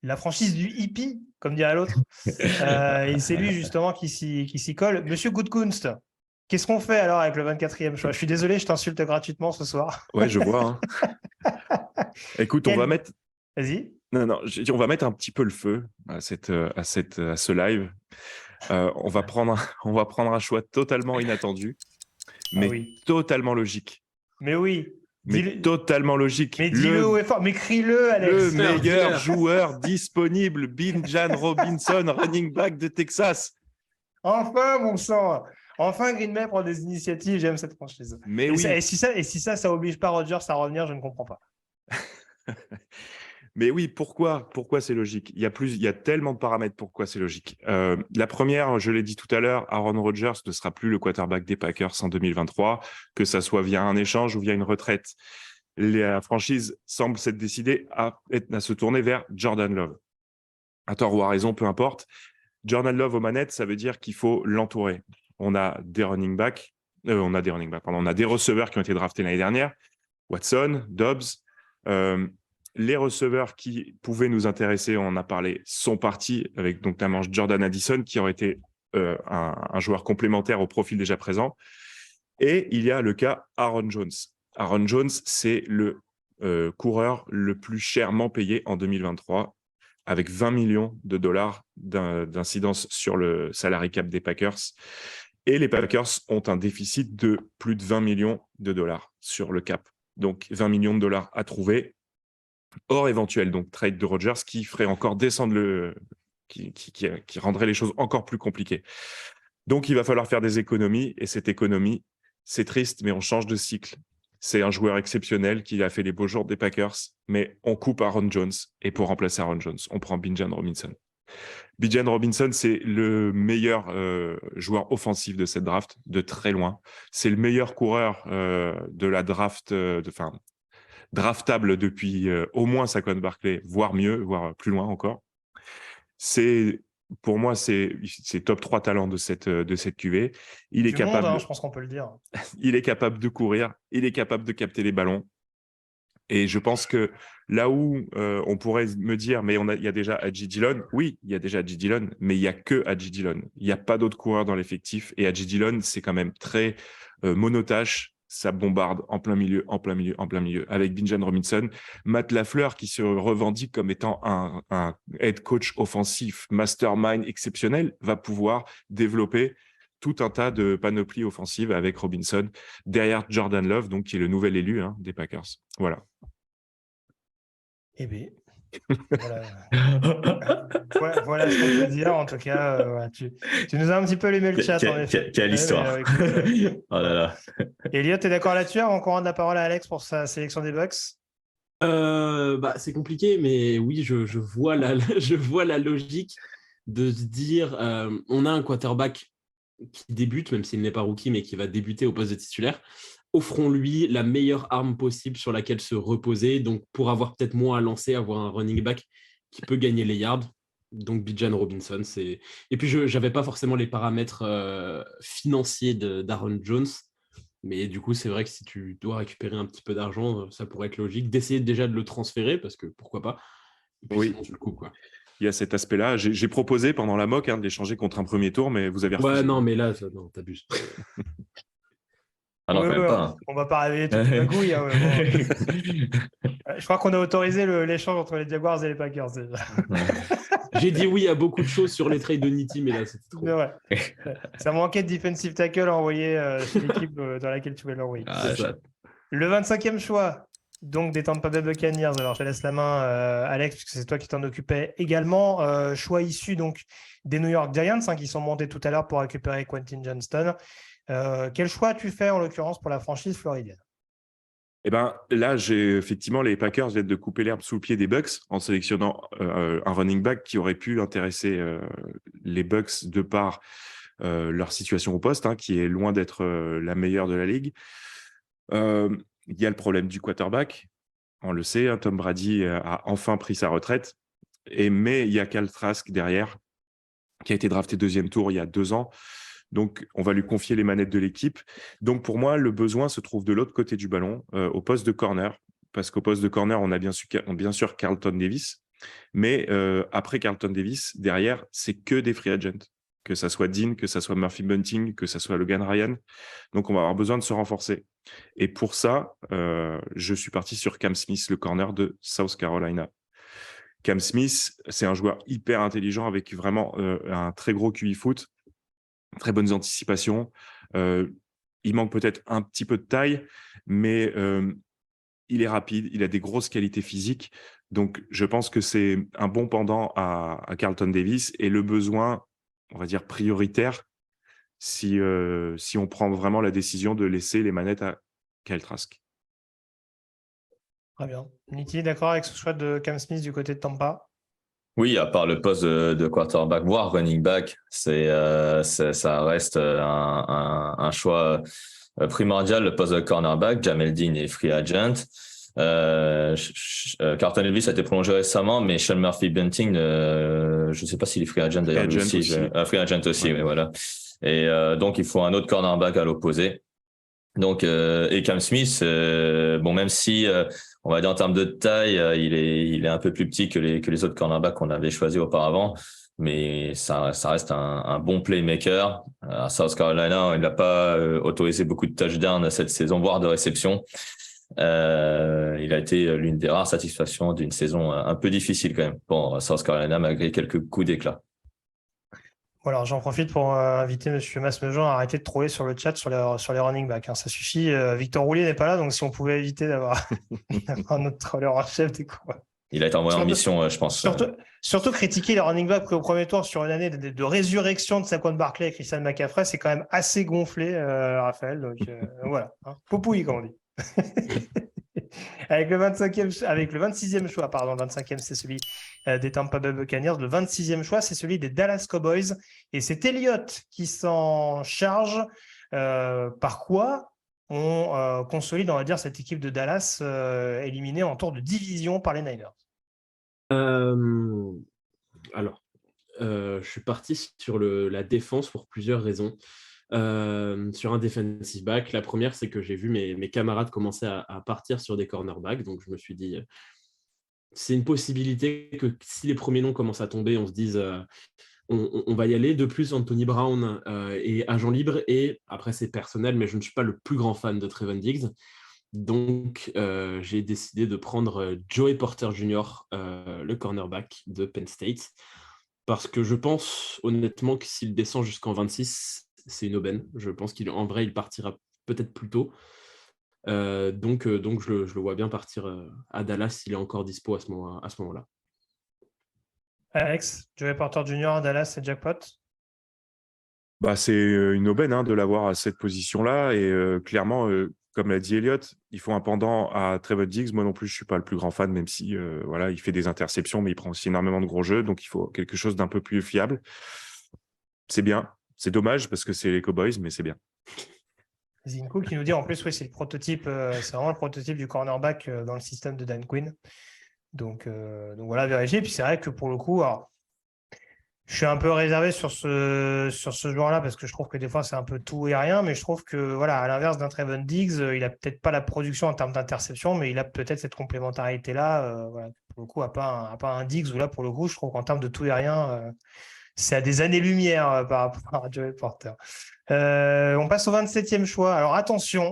La franchise du hippie, comme dirait l'autre. Et c'est lui justement qui s'y colle. Monsieur Goodkunst, qu'est-ce qu'on fait alors avec le 24e choix? Je suis désolé, je t'insulte gratuitement ce soir. Ouais, je vois. Écoute, on va mettre. Vas-y. Non, on va mettre un petit peu le feu à ce live. On va prendre un choix totalement inattendu, mais oui. Totalement logique. Mais oui. Totalement logique. Mais dis-le haut et fort, mais crie-le, Alex. Le meilleur joueur disponible, Bijan Robinson, running back de Texas. Enfin, mon sang. Enfin, Green Bay prend des initiatives. J'aime cette franchise. Mais oui. Et si ça oblige pas Rodgers à revenir, je ne comprends pas. Mais oui, pourquoi c'est logique? Il y a tellement de paramètres pourquoi c'est logique. La première, je l'ai dit tout à l'heure, Aaron Rodgers ne sera plus le quarterback des Packers en 2023, que ça soit via un échange ou via une retraite. La franchise semble s'être décidée à se tourner vers Jordan Love. À tort ou à raison, peu importe. Jordan Love aux manettes, ça veut dire qu'il faut l'entourer. On a des receveurs qui ont été draftés l'année dernière, Watson, Dobbs. Les receveurs qui pouvaient nous intéresser, on en a parlé, sont partis, avec donc notamment Jordan Addison, qui aurait été un joueur complémentaire au profil déjà présent. Et il y a le cas Aaron Jones. Aaron Jones, c'est le coureur le plus chèrement payé en 2023, avec 20 millions de dollars d'incidence sur le salary cap des Packers. Et les Packers ont un déficit de plus de 20 millions de dollars sur le cap. Donc 20 millions de dollars à trouver, hors éventuel donc trade de Rodgers qui ferait encore descendre qui rendrait les choses encore plus compliquées. Donc il va falloir faire des économies, et cette économie, c'est triste, mais on change de cycle. C'est un joueur exceptionnel qui a fait les beaux jours des Packers, mais on coupe Aaron Jones, et pour remplacer Aaron Jones, on prend Bijan Robinson. Bijan Robinson, c'est le meilleur joueur offensif de cette draft, de très loin. C'est le meilleur coureur de la draft, draftable depuis au moins Saquon Barkley, voire mieux, voire plus loin encore. Pour moi, c'est top 3 talents de cette QV. Il est capable, je pense qu'on peut le dire. Il est capable de courir, il est capable de capter les ballons. Et je pense que là où on pourrait me dire, mais il y a déjà Adji Dillon, oui, il y a déjà Adji Dillon, mais il n'y a que Adji Dillon. Il n'y a pas d'autres coureurs dans l'effectif. Et Adji Dillon, c'est quand même très monotache. ça bombarde en plein milieu, avec Bijan Robinson. Matt LaFleur, qui se revendique comme étant un head coach offensif, mastermind exceptionnel, va pouvoir développer tout un tas de panoplies offensives avec Robinson, derrière Jordan Love, donc, qui est le nouvel élu des Packers. Voilà. Eh bien, voilà ce qu'on peut dire. En tout cas, tu nous as un petit peu allumé le chat, en effet. Quelle histoire. Oh là là. Elliot, tu es d'accord là-dessus? On rend la parole à Alex pour sa sélection des Bucks. C'est compliqué, mais oui, je vois la logique de se dire on a un quarterback qui débute, même s'il n'est pas rookie, mais qui va débuter au poste de titulaire. Offrons-lui la meilleure arme possible sur laquelle se reposer. Donc, pour avoir peut-être moins à lancer, avoir un running back qui peut gagner les yards. Donc, Bijan Robinson. Et puis, je n'avais pas forcément les paramètres financiers d'Aaron Jones. Mais du coup, c'est vrai que si tu dois récupérer un petit peu d'argent, ça pourrait être logique d'essayer déjà de le transférer, parce que pourquoi pas. Et puis, sinon, tu le coupes, quoi. Il y a cet aspect-là. J'ai proposé pendant la mock de l'échanger contre un premier tour, mais vous avez refusé. Ouais, non, mais là, non, t'abuses. Ah non, quand même pas. On va pas réveiller toute la gouille. Je crois qu'on a autorisé l'échange entre les Jaguars et les Packers. J'ai dit oui à beaucoup de choses sur les trades de Nitti, mais là, c'était trop. Ouais. Ça manquait de defensive tackle à envoyer chez l'équipe dans laquelle tu voulais l'envoyer. Le 25e choix, donc des Tampa Bay Buccaneers. Alors, je te laisse la main, Alex, puisque c'est toi qui t'en occupais également. Choix issu donc des New York Giants, qui sont montés tout à l'heure pour récupérer Quentin Johnston. Quel choix as-tu fait en l'occurrence pour la franchise floridienne? Eh ben, là, effectivement, les Packers viennent de couper l'herbe sous le pied des Bucks en sélectionnant un running back qui aurait pu intéresser les Bucks de par leur situation au poste, qui est loin d'être la meilleure de la ligue. Il y a le problème du quarterback. On le sait, Tom Brady a enfin pris sa retraite. Mais il y a Kyle Trask derrière, qui a été drafté 2e tour il y a 2 ans. Donc, on va lui confier les manettes de l'équipe. Donc, pour moi, le besoin se trouve de l'autre côté du ballon, au poste de corner. Parce qu'au poste de corner, on a bien sûr Carlton Davis. Mais après Carlton Davis, derrière, c'est que des free agents. Que ça soit Dean, que ça soit Murphy Bunting, que ça soit Logan Ryan. Donc, on va avoir besoin de se renforcer. Et pour ça, je suis parti sur Cam Smith, le corner de South Carolina. Cam Smith, c'est un joueur hyper intelligent avec vraiment un très gros QI foot. Très bonnes anticipations. Il manque peut-être un petit peu de taille, mais il est rapide, il a des grosses qualités physiques. Donc, je pense que c'est un bon pendant à Carlton Davis et le besoin, on va dire, prioritaire si on prend vraiment la décision de laisser les manettes à Kyle Trask. Très bien. Nicky, d'accord avec ce choix de Cam Smith du côté de Tampa? Oui, à part le poste de quarterback, voire running back, ça reste un choix primordial. Le poste de cornerback, Jamel Dean est free agent. Carlton Davis a été prolongé récemment, mais Sean Murphy Bunting, je ne sais pas s'il est free agent d'ailleurs. Free agent aussi, mais voilà. Et donc, il faut un autre cornerback à l'opposé. Donc, et Cam Smith, même si on va dire en termes de taille, il est un peu plus petit que les autres cornerbacks qu'on avait choisis auparavant, mais ça reste un bon playmaker. À South Carolina, il n'a pas autorisé beaucoup de touchdowns cette saison, voire de réception. Il a été l'une des rares satisfactions d'une saison un peu difficile quand même pour South Carolina, malgré quelques coups d'éclat. Alors, j'en profite pour inviter M. Masmejean à arrêter de troller sur le chat sur les running backs. Ça suffit. Victor Roulier n'est pas là, donc si on pouvait éviter d'avoir un autre troller en chef des quoi. Il a été envoyé en mission, je pense. Surtout critiquer les running backs pris au premier tour sur une année de résurrection de Saquon Barkley et Christian McCaffrey, c'est quand même assez gonflé, Raphaël. Donc voilà. Popouille, comme on dit. Avec le 26e choix, 25e, c'est celui des Tampa Bay Buccaneers. Le 26e choix, c'est celui des Dallas Cowboys. Et c'est Elliot qui s'en charge. Par quoi on consolide, on va dire, cette équipe de Dallas éliminée en tour de division par les Niners? Alors, je suis parti sur la défense pour plusieurs raisons. Sur un defensive back, la première, c'est que j'ai vu mes camarades commencer à partir sur des cornerbacks, donc je me suis dit c'est une possibilité que si les premiers noms commencent à tomber, on se dise on va y aller. De plus, Anthony Brown est agent libre et après, c'est personnel, mais je ne suis pas le plus grand fan de Trevon Diggs. Donc, j'ai décidé de prendre Joey Porter Jr., le cornerback de Penn State, parce que je pense honnêtement que s'il descend jusqu'en 26, c'est une aubaine. Je pense qu'en vrai, il partira peut-être plus tôt. Donc je le vois bien partir à Dallas s'il est encore dispo à ce moment-là. Alex, Joey Porter Jr. Dallas, c'est jackpot. C'est une aubaine de l'avoir à cette position-là. Et clairement, comme l'a dit Elliot, il faut un pendant à Trevon Diggs. Moi non plus, je ne suis pas le plus grand fan, même si il fait des interceptions, mais il prend aussi énormément de gros jeux. Donc, il faut quelque chose d'un peu plus fiable. C'est bien. C'est dommage parce que c'est les Cowboys, mais c'est bien. Zinko qui nous dit en plus, oui, c'est le prototype, c'est vraiment le prototype du cornerback dans le système de Dan Quinn. Donc voilà, vérifier. Puis c'est vrai que pour le coup, alors, je suis un peu réservé sur ce joueur-là parce que je trouve que des fois c'est un peu tout et rien, mais je trouve que voilà, à l'inverse d'un Trevon Diggs, il a peut-être pas la production en termes d'interception, mais il a peut-être cette complémentarité-là. Voilà, pour le coup, à pas un Diggs où là pour le coup, je trouve qu'en termes de tout et rien, c'est à des années-lumière par rapport à Joey Porter. On passe au 27e choix. Alors attention,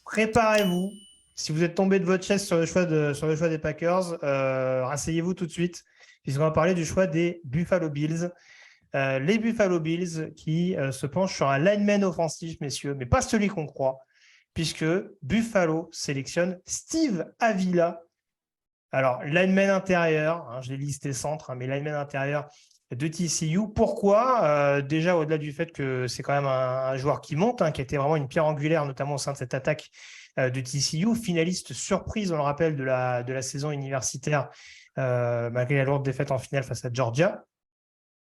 préparez-vous. Si vous êtes tombé de votre chaise sur le choix des Packers, rasseyez-vous tout de suite, puisqu'on va parler du choix des Buffalo Bills. Les Buffalo Bills qui se penchent sur un lineman offensif, messieurs, mais pas celui qu'on croit, puisque Buffalo sélectionne Steve Avila. Alors, lineman intérieur, je l'ai listé centre, mais lineman intérieur de TCU. Pourquoi déjà, au-delà du fait que c'est quand même un joueur qui monte, qui a été vraiment une pierre angulaire, notamment au sein de cette attaque de TCU, finaliste surprise, on le rappelle, de la saison universitaire, malgré la lourde défaite en finale face à Georgia.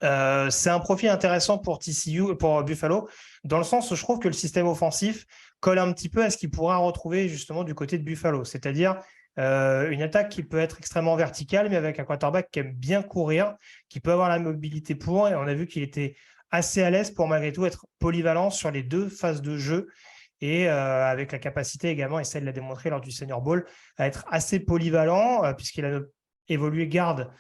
C'est un profil intéressant pour TCU, pour Buffalo, dans le sens où je trouve que le système offensif colle un petit peu à ce qu'il pourra retrouver justement du côté de Buffalo, c'est-à-dire une attaque qui peut être extrêmement verticale, mais avec un quarterback qui aime bien courir, qui peut avoir la mobilité pour, et on a vu qu'il était assez à l'aise pour malgré tout être polyvalent sur les deux phases de jeu, et avec la capacité également, et ça il l'a démontré lors du Senior Bowl, à être assez polyvalent, puisqu'il a évolué garde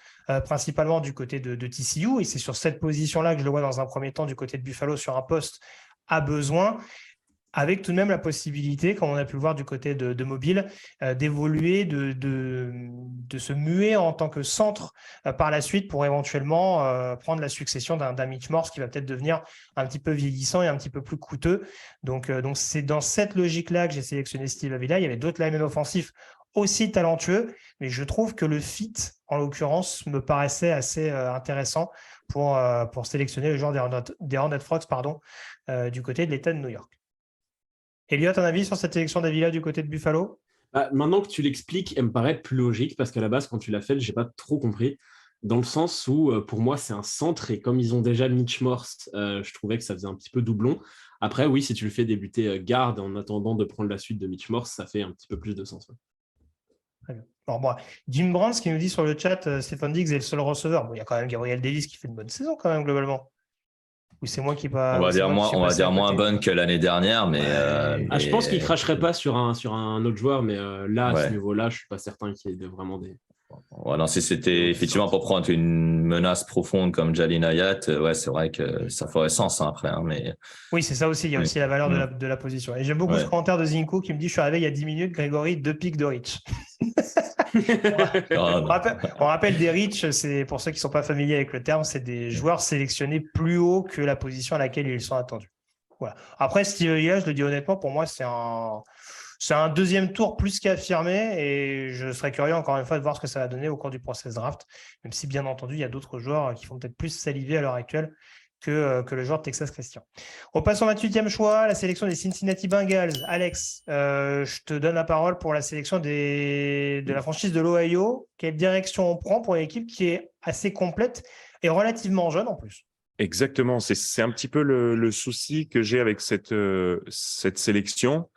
principalement du côté de TCU, et c'est sur cette position-là que je le vois dans un premier temps du côté de Buffalo sur un poste à besoin, avec tout de même la possibilité, comme on a pu le voir du côté de Mobile, d'évoluer, de se muer en tant que centre par la suite pour éventuellement prendre la succession d'un Mitch Morse qui va peut-être devenir un petit peu vieillissant et un petit peu plus coûteux. Donc c'est dans cette logique-là que j'ai sélectionné Steve Avila. Il y avait d'autres linemen offensifs aussi talentueux, mais je trouve que le fit, en l'occurrence, me paraissait assez intéressant pour sélectionner le joueur des Horned Frogs du côté de l'État de New York. Elliot, un avis sur cette sélection d'Avila du côté de Buffalo? Maintenant que tu l'expliques, elle me paraît plus logique parce qu'à la base, quand tu l'as fait, je n'ai pas trop compris. Dans le sens où, pour moi, c'est un centre et comme ils ont déjà Mitch Morse, je trouvais que ça faisait un petit peu doublon. Après, oui, si tu le fais débuter garde en attendant de prendre la suite de Mitch Morse, ça fait un petit peu plus de sens. Ouais. Très bien. Alors, Jim Brands qui nous dit sur le chat, Stephen Diggs est le seul receveur. Il y a quand même Gabriel Davis qui fait une bonne saison quand même globalement. Ou c'est moi qui pas. On va dire moins bonne que l'année dernière, mais. Je pense qu'il cracherait pas sur un autre joueur, mais là, à ce niveau-là, je suis pas certain qu'il y ait vraiment des. Voilà, si c'était effectivement pour prendre une menace profonde comme Jalin Hayat, c'est vrai que ça ferait sens après. Mais... Oui, c'est ça aussi. Il y a aussi la valeur de la position. Et j'aime beaucoup ce commentaire de Zinko qui me dit: je suis arrivé il y a 10 minutes, Grégory, 2 pics de Rich. On rappelle des Rich, c'est pour ceux qui ne sont pas familiers avec le terme, c'est des joueurs sélectionnés plus haut que la position à laquelle ils sont attendus. Voilà. Après, Steve Avila, je le dis honnêtement, pour moi, c'est un deuxième tour plus qu'affirmé et je serais curieux encore une fois de voir ce que ça va donner au cours du process draft, même si bien entendu, il y a d'autres joueurs qui font peut-être plus saliver à l'heure actuelle que le joueur de Texas Christian. On passe au 28e choix, la sélection des Cincinnati Bengals. Alex, je te donne la parole pour la sélection de la franchise de l'Ohio. Quelle direction on prend pour une équipe qui est assez complète et relativement jeune en plus? Exactement, c'est un petit peu le souci que j'ai avec cette sélection.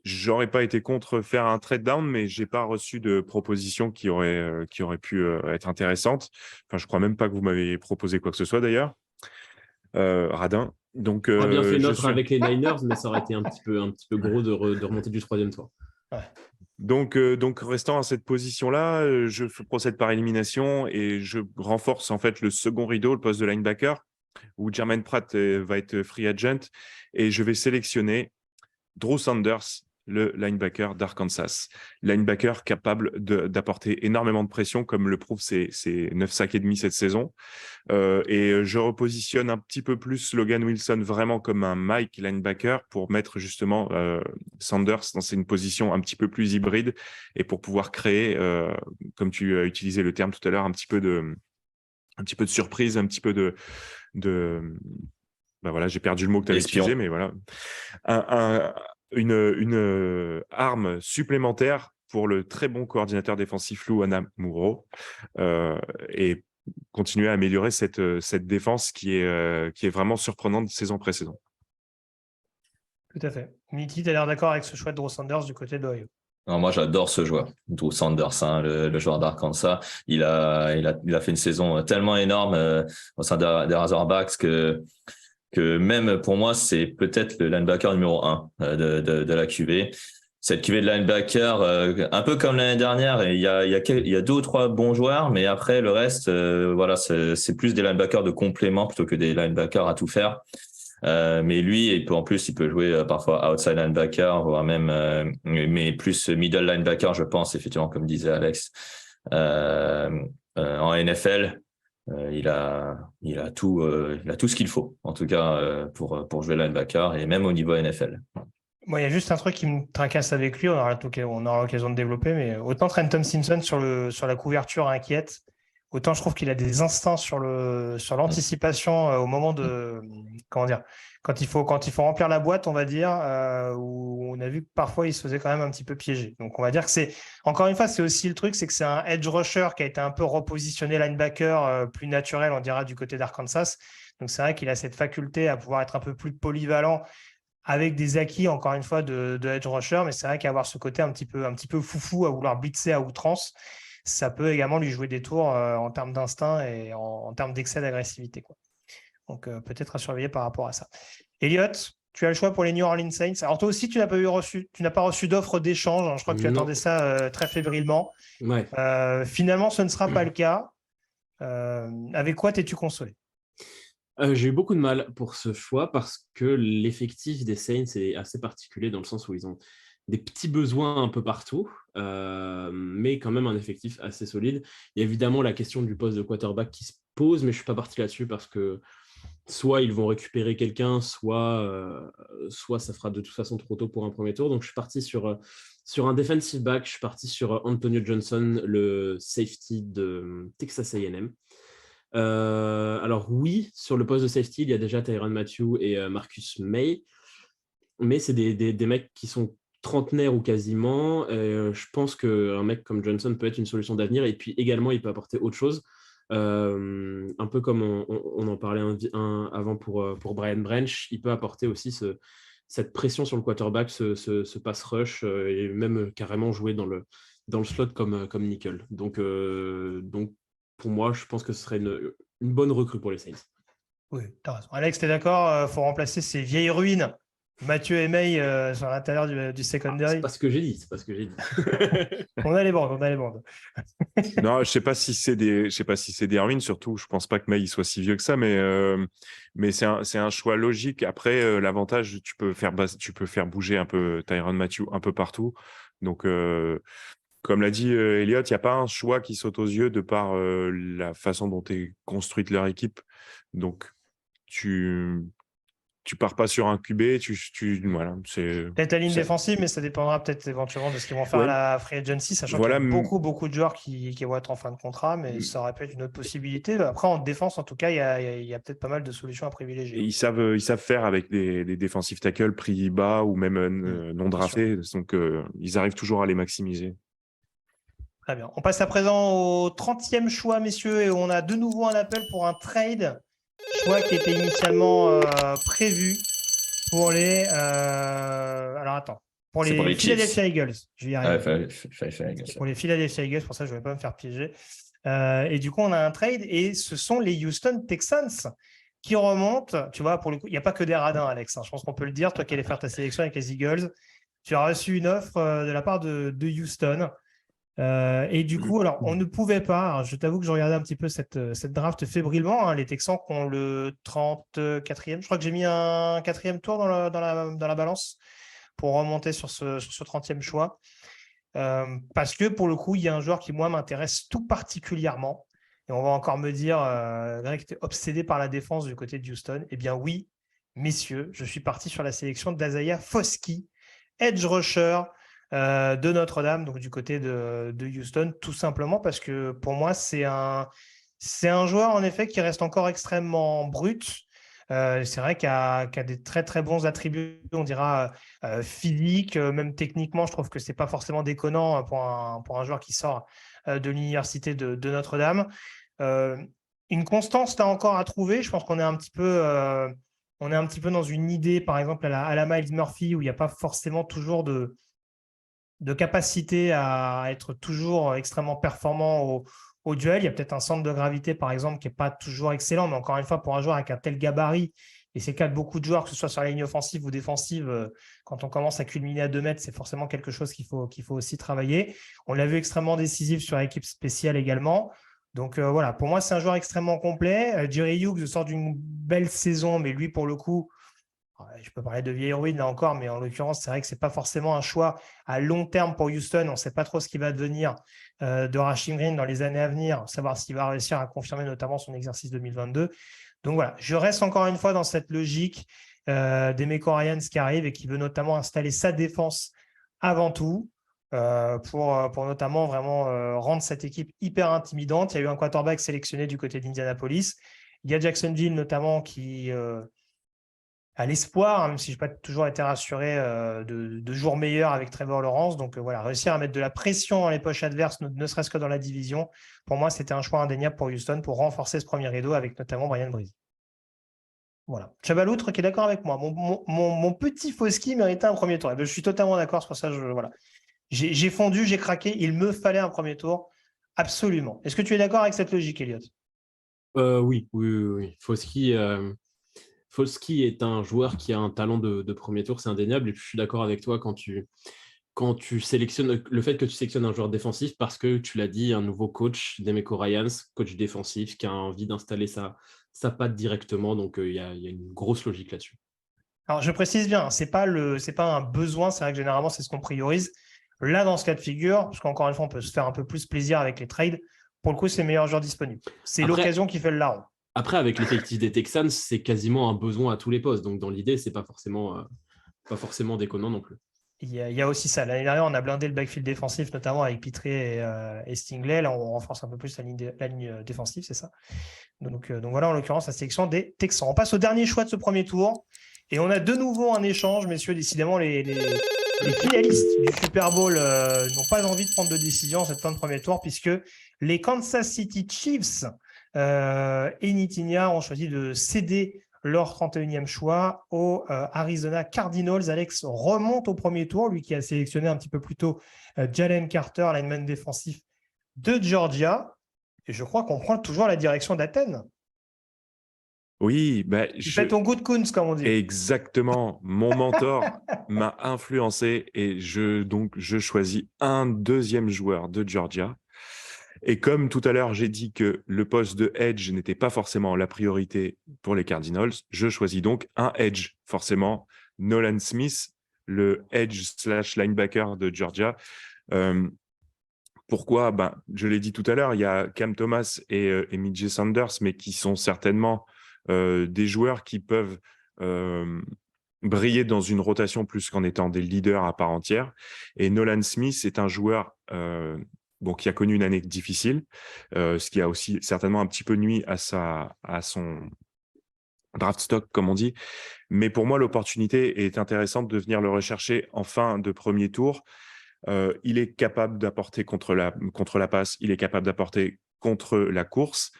J'aurais pas été contre faire un trade down, mais j'ai pas reçu de proposition qui aurait pu être intéressante. Enfin, je crois même pas que vous m'avez proposé quoi que ce soit d'ailleurs. Radin. Donc, on a bien fait notre avec les Niners, mais ça aurait été un petit peu gros de remonter du 3e tour. Ouais. Donc, restant à cette position-là, je procède par élimination et je renforce en fait le second rideau, le poste de linebacker, où Jermaine Pratt va être free agent, et je vais sélectionner Drew Sanders, le linebacker d'Arkansas. Linebacker capable d'apporter énormément de pression, comme le prouvent ses 9 sacs et demi cette saison. Et je repositionne un petit peu plus Logan Wilson vraiment comme un Mike linebacker pour mettre justement Sanders dans une position un petit peu plus hybride et pour pouvoir créer, comme tu as utilisé le terme tout à l'heure, un petit peu de surprise, un petit peu de ben voilà, j'ai perdu le mot que tu avais utilisé, mais voilà. Une arme supplémentaire pour le très bon coordinateur défensif Lou Anamuro, et continuer à améliorer cette défense qui est vraiment surprenante de saison précédente. Tout à fait. Nitti, tu as l'air d'accord avec ce choix de Drew Sanders du côté de l'Ohio? Alors moi, j'adore ce joueur, Drew Sanders, hein, le joueur d'Arkansas. Il a fait une saison tellement énorme au sein des Razorbacks que même pour moi, c'est peut-être le linebacker numéro 1 de la QV. Cette QV de linebacker, un peu comme l'année dernière, il y a 2 ou 3 bons joueurs, mais après le reste, voilà, c'est plus des linebackers de complément plutôt que des linebackers à tout faire. Mais lui, il peut jouer parfois outside linebacker, voire même, mais plus middle linebacker, je pense, effectivement, comme disait Alex. En NFL, il a tout ce qu'il faut, en tout cas, pour jouer linebacker et même au niveau NFL. Bon, il y a juste un truc qui me tracasse avec lui, on aura l'occasion de développer, mais autant Trenton Simpson sur la couverture inquiète, autant je trouve qu'il a des instincts sur l'anticipation au moment de, comment dire, quand il faut remplir la boîte, on va dire, où on a vu que parfois il se faisait quand même un petit peu piéger. Donc on va dire que c'est, encore une fois, c'est aussi le truc, c'est que c'est un edge rusher qui a été un peu repositionné linebacker plus naturel, on dira, du côté d'Arkansas. Donc c'est vrai qu'il a cette faculté à pouvoir être un peu plus polyvalent avec des acquis, encore une fois, de edge rusher, mais c'est vrai qu'avoir ce côté un petit peu foufou à vouloir blitzer à outrance, ça peut également lui jouer des tours en termes d'instinct et en termes d'excès d'agressivité, quoi. Donc peut-être à surveiller par rapport à ça. Elliot, tu as le choix pour les New Orleans Saints. Alors toi aussi, tu n'as pas reçu d'offre d'échange, hein. Je crois que tu attendais ça très fébrilement. Ouais. Finalement, ce ne sera pas le cas. Avec quoi t'es-tu consolé? J'ai eu beaucoup de mal pour ce choix parce que l'effectif des Saints est assez particulier dans le sens où ils ont des petits besoins un peu partout, mais quand même un effectif assez solide. Il y a évidemment la question du poste de quarterback qui se pose, mais je ne suis pas parti là-dessus parce que soit ils vont récupérer quelqu'un, soit ça fera de toute façon trop tôt pour un premier tour. Donc je suis parti sur un defensive back, je suis parti sur Antonio Johnson, le safety de Texas A&M. Alors oui, sur le poste de safety, il y a déjà Tyrann Mathieu et Marcus May, mais c'est des mecs qui sont trentenaires ou quasiment. Je pense qu'un mec comme Johnson peut être une solution d'avenir, et puis également, il peut apporter autre chose. Un peu comme on en parlait avant pour Brian Branch, il peut apporter aussi cette pression sur le quarterback, ce pass rush, et même carrément jouer dans le slot comme nickel. Donc pour moi, je pense que ce serait une bonne recrue pour les Saints. Oui, tu as raison. Alex, tu es d'accord? Il faut remplacer ces vieilles ruines, Mathieu et May, sur l'intérieur du secondary. C'est pas ce que j'ai dit. On a les bandes. Non, je sais pas si c'est des ruines, surtout. Je pense pas que May soit si vieux que ça, mais c'est un choix logique. Après, l'avantage, tu peux faire bouger un peu Tyrann Mathieu un peu partout. Donc, comme l'a dit Elliot, il n'y a pas un choix qui saute aux yeux de par la façon dont est construite leur équipe. Donc, tu pars pas sur un QB, voilà, c'est peut-être la ligne défensive, mais ça dépendra peut-être éventuellement de ce qu'ils vont faire à la free agency, sachant qu'il y a beaucoup de joueurs qui vont être en fin de contrat, mais ça aurait pu être une autre possibilité. Après, en défense, en tout cas, il y a peut-être pas mal de solutions à privilégier. Et ils savent faire avec des défensifs tackles pris bas ou même non draftés, donc ils arrivent toujours à les maximiser. Très bien. On passe à présent au 30e choix, messieurs, et on a de nouveau un appel pour un trade. Choix qui était initialement prévu pour les. Alors attends. Pour les Philadelphia Eagles. Je vais y arriver. Pour les Philadelphia Eagles, pour ça, je ne vais pas me faire piéger. Et du coup, on a un trade et ce sont les Houston Texans qui remontent. Tu vois, pour le coup, il n'y a pas que des radins, Alex. Hein. Je pense qu'on peut le dire. Toi qui allais faire ta sélection avec les Eagles, tu as reçu une offre de la part de Houston. Et du coup, alors, on ne pouvait pas, alors, je t'avoue que je regardais un petit peu cette draft fébrilement, hein, les Texans qui ont le 34e. Je crois que j'ai mis un 4e tour dans la balance pour remonter sur ce 30e choix. Parce que pour le coup, il y a un joueur qui, moi, m'intéresse tout particulièrement. Et on va encore me dire, Greg, tu es obsédé par la défense du côté de Houston. Eh bien oui, messieurs, je suis parti sur la sélection d'Isaiah Foskey, edge rusher de Notre-Dame, donc du côté de Houston, tout simplement parce que pour moi, c'est un joueur, en effet, qui reste encore extrêmement brut. C'est vrai qu'il a des très, très bons attributs, on dira, physiques, même techniquement, je trouve que ce n'est pas forcément déconnant pour un joueur qui sort de l'université de Notre-Dame. Une constance, là encore, à trouver. Je pense qu'on est un petit peu dans une idée, par exemple, à la Myles Murphy, où il n'y a pas forcément toujours de capacité à être toujours extrêmement performant au duel. Il y a peut-être un centre de gravité, par exemple, qui n'est pas toujours excellent, mais encore une fois, pour un joueur avec un tel gabarit, et c'est le cas de beaucoup de joueurs, que ce soit sur la ligne offensive ou défensive, quand on commence à culminer à 2 mètres, c'est forcément quelque chose qu'il faut aussi travailler. On l'a vu extrêmement décisif sur l'équipe spéciale également. Donc voilà, pour moi, c'est un joueur extrêmement complet. Jerry Hughes sort d'une belle saison, mais lui, pour le coup, je peux parler de vieille ruine là encore, mais en l'occurrence, c'est vrai que ce n'est pas forcément un choix à long terme pour Houston. On ne sait pas trop ce qui va devenir de Rasheem Green dans les années à venir, savoir s'il va réussir à confirmer notamment son exercice 2022. Donc voilà, je reste encore une fois dans cette logique des Meco Ryans qui arrive et qui veut notamment installer sa défense avant tout pour notamment vraiment rendre cette équipe hyper intimidante. Il y a eu un quarterback sélectionné du côté d'Indianapolis. Il y a Jacksonville notamment qui à l'espoir, même si je n'ai pas toujours été rassuré de jours meilleurs avec Trevor Lawrence. Donc voilà, réussir à mettre de la pression dans les poches adverses, ne serait-ce que dans la division, pour moi, c'était un choix indéniable pour Houston pour renforcer ce premier rideau avec notamment Brian Breeze. Voilà. Chabaloutre qui est d'accord avec moi. Mon petit Foskey méritait un premier tour. Et bien, je suis totalement d'accord, c'est pour ça voilà. J'ai fondu, j'ai craqué, il me fallait un premier tour. Absolument. Est-ce que tu es d'accord avec cette logique, Elliot ? Oui. Foskey est un joueur qui a un talent de premier tour, c'est indéniable. Et puis, je suis d'accord avec toi quand tu sélectionnes le fait que tu sélectionnes un joueur défensif parce que tu l'as dit, un nouveau coach, Demeco Ryans, coach défensif, qui a envie d'installer sa patte directement. Donc, il y a une grosse logique là-dessus. Alors, je précise bien, c'est pas un besoin. C'est vrai que généralement, c'est ce qu'on priorise. Là, dans ce cas de figure, parce qu'encore une fois, on peut se faire un peu plus plaisir avec les trades. Pour le coup, c'est le meilleur joueur disponible. C'est l'occasion qui fait le larron. Après, avec l'effectif des Texans, c'est quasiment un besoin à tous les postes. Donc, dans l'idée, c'est pas forcément déconnant non plus. Il y a aussi ça. L'année dernière, on a blindé le backfield défensif, notamment avec Pitré et Stingley. Là, on renforce un peu plus la ligne défensive, c'est ça. Donc voilà, en l'occurrence, la sélection des Texans. On passe au dernier choix de ce premier tour. Et on a de nouveau un échange, messieurs. Décidément, les finalistes du Super Bowl n'ont pas envie de prendre de décision en cette fin de premier tour, puisque les Kansas City Chiefs et Nitinia ont choisi de céder leur 31e choix aux Arizona Cardinals. Alex remonte au premier tour, lui qui a sélectionné un petit peu plus tôt Jalen Carter, lineman défensif de Georgia. Et je crois qu'on prend toujours la direction d'Athènes. Oui, tu fais ton coup de Kunz, comme on dit. Exactement. Mon mentor m'a influencé et je choisis un deuxième joueur de Georgia. Et comme tout à l'heure, j'ai dit que le poste de edge n'était pas forcément la priorité pour les Cardinals, je choisis donc un edge, forcément, Nolan Smith, le edge/linebacker de Georgia. Pourquoi ? Je l'ai dit tout à l'heure, il y a Cam Thomas et Mijay Sanders, mais qui sont certainement des joueurs qui peuvent briller dans une rotation plus qu'en étant des leaders à part entière. Et Nolan Smith est un joueur qui a connu une année difficile, ce qui a aussi certainement un petit peu nuit à son draft stock, comme on dit. Mais pour moi, l'opportunité est intéressante de venir le rechercher en fin de premier tour. Il est capable d'apporter contre la passe, il est capable d'apporter contre la course.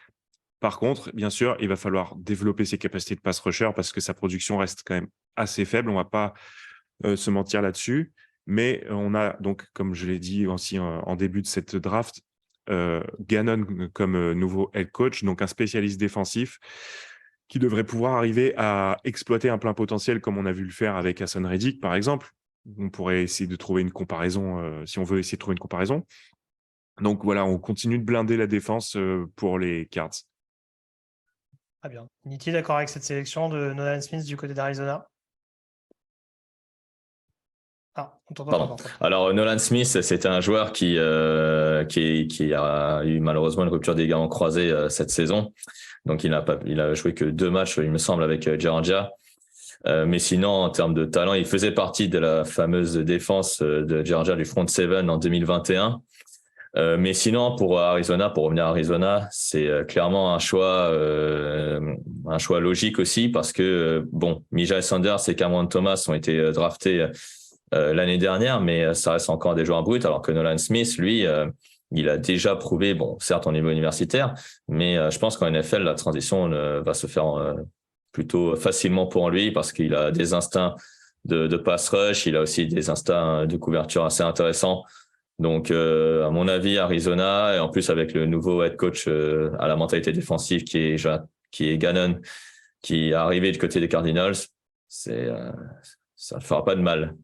Par contre, bien sûr, il va falloir développer ses capacités de pass rusher parce que sa production reste quand même assez faible. On ne va pas se mentir là-dessus. Mais on a donc, comme je l'ai dit aussi en début de cette draft, Gannon comme nouveau head coach, donc un spécialiste défensif qui devrait pouvoir arriver à exploiter un plein potentiel comme on a vu le faire avec Hassan Reddick, par exemple. on pourrait essayer de trouver une comparaison, si on veut essayer de trouver une comparaison. Donc voilà, on continue de blinder la défense pour les Cards. Très bien. Nitti, d'accord avec cette sélection de Nolan Smith du côté d'Arizona? Ah, on t'entend pas, Pardon. par contre. Alors, Nolan Smith, c'était un joueur qui a eu malheureusement une rupture des ligaments croisés cette saison. Donc, il a joué que 2 matchs, il me semble, avec Georgia. Mais sinon, en termes de talent, il faisait partie de la fameuse défense de Georgia du front seven en 2021. Mais sinon, pour revenir à Arizona, c'est clairement un choix logique aussi parce que Mijay Sanders et Cameron Thomas ont été draftés l'année dernière, mais ça reste encore des joueurs bruts, alors que Nolan Smith, lui, il a déjà prouvé, certes au niveau universitaire, mais je pense qu'en NFL, la transition va se faire plutôt facilement pour lui parce qu'il a des instincts de pass rush, il a aussi des instincts de couverture assez intéressants. Donc, à mon avis, Arizona, et en plus avec le nouveau head coach à la mentalité défensive qui est Gannon, qui est arrivé du côté des Cardinals, ça ne fera pas de mal.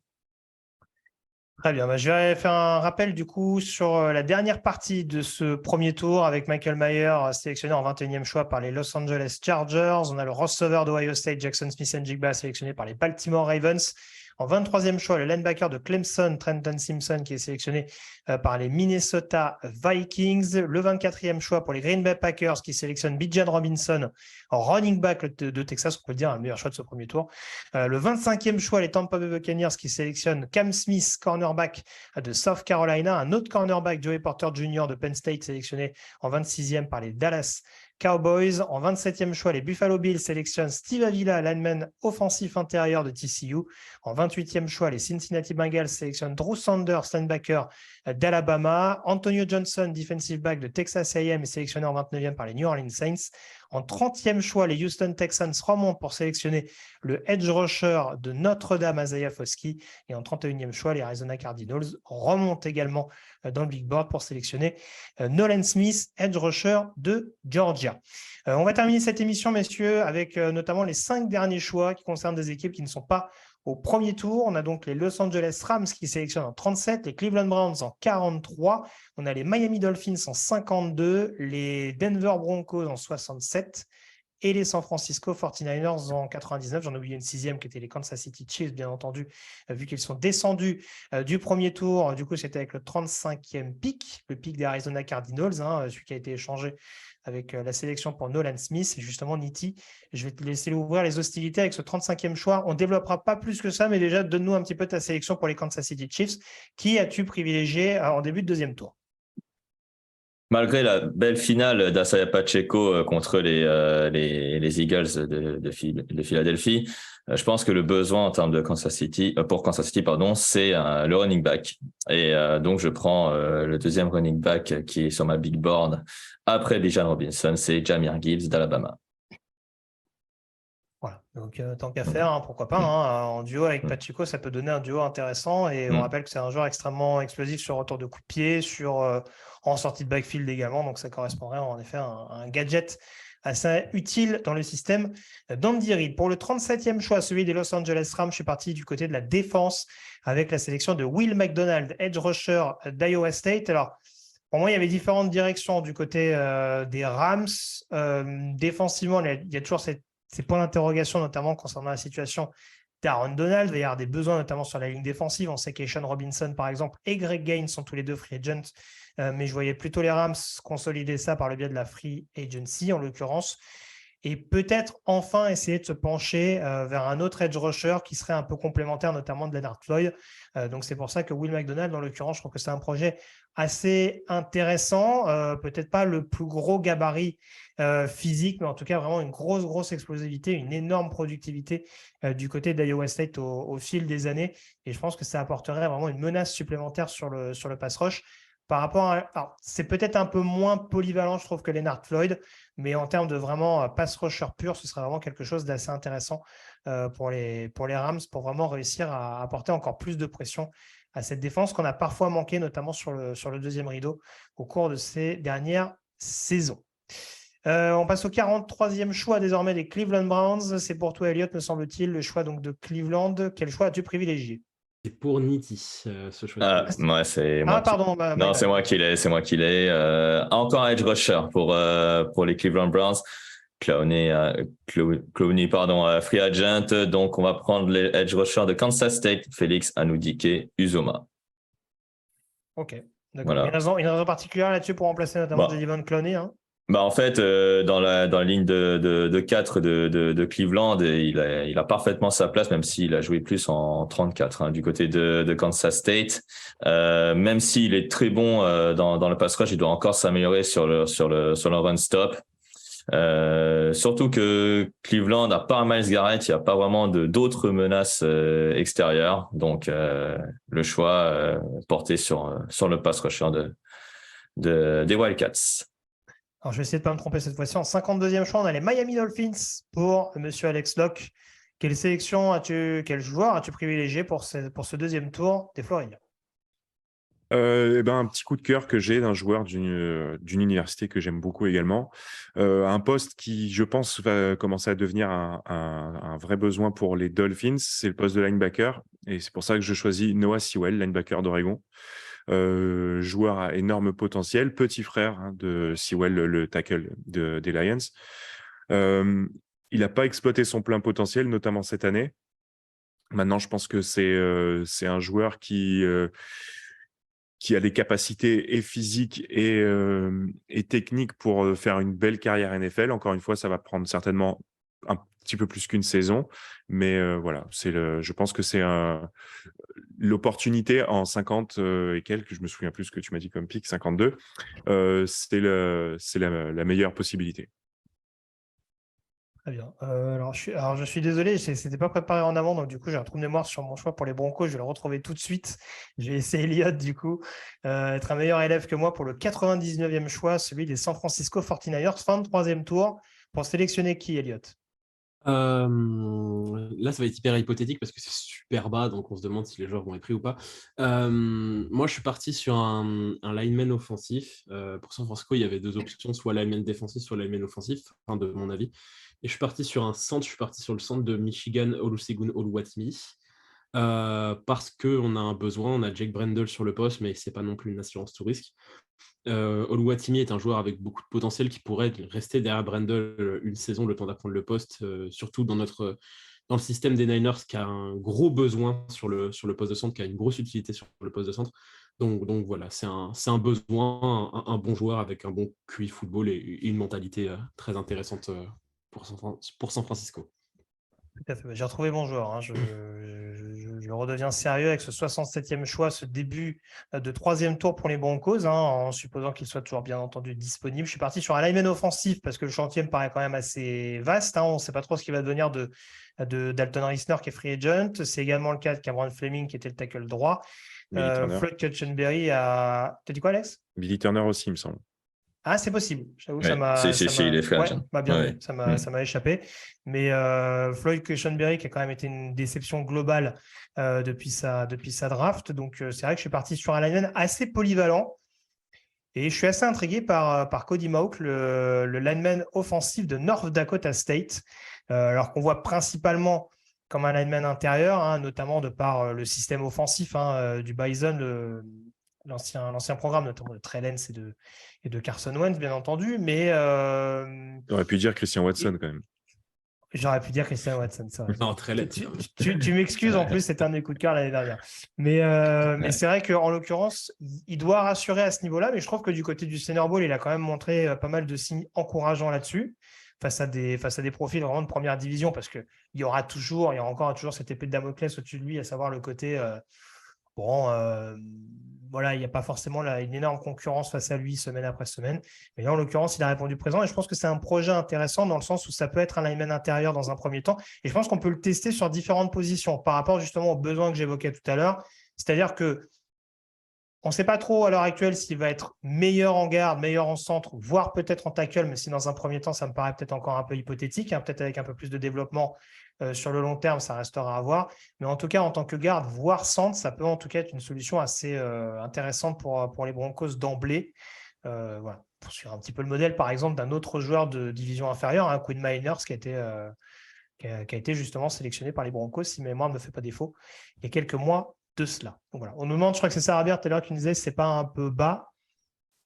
Très bien. Je vais faire un rappel du coup sur la dernière partie de ce premier tour avec Michael Mayer sélectionné en 21e choix par les Los Angeles Chargers. On a le receveur d'Ohio State, Jackson Smith-Njigba, sélectionné par les Baltimore Ravens. En 23e choix, le linebacker de Clemson, Trenton Simpson, qui est sélectionné par les Minnesota Vikings. Le 24e choix pour les Green Bay Packers, qui sélectionnent Bijan Robinson, en running back de Texas, on peut le dire, un meilleur choix de ce premier tour. Le 25e choix, les Tampa Bay Buccaneers, qui sélectionnent Cam Smith, cornerback de South Carolina. Un autre cornerback, Joey Porter Jr. de Penn State, sélectionné en 26e par les Dallas Cowboys. En 27e choix, les Buffalo Bills sélectionnent Steve Avila, lineman offensif intérieur de TCU. En 28e choix, les Cincinnati Bengals sélectionnent Drew Sanders, linebacker d'Alabama. Antonio Johnson, defensive back de Texas A&M, est sélectionné en 29e par les New Orleans Saints. En 30e choix, les Houston Texans remontent pour sélectionner le edge rusher de Notre-Dame, Isaiah Foskey. Et en 31e choix, les Arizona Cardinals remontent également dans le big board pour sélectionner Nolan Smith, edge rusher de Georgia. On va terminer cette émission, messieurs, avec notamment les 5 derniers choix qui concernent des équipes qui ne sont pas au premier tour. On a donc les Los Angeles Rams qui sélectionnent en 37, les Cleveland Browns en 43, on a les Miami Dolphins en 52, les Denver Broncos en 67 et les San Francisco 49ers en 99. J'en ai oublié une 6e qui était les Kansas City Chiefs, bien entendu, vu qu'ils sont descendus du premier tour. Du coup, c'était avec le 35e pick, le pick des Arizona Cardinals, celui qui a été échangé avec la sélection pour Nolan Smith. Et justement, Nitti, je vais te laisser ouvrir les hostilités avec ce 35e choix. On ne développera pas plus que ça, mais déjà, donne-nous un petit peu ta sélection pour les Kansas City Chiefs. Qui as-tu privilégié en début de deuxième tour? Malgré la belle finale d'Asaya Pacheco contre les Eagles de Philadelphie, je pense que le besoin en termes de Kansas City, c'est le running back. Et donc, je prends le deuxième running back qui est sur ma big board après Bijan Robinson, c'est Jahmyr Gibbs d'Alabama. Voilà, donc tant qu'à faire, pourquoi pas, en duo avec Pacheco, ça peut donner un duo intéressant et on rappelle que c'est un joueur extrêmement explosif sur retour de coup de pied, en sortie de backfield également, donc ça correspondrait en effet à un gadget assez utile dans le système d'Andy Reid. Pour le 37e choix, celui des Los Angeles Rams, je suis parti du côté de la défense avec la sélection de Will McDonald, edge rusher d'Iowa State. Alors, pour moi, il y avait différentes directions du côté des Rams. Défensivement, il y a toujours ces points d'interrogation, notamment concernant la situation d'Aaron Donald. Il va y avoir des besoins, notamment sur la ligne défensive. On sait qu'Aishan Robinson, par exemple, et Greg Gaines sont tous les deux free agents. Mais je voyais plutôt les Rams consolider ça par le biais de la free agency, en l'occurrence. Et peut-être enfin essayer de se pencher vers un autre edge rusher qui serait un peu complémentaire, notamment de Leonard Floyd. Donc c'est pour ça que Will McDonald, dans l'occurrence, je trouve que c'est un projet assez intéressant. Peut-être pas le plus gros gabarit physique, mais en tout cas vraiment une grosse explosivité, une énorme productivité du côté d'Iowa State au fil des années. Et je pense que ça apporterait vraiment une menace supplémentaire sur le pass rush. Par rapport alors, c'est peut-être un peu moins polyvalent, je trouve, que Leonard Floyd, mais en termes de vraiment pass rusher pur, ce serait vraiment quelque chose d'assez intéressant pour les Rams, pour vraiment réussir à apporter encore plus de pression à cette défense qu'on a parfois manqué, notamment sur le deuxième rideau au cours de ces dernières saisons. On passe au 43e choix désormais des Cleveland Browns. C'est pour toi, Elliot, me semble-t-il, le choix donc de Cleveland. Quel choix as-tu privilégié? pour Nitti, ce choix. Moi, c'est moi. Pardon. Non, c'est moi qui l'ai. C'est moi qui l'ai. Encore un edge rusher pour les Cleveland Browns. Clowney, free agent. Donc, on va prendre les edge rushers de Kansas State, Félix Anudike Uzoma. Ok, d'accord. Voilà. Il y a une raison particulière là-dessus pour remplacer notamment Jadivon Clowney, hein? En fait, dans la ligne de 4 de Cleveland, il a parfaitement sa place, même s'il a joué plus en 34 du côté de Kansas State. Même s'il est très bon dans le pass rush, il doit encore s'améliorer sur le run stop. Surtout que Cleveland, à part Myles Garrett, il n'y a pas vraiment d'autres menaces extérieures. Donc, le choix porté sur le pass rusher des Wildcats. Alors, je vais essayer de ne pas me tromper cette fois-ci. En 52e choix, on a les Miami Dolphins pour monsieur Alex Locke. Quelle quel joueur as-tu privilégié pour ce deuxième tour des Floridiens? Un petit coup de cœur que j'ai d'un joueur d'une université que j'aime beaucoup également. Un poste qui, je pense, va commencer à devenir un vrai besoin pour les Dolphins, c'est le poste de linebacker. Et c'est pour ça que je choisis Noah Sewell, linebacker d'Oregon. Joueur à énorme potentiel, petit frère de Sewell, le tackle des Lions. Il n'a pas exploité son plein potentiel, notamment cette année. Maintenant, je pense que c'est un joueur qui a des capacités et physiques et techniques pour faire une belle carrière NFL. Encore une fois, ça va prendre certainement un petit peu plus qu'une saison, mais voilà, je pense que c'est l'opportunité en 50 et quelques, je me souviens plus ce que tu m'as dit comme pick, 52, c'est la meilleure possibilité. Très bien. Alors, je suis désolé, c'était pas préparé en amont, donc du coup, j'ai un trou de mémoire sur mon choix pour les Broncos. Je vais le retrouver tout de suite. Je vais essayer Elliott, du coup, être un meilleur élève que moi pour le 99e choix, celui des San Francisco 49ers, fin de 3e tour, pour sélectionner qui, Elliott? Là, ça va être hyper hypothétique parce que c'est super bas, donc on se demande si les joueurs vont être pris ou pas. Moi, je suis parti sur un lineman offensif. Pour San Francisco, il y avait deux options, soit lineman défensif, soit lineman offensif, de mon avis. Et je suis parti sur un centre, je suis parti sur le centre de Michigan, Olusegun Oluwatimi, parce qu'on a un besoin, on a Jake Brendel sur le poste, mais c'est pas non plus une assurance tout risque. Oluwatimi est un joueur avec beaucoup de potentiel qui pourrait rester derrière Brendel une saison, le temps d'apprendre le poste, surtout dans le système des Niners qui a un gros besoin sur le poste de centre, qui a une grosse utilité sur le poste de centre. Donc voilà, c'est un besoin, un bon joueur avec un bon QI football et une mentalité très intéressante pour San Francisco. Tout à fait. J'ai retrouvé mon joueur, hein. Je redeviens sérieux avec ce 67e choix, ce début de 3e tour pour les Broncos, hein, en supposant qu'il soit toujours bien entendu disponible. Je suis parti sur un lineman offensif parce que le chantier me paraît quand même assez vaste, hein. On ne sait pas trop ce qui va devenir de Dalton Risner qui est free agent. C'est également le cas de Cameron Fleming qui était le tackle droit. Floyd Cutchenberry a... T'as dit quoi, Alex? Billy Turner aussi, il me semble. Ah, c'est possible. J'avoue que Ouais, ça m'a. il est free agent. Bien Ouais. vu. Ça m'a échappé. Mais Floyd Cushenberry, qui a quand même été une déception globale depuis sa draft. Donc, c'est vrai que je suis parti sur un lineman assez polyvalent. Et je suis assez intrigué par Cody Mauch, le lineman offensif de North Dakota State. Alors qu'on voit principalement comme un lineman intérieur, hein, notamment de par le système offensif du Bison, l'ancien programme, notamment de Trey Lance et de Carson Wentz, bien entendu. Mais J'aurais pu dire Christian Watson quand même. J'aurais pu dire Christian Watson, ça. Non, Trey Lance. Tu m'excuses, en plus, c'était un de mes coups de cœur l'année dernière. Mais c'est vrai qu'en l'occurrence, il doit rassurer à ce niveau-là, mais je trouve que du côté du Senior Bowl, il a quand même montré pas mal de signes encourageants là-dessus, face à des profils vraiment de première division, parce qu'il y aura encore toujours cette épée de Damoclès au-dessus de lui, à savoir le côté... voilà, il n'y a pas forcément une énorme concurrence face à lui semaine après semaine. Mais là, en l'occurrence, il a répondu présent. Et je pense que c'est un projet intéressant dans le sens où ça peut être un lineman intérieur dans un premier temps. Et je pense qu'on peut le tester sur différentes positions par rapport justement aux besoins que j'évoquais tout à l'heure. C'est-à-dire que on ne sait pas trop à l'heure actuelle s'il va être meilleur en garde, meilleur en centre, voire peut-être en tackle, mais si dans un premier temps, ça me paraît peut-être encore un peu hypothétique, hein, peut-être avec un peu plus de développement sur le long terme, ça restera à voir. Mais en tout cas, en tant que garde, voire centre, ça peut en tout cas être une solution assez intéressante pour les Broncos d'emblée. Voilà. Pour suivre un petit peu le modèle, par exemple, d'un autre joueur de division inférieure, Quinn Miners, qui a été justement sélectionné par les Broncos, si ma mémoire ne me fait pas défaut, il y a quelques mois de cela. Donc, voilà. On nous demande, je crois que c'est Sarah Bière tout à l'heure qui nous disait, c'est pas un peu bas.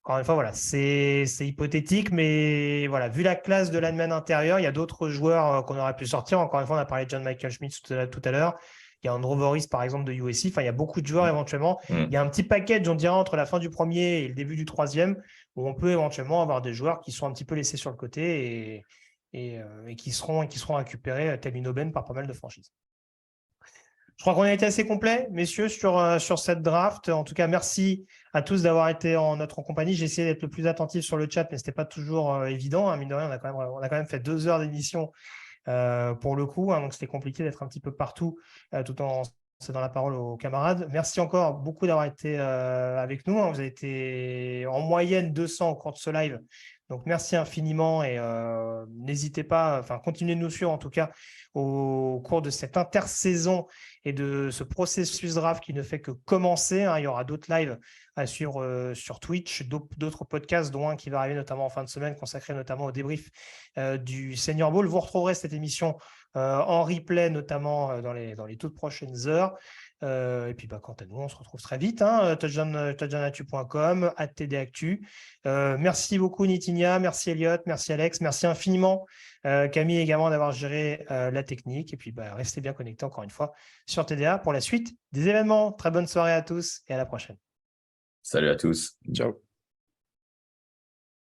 Encore une fois, voilà, c'est hypothétique, mais voilà, vu la classe de lineman intérieur, il y a d'autres joueurs qu'on aurait pu sortir. Encore une fois, on a parlé de John Michael Schmitz tout à l'heure. Il y a Andrew Voris, par exemple, de USC. Enfin, il y a beaucoup de joueurs éventuellement. Il y a un petit package, on dirait, entre la fin du premier et le début du troisième, où on peut éventuellement avoir des joueurs qui sont un petit peu laissés sur le côté et qui seront récupérés tel une aubaine par pas mal de franchises. Je crois qu'on a été assez complet, messieurs, sur cette draft. En tout cas, merci à tous d'avoir été en notre compagnie. J'ai essayé d'être le plus attentif sur le chat, mais ce n'était pas toujours évident. Hein. Mine de rien, on a quand même fait 2 heures d'émission pour le coup. Hein, donc, c'était compliqué d'être un petit peu partout tout en cédant la parole aux camarades. Merci encore beaucoup d'avoir été avec nous. Hein. Vous avez été en moyenne 200 au cours de ce live. Donc, merci infiniment et n'hésitez pas, continuez de nous suivre en tout cas au cours de cette intersaison et de ce processus draft qui ne fait que commencer. Hein. Il y aura d'autres lives à suivre sur Twitch, d'autres podcasts, dont un qui va arriver notamment en fin de semaine, consacré notamment au débrief du Senior Bowl. Vous retrouverez cette émission en replay, notamment dans les toutes prochaines heures. Et puis, quant à nous, on se retrouve très vite. Hein, touchdownactu.com, @tdactu. Merci beaucoup, Nitinia. Merci, Elliot. Merci, Alex. Merci infiniment, Camille, également, d'avoir géré la technique. Et puis, restez bien connectés, encore une fois, sur TDA pour la suite des événements. Très bonne soirée à tous et à la prochaine. Salut à tous. Ciao.